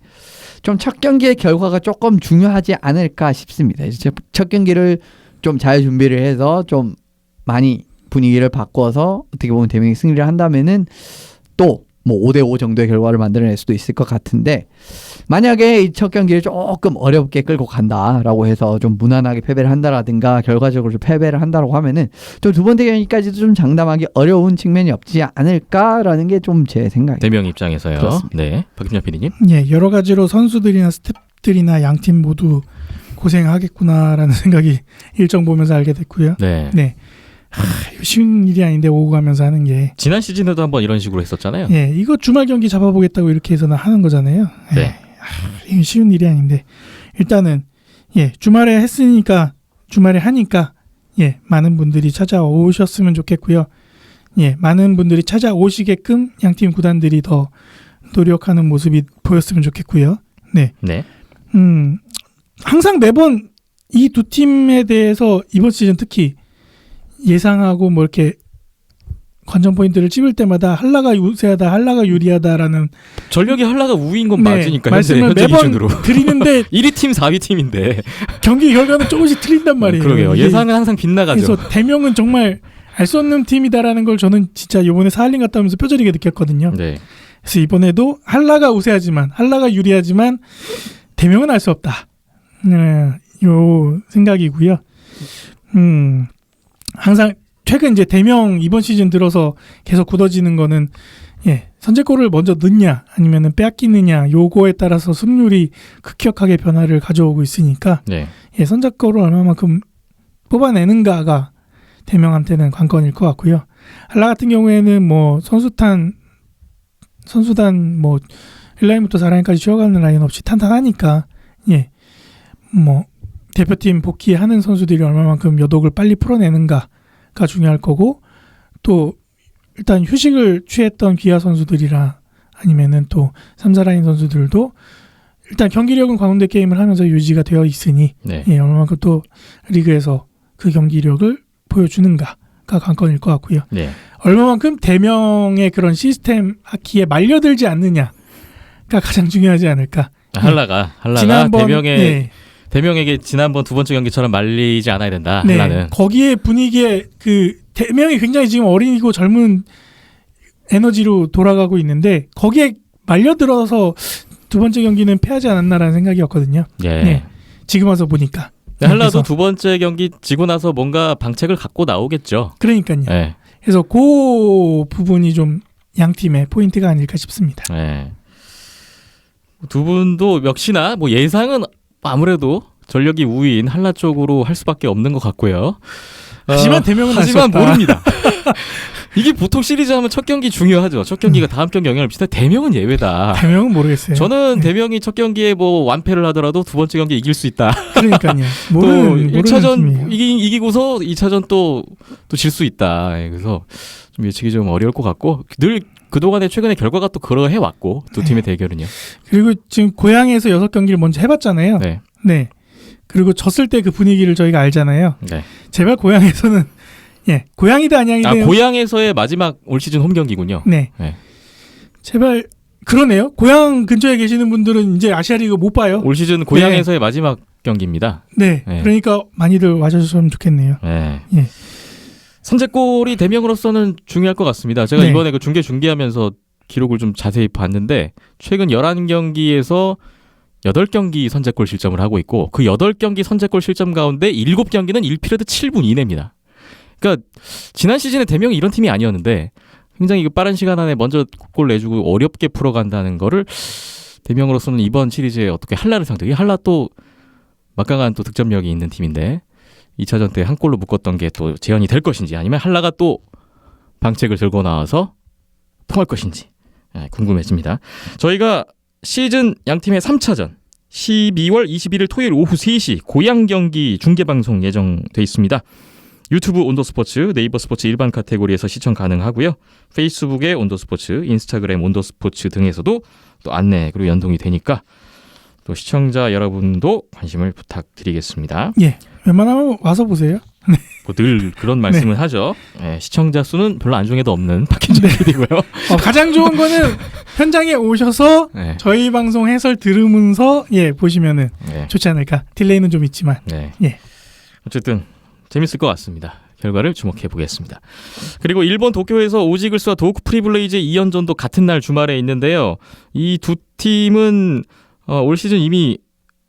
C: 좀 첫 경기의 결과가 조금 중요하지 않을까 싶습니다. 이제 첫 경기를 좀 잘 준비를 해서 좀 많이 분위기를 바꿔서 어떻게 보면 대명이 승리를 한다면은 또 뭐 5대5 정도의 결과를 만들어낼 수도 있을 것 같은데 만약에 이 첫 경기를 조금 어렵게 끌고 간다라고 해서 좀 무난하게 패배를 한다라든가 결과적으로 좀 패배를 한다라고 하면은 좀 두 번째 경기까지도 좀 장담하기 어려운 측면이 없지 않을까라는 게 좀 제 생각입니다.
A: 대명 입장에서요.
C: 그렇습니다.
A: 네, 박김찬 PD님.
B: 예, 여러 가지로 선수들이나 스태프들이나 양팀 모두 고생하겠구나라는 생각이 일정 보면서 알게 됐고요.
A: 네.
B: 네. 이거 쉬운 일이 아닌데 오고 가면서 하는 게
A: 지난 시즌에도 한번 이런 식으로 했었잖아요.
B: 예, 이거 주말 경기 잡아보겠다고 이렇게 해서는 하는 거잖아요. 예.
A: 네.
B: 이거 쉬운 일이 아닌데 일단은 예, 주말에 했으니까 주말에 하니까 예, 많은 분들이 찾아오셨으면 좋겠고요. 예, 많은 분들이 찾아오시게끔 양팀 구단들이 더 노력하는 모습이 보였으면 좋겠고요. 네.
A: 네.
B: 항상 매번 이 두 팀에 대해서 이번 시즌 특히 예상하고 뭐 이렇게 관전 포인트를 찝을 때마다 한라가 우세하다, 한라가 유리하다라는
A: 전력이 한라가 우위인 건
B: 네,
A: 맞으니까
B: 말씀을
A: 현재
B: 매번
A: 기준으로
B: 드리는데
A: 1위 팀, 4위 팀인데
B: 경기 결과는 조금씩 틀린단 말이에요.
A: 그러게요.
B: 이게
A: 예상은 항상 빗나가죠.
B: 그래서 대명은 정말 알 수 없는 팀이다라는 걸 저는 진짜 이번에 사할린 갔다 오면서 뼈저리게 느꼈거든요.
A: 네.
B: 그래서 이번에도 한라가 우세하지만 한라가 유리하지만 대명은 알 수 없다. 요 생각이고요. 항상 최근 이제 대명 이번 시즌 들어서 계속 굳어지는 거는 예, 선제골을 먼저 넣냐 아니면은 빼앗기느냐 요거에 따라서 승률이 급격하게 변화를 가져오고 있으니까
A: 네.
B: 예, 선제골을 얼마만큼 뽑아내는가가 대명한테는 관건일 것 같고요. 한라 같은 경우에는 뭐 선수단 뭐 1라인부터 4라인까지 쉬어가는 라인 없이 탄탄하니까 예, 뭐 대표팀 복귀하는 선수들이 얼마만큼 여독을 빨리 풀어내는가가 중요할 거고 또 일단 휴식을 취했던 기아 선수들이라 아니면은 또 3, 4라인 선수들도 일단 경기력은 광운대 게임을 하면서 유지가 되어 있으니
A: 네.
B: 예, 얼마만큼 또 리그에서 그 경기력을 보여주는가가 관건일 것 같고요.
A: 네.
B: 얼마만큼 대명의 그런 시스템 아키에 말려들지 않느냐가 가장 중요하지 않을까.
A: 한라가
B: 지난번
A: 대명에게 지난번 두 번째 경기처럼 말리지 않아야 된다.
B: 네,
A: 한라는.
B: 거기에 분위기에 그 대명이 굉장히 지금 어린이고 젊은 에너지로 돌아가고 있는데 거기에 말려들어서 두 번째 경기는 패하지 않았나라는 생각이었거든요.
A: 예.
B: 네. 지금 와서 보니까.
A: 한라도
B: 그래서-
A: 두 번째 경기 지고 나서 뭔가 방책을 갖고 나오겠죠.
B: 그러니까요.
A: 예.
B: 그래서 그 부분이 좀 양 팀의 포인트가 아닐까 싶습니다.
A: 예. 두 분도 역시나 뭐 예상은 아무래도 전력이 우위인 한라 쪽으로 할 수밖에 없는 것 같고요.
B: 하지만 대명은 알 수
A: 하지만
B: 없다.
A: 모릅니다. 이게 보통 시리즈 하면 첫 경기 중요하죠. 첫 경기가 다음 경기 영향을 미치는데 대명은 예외다.
B: 대명은 모르겠어요.
A: 저는
B: 네.
A: 대명이 첫 경기에 뭐 완패를 하더라도 두 번째 경기 이길 수 있다.
B: 그러니까요.
A: 또
B: 모르는
A: 1차전
B: 팀이에요.
A: 이기고서 2차전 또 질 수 있다. 예, 그래서 좀 예측이 좀 어려울 것 같고 늘 그동안의 최근의 결과가 또 그러해 왔고 두 팀의 대결은요.
B: 그리고 지금 고향에서 6경기를 먼저 해봤잖아요.
A: 네.
B: 네. 그리고 졌을 때 그 분위기를 저희가 알잖아요.
A: 네.
B: 제발 고향에서는 예, 고향이든 안양이든
A: 고향에서의 마지막 올 시즌 홈 경기군요.
B: 네.
A: 네.
B: 제발 그러네요. 고향 근처에 계시는 분들은 이제 아시아리그 못 봐요.
A: 올 시즌 고향에서의 마지막 경기입니다.
B: 네.
A: 네.
B: 그러니까 많이들 와주셨으면 좋겠네요.
A: 네.
B: 예.
A: 선제골이 대명으로서는 중요할 것 같습니다. 제가
B: 네.
A: 이번에 그 중계하면서 기록을 좀 자세히 봤는데 최근 11경기에서 8경기 선제골 실점을 하고 있고 그 8경기 선제골 실점 가운데 7경기는 1피레드 7분 이내입니다. 그러니까 지난 시즌에 대명이 이런 팀이 아니었는데 굉장히 그 빠른 시간 안에 먼저 골 내주고 어렵게 풀어간다는 거를 대명으로서는 이번 시리즈에 어떻게 한라를 상대해 한라 또 막강한 또 득점력이 있는 팀인데 2차전 때 한 골로 묶었던 게 또 재현이 될 것인지 아니면 한라가 또 방책을 들고 나와서 통할 것인지 궁금해집니다. 저희가 시즌 양팀의 3차전 12월 21일 토요일 오후 3시 고양 경기 중계방송 예정돼 있습니다. 유튜브 온도스포츠, 네이버 스포츠 일반 카테고리에서 시청 가능하고요. 페이스북의 온도스포츠, 인스타그램 온도스포츠 등에서도 또 안내 그리고 연동이 되니까 또 시청자 여러분도 관심을 부탁드리겠습니다.
B: 예, 웬만하면 와서 보세요.
A: 뭐 늘 그런 말씀을 하죠. 예, 시청자 수는 별로 안중에도 없는 박현준 PD고요.
B: 가장 좋은 거는 현장에 오셔서
A: 네.
B: 저희 방송 해설 들으면서 보시면은
A: 네.
B: 좋지 않을까. 딜레이는 좀 있지만.
A: 네.
B: 예.
A: 어쨌든 재밌을 것 같습니다. 결과를 주목해 보겠습니다. 그리고 일본 도쿄에서 오지글스와 도호쿠 프리블레이즈의 2연전도 같은 날 주말에 있는데요. 이 두 팀은 올 시즌 이미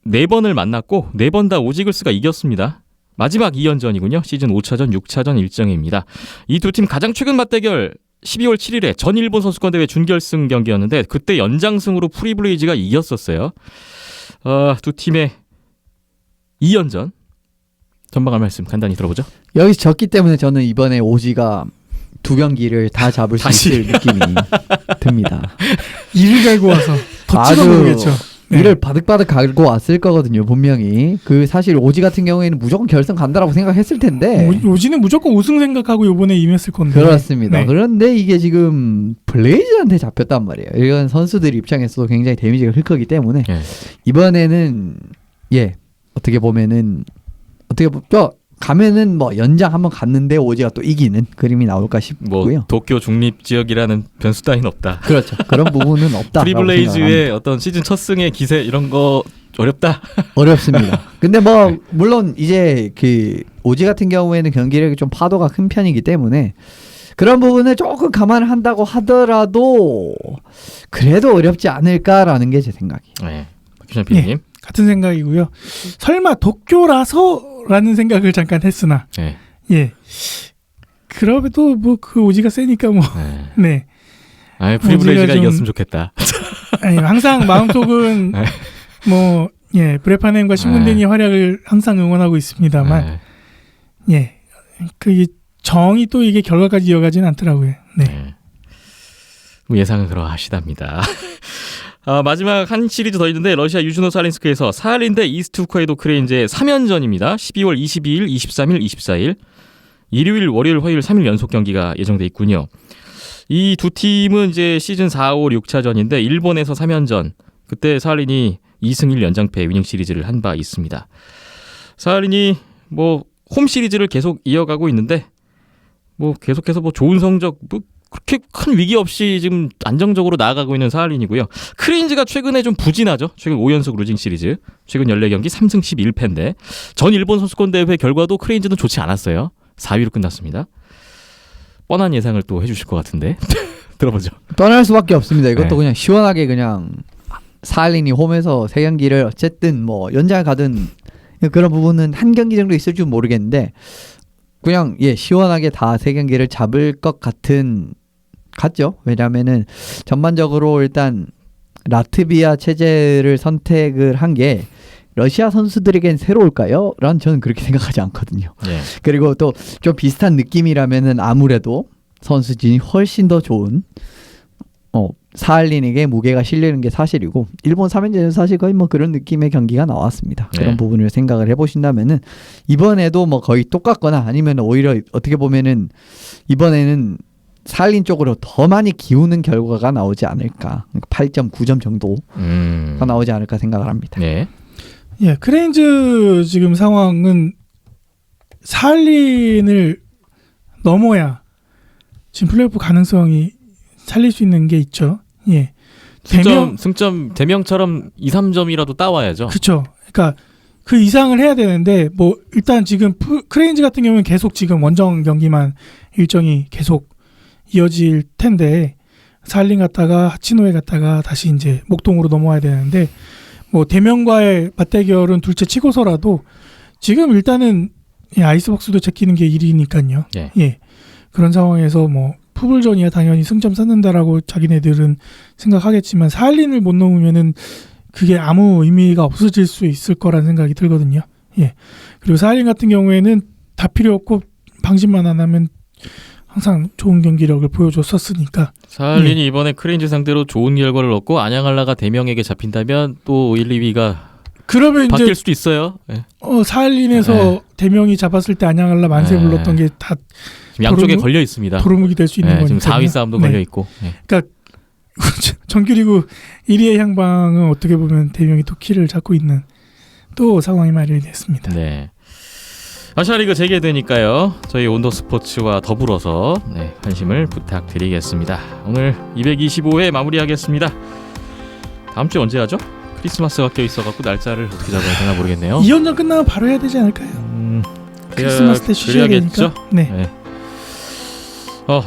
A: 4번을 만났고 4번 다 오지글스가 이겼습니다. 마지막 2연전이군요. 시즌 5차전, 6차전 일정입니다. 이 두 팀 가장 최근 맞대결 12월 7일에 전 일본 선수권 대회 준결승 경기였는데 그때 연장승으로 프리블레이즈가 이겼었어요. 두 팀의 2연전 전망할 말씀 간단히 들어보죠.
C: 여기서 졌기 때문에 저는 이번에 오지가 2경기를 다 잡을 수 있을 느낌이 듭니다.
B: 이를 갈고 와서 더
C: 아주
B: 찍어보겠죠. 네.
C: 이를 바득바득 갈고 왔을 거거든요. 분명히. 사실 오지 같은 경우에는 무조건 결승 간다라고 생각했을 텐데.
B: 오지는 무조건 우승 생각하고 이번에 임했을 건데.
C: 그렇습니다.
B: 네.
C: 그런데 이게 지금 블레이즈한테 잡혔단 말이에요. 이건 선수들 입장에서도 굉장히 데미지가 클 거기 때문에 이번에는 어떻게 보면은 가면은 뭐 연장 한번 갔는데 오지가 또 이기는 그림이 나올까 싶고요.
A: 뭐 도쿄 중립 지역이라는 변수 따윈 없다.
C: 그렇죠. 그런 부분은 없다.
A: 프리블레이즈의 어떤 시즌 첫 승의 기세 이런 거 어렵다.
C: 어렵습니다. 근데 뭐 물론 이제 오지 같은 경우에는 경기력이 좀 파도가 큰 편이기 때문에 그런 부분을 조금 감안을 한다고 하더라도 그래도 어렵지 않을까라는 게 제 생각이에요.
A: 네. 박규찬 PD님.
B: 같은 생각이고요. 설마 도쿄라서라는 생각을 잠깐 했으나 그래도 뭐 그 오지가 세니까 뭐 네.
A: 프리블레이즈가 이겼으면 좋겠다.
B: 아니, 항상 마음속은 뭐 브레파넨과 신문대니의 활약을 항상 응원하고 있습니다만 그 정이 또 이게 결과까지 이어가지는 않더라고요. 네.
A: 예상은 그러하시답니다. 마지막 한 시리즈 더 있는데 러시아 유즈노 살린스크에서 사할린 대 이스트 후카이도 크레인즈의 3연전입니다. 12월 22일, 23일, 24일 일요일, 월요일, 화요일 3일 연속 경기가 예정돼 있군요. 이 두 팀은 이제 시즌 4, 5, 6차전인데 일본에서 3연전 그때 사할린이 2승 1연장패 위닝 시리즈를 한 바 있습니다. 사할린이 뭐 홈 시리즈를 계속 이어가고 있는데 뭐 계속해서 뭐 좋은 성적 그렇게 큰 위기 없이 지금 안정적으로 나아가고 있는 사할린이고요. 크레인즈가 최근에 좀 부진하죠. 최근 5연속 루징 시리즈. 최근 14경기 3승 11패인데 전 일본 선수권 대회 결과도 크레인즈는 좋지 않았어요. 4위로 끝났습니다. 뻔한 예상을 또 해주실 것 같은데 들어보죠.
C: 떠날 수밖에 없습니다. 이것도 그냥 시원하게 그냥 사할린이 홈에서 3경기를 어쨌든 뭐 연장을 가든 그런 부분은 한 경기 정도 있을 줄 모르겠는데 그냥 시원하게 다 3경기를 잡을 것 같죠. 왜냐면은 전반적으로 일단 라트비아 체제를 선택을 한 게 러시아 선수들에겐 새로울까요? 란 저는 그렇게 생각하지 않거든요. 그리고 또 좀 비슷한 느낌이라면은 아무래도 선수진이 훨씬 더 좋은 사할린에게 무게가 실리는 게 사실이고 일본 3연전은 사실 거의 뭐 그런 느낌의 경기가 나왔습니다. 그런 부분을 생각을 해보신다면은 이번에도 뭐 거의 똑같거나 아니면 오히려 어떻게 보면은 이번에는 사할린 쪽으로 더 많이 기우는 결과가 나오지 않을까. 8.9점 정도가 나오지 않을까 생각을 합니다.
B: 크레인즈 지금 상황은 사할린을 넘어야 지금 플레이오프 가능성이 살릴 수 있는 게 있죠.
A: 승점 대명처럼 2, 3점이라도 따와야죠.
B: 그렇죠. 그러니까 그 이상을 해야 되는데 뭐 일단 지금 크레인즈 같은 경우는 계속 지금 원정 경기만 일정이 계속 이어질 텐데 사할린 갔다가 하치노에 갔다가 다시 이제 목동으로 넘어와야 되는데 뭐 대명과의 맞대결은 둘째 치고서라도 지금 일단은 아이스박스도 제끼는 게 일이니까요. 그런 상황에서 뭐 푸블전이야 당연히 승점 쌓는다라고 자기네들은 생각하겠지만 사할린을 못 넘으면은 그게 아무 의미가 없어질 수 있을 거란 생각이 들거든요. 그리고 사할린 같은 경우에는 다 필요 없고 방심만 안 하면 항상 좋은 경기력을 보여줬었으니까.
A: 사할린이 이번에 크레인즈 상대로 좋은 결과를 얻고 안양할라가 대명에게 잡힌다면 또 1, 2위가
B: 그러면 이제
A: 바뀔 수도 있어요. 네.
B: 사할린에서
A: 네.
B: 대명이 잡았을 때 안양알라 만세
A: 네.
B: 불렀던 게 다
A: 지금 양쪽에
B: 도루묵-
A: 걸려 있습니다.
B: 도루묵이 될 수 있는
A: 네, 지금
B: 거니까요.
A: 4위 싸움도
B: 네.
A: 걸려 있고. 네.
B: 정규리그 1위의 향방은 어떻게 보면 대명이 또 키를 잡고 있는 또 상황이 마련이 됐습니다.
A: 네. 아시아리그 재개되니까요. 저희 온더스포츠와 더불어서 관심을 부탁드리겠습니다. 오늘 225회 마무리하겠습니다. 다음 주에 언제 하죠? 크리스마스가 껴있어갖고 날짜를 어떻게 잡아야 되나 모르겠네요.
B: 2연전 끝나면 바로 해야 되지 않을까요? 크리스마스 때 쉬셔야
A: 그래야겠죠?
B: 되니까. 네.
A: 네.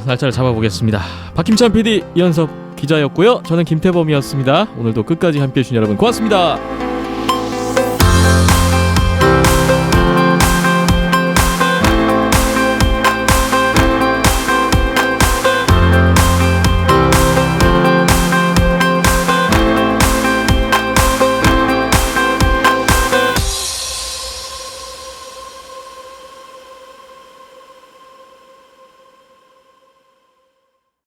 A: 날짜를 잡아보겠습니다. 박힘찬 PD, 이현섭 기자였고요. 저는 김태범이었습니다. 오늘도 끝까지 함께해 주신 여러분 고맙습니다.